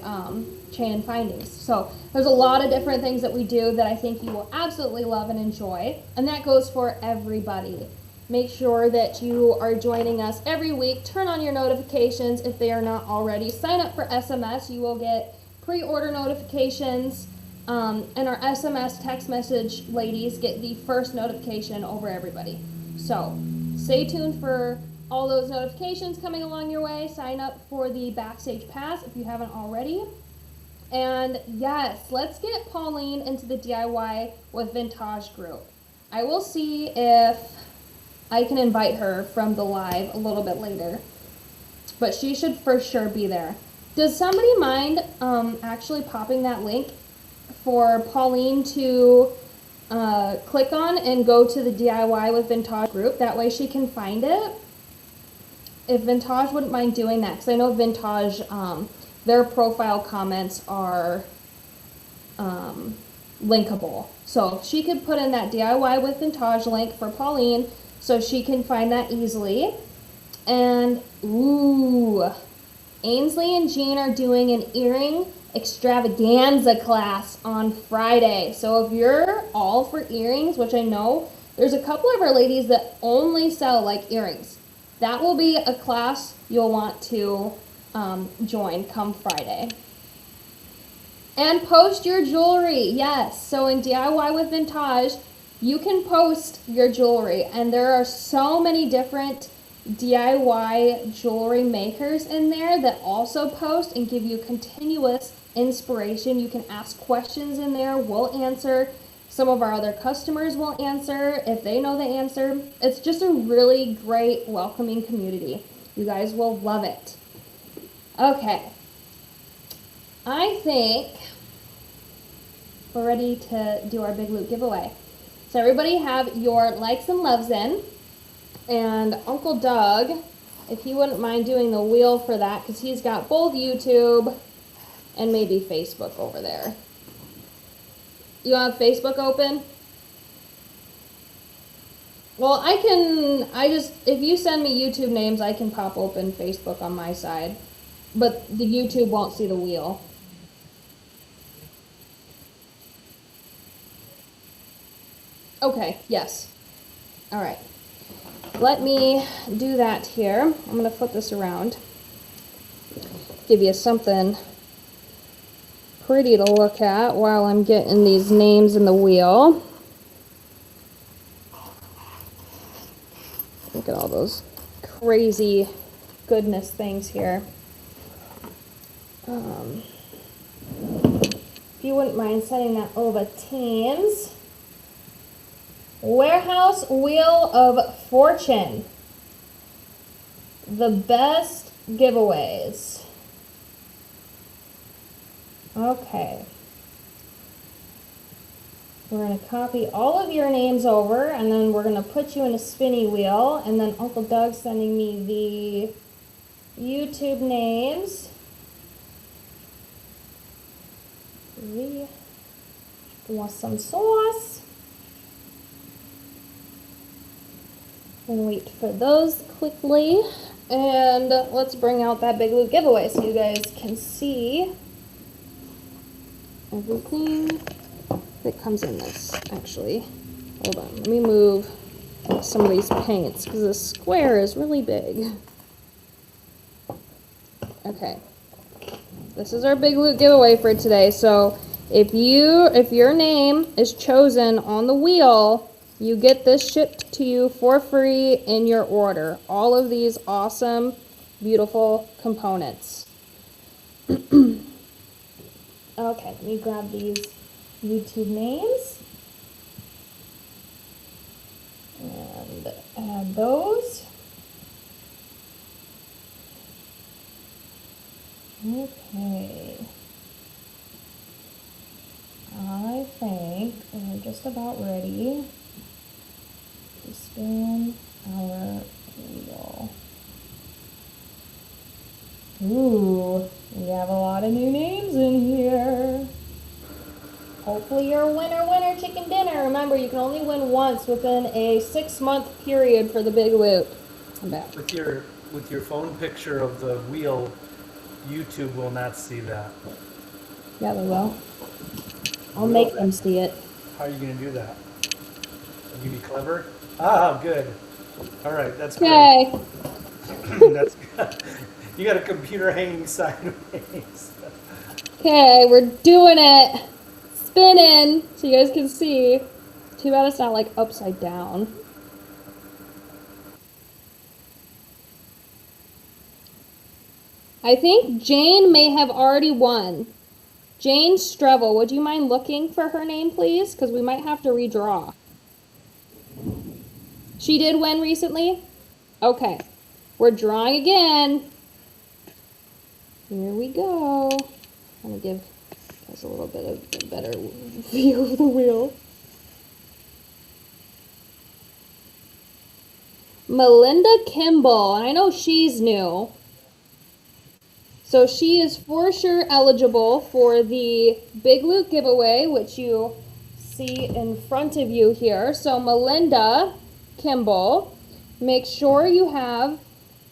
chain and findings. So there's a lot of different things that we do that I think you will absolutely love and enjoy. And that goes for everybody. Make sure that you are joining us every week. Turn on your notifications if they are not already. Sign up for SMS. You will get pre-order notifications. And our SMS text message ladies get the first notification over everybody. So stay tuned for all those notifications coming along your way. Sign up for the Backstage Pass if you haven't already. And yes, let's get Pauline into the DIY with Vintaj group. I will see if I can invite her from the live a little bit later. But she should for sure be there. Does somebody mind actually popping that link for Pauline to click on and go to the DIY with Vintaj group? That way she can find it. If Vintaj wouldn't mind doing that, because I know Vintaj, their profile comments are linkable. So if she could put in that DIY with Vintaj link for Pauline so she can find that easily. And, ooh, Ainsley and Jean are doing an earring extravaganza class on Friday. So if you're all for earrings, which I know there's a couple of our ladies that only sell like earrings, that will be a class you'll want to join come Friday. And post your jewelry, yes. So in DIY with Vintaj, you can post your jewelry. And there are so many different DIY jewelry makers in there that also post and give you continuous inspiration. You can ask questions in there, we'll answer. Some of our other customers will answer if they know the answer. It's just a really great, welcoming community. You guys will love it. Okay. I think we're ready to do our Big Loot giveaway. So everybody have your likes and loves in. And Uncle Doug, if he wouldn't mind doing the wheel for that, because he's got both YouTube and maybe Facebook over there. You have Facebook open? Well, if you send me YouTube names, I can pop open Facebook on my side. But the YouTube won't see the wheel. Okay, yes. All right. Let me do that here. I'm going to flip this around. Give you something pretty to look at while I'm getting these names in the wheel. Look at all those crazy goodness things here. If you wouldn't mind sending that over Teams. Warehouse Wheel of Fortune. The best giveaways. Okay. We're going to copy all of your names over, and then we're going to put you in a spinny wheel, and then Uncle Doug's sending me the YouTube names. We want some sauce. And wait for those quickly. And let's bring out that Big Loot giveaway so you guys can see everything that comes in this, actually. Hold on, let me move some of these paints because this square is really big. Okay, this is our Big Loot giveaway for today. So if your name is chosen on the wheel, you get this shipped to you for free in your order. All of these awesome, beautiful components. Okay, let me grab these YouTube names and add those. Okay. I think we're just about ready to spin our wheel. Ooh, we have a lot of new names in here. Hopefully you're a winner chicken dinner. Remember, you can only win once within a 6-month period for the Big Loot. I'm back. With your phone picture of the wheel, YouTube will not see that. Yeah, they will. I'll make them see it. How are you going to do that? Will you be clever? Ah, good. All right, that's Okay. good. That's good. You got a computer hanging sideways. Okay, we're doing it. Spinning, so you guys can see. Too bad it's not like upside down. I think Jane may have already won. Jane Strevel, would you mind looking for her name, please? Because we might have to redraw. She did win recently? Okay. We're drawing again. Here we go. I'm going to give you guys a little bit of a better view of the wheel. Melinda Kimball, and I know she's new. So she is for sure eligible for the Big Loot giveaway, which you see in front of you here. So Melinda Kimball, make sure you have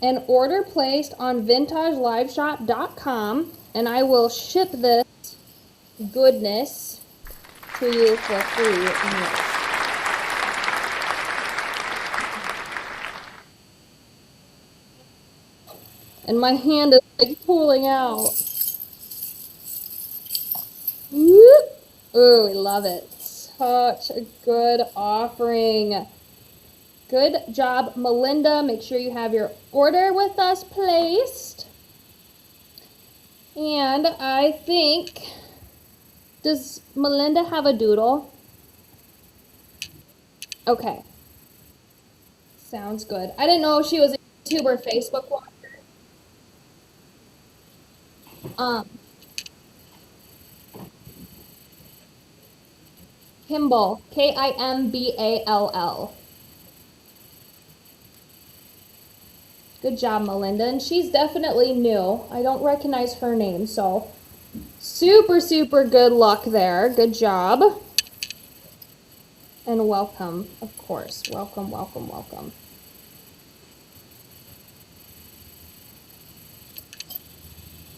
an order placed on vintageliveshop.com, and I will ship this goodness to you for free. And my hand is like pulling out. Whoop. Ooh, we love it. Such a good offering. Good job, Melinda. Make sure you have your order with us placed. And I think, does Melinda have a doodle? Okay. Sounds good. I didn't know if she was a YouTube or Facebook watcher. Kimball, Kimball. Good job, Melinda. And she's definitely new. I don't recognize her name, so super, super good luck there. Good job. And welcome, of course. Welcome, welcome, welcome.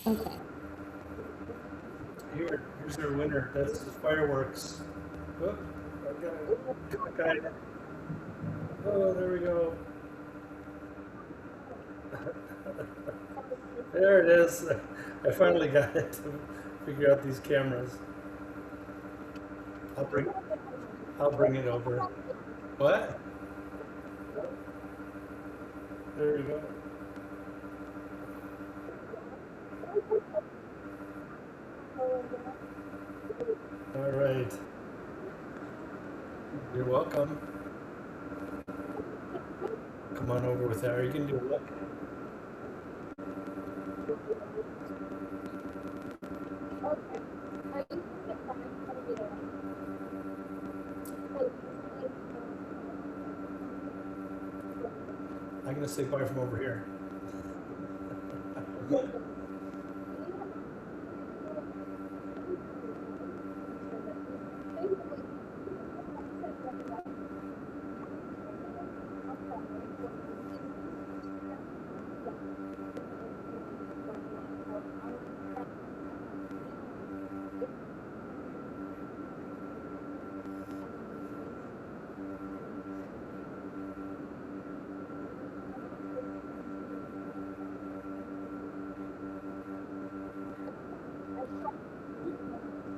Okay. Here's your winner. That's the fireworks. Oh, I got it. Oh, there we go. There it is. I finally got it to figure out these cameras. I'll bring it over. What? There you go. All right. You're welcome. Come on over with that. You can do a look. I'm gonna say bye from over here.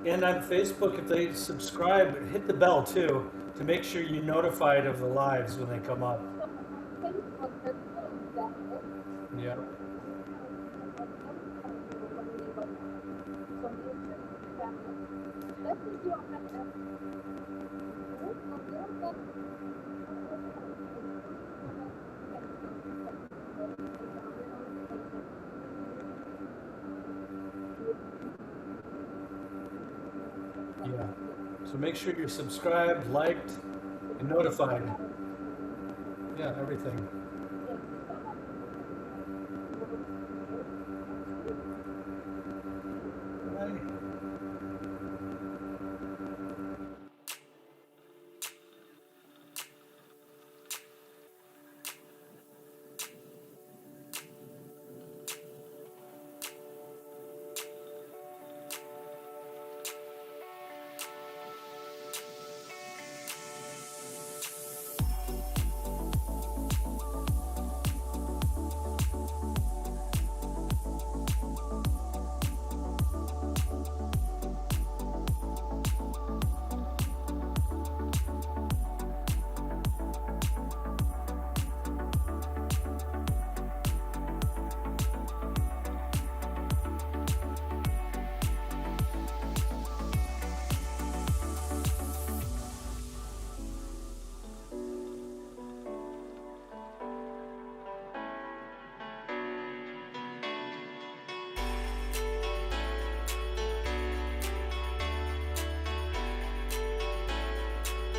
And on Facebook, if they subscribe, hit the bell too to make sure you're notified of the lives when they come up. Yeah. Yeah. So make sure you're subscribed, liked, and notified. Yeah, everything.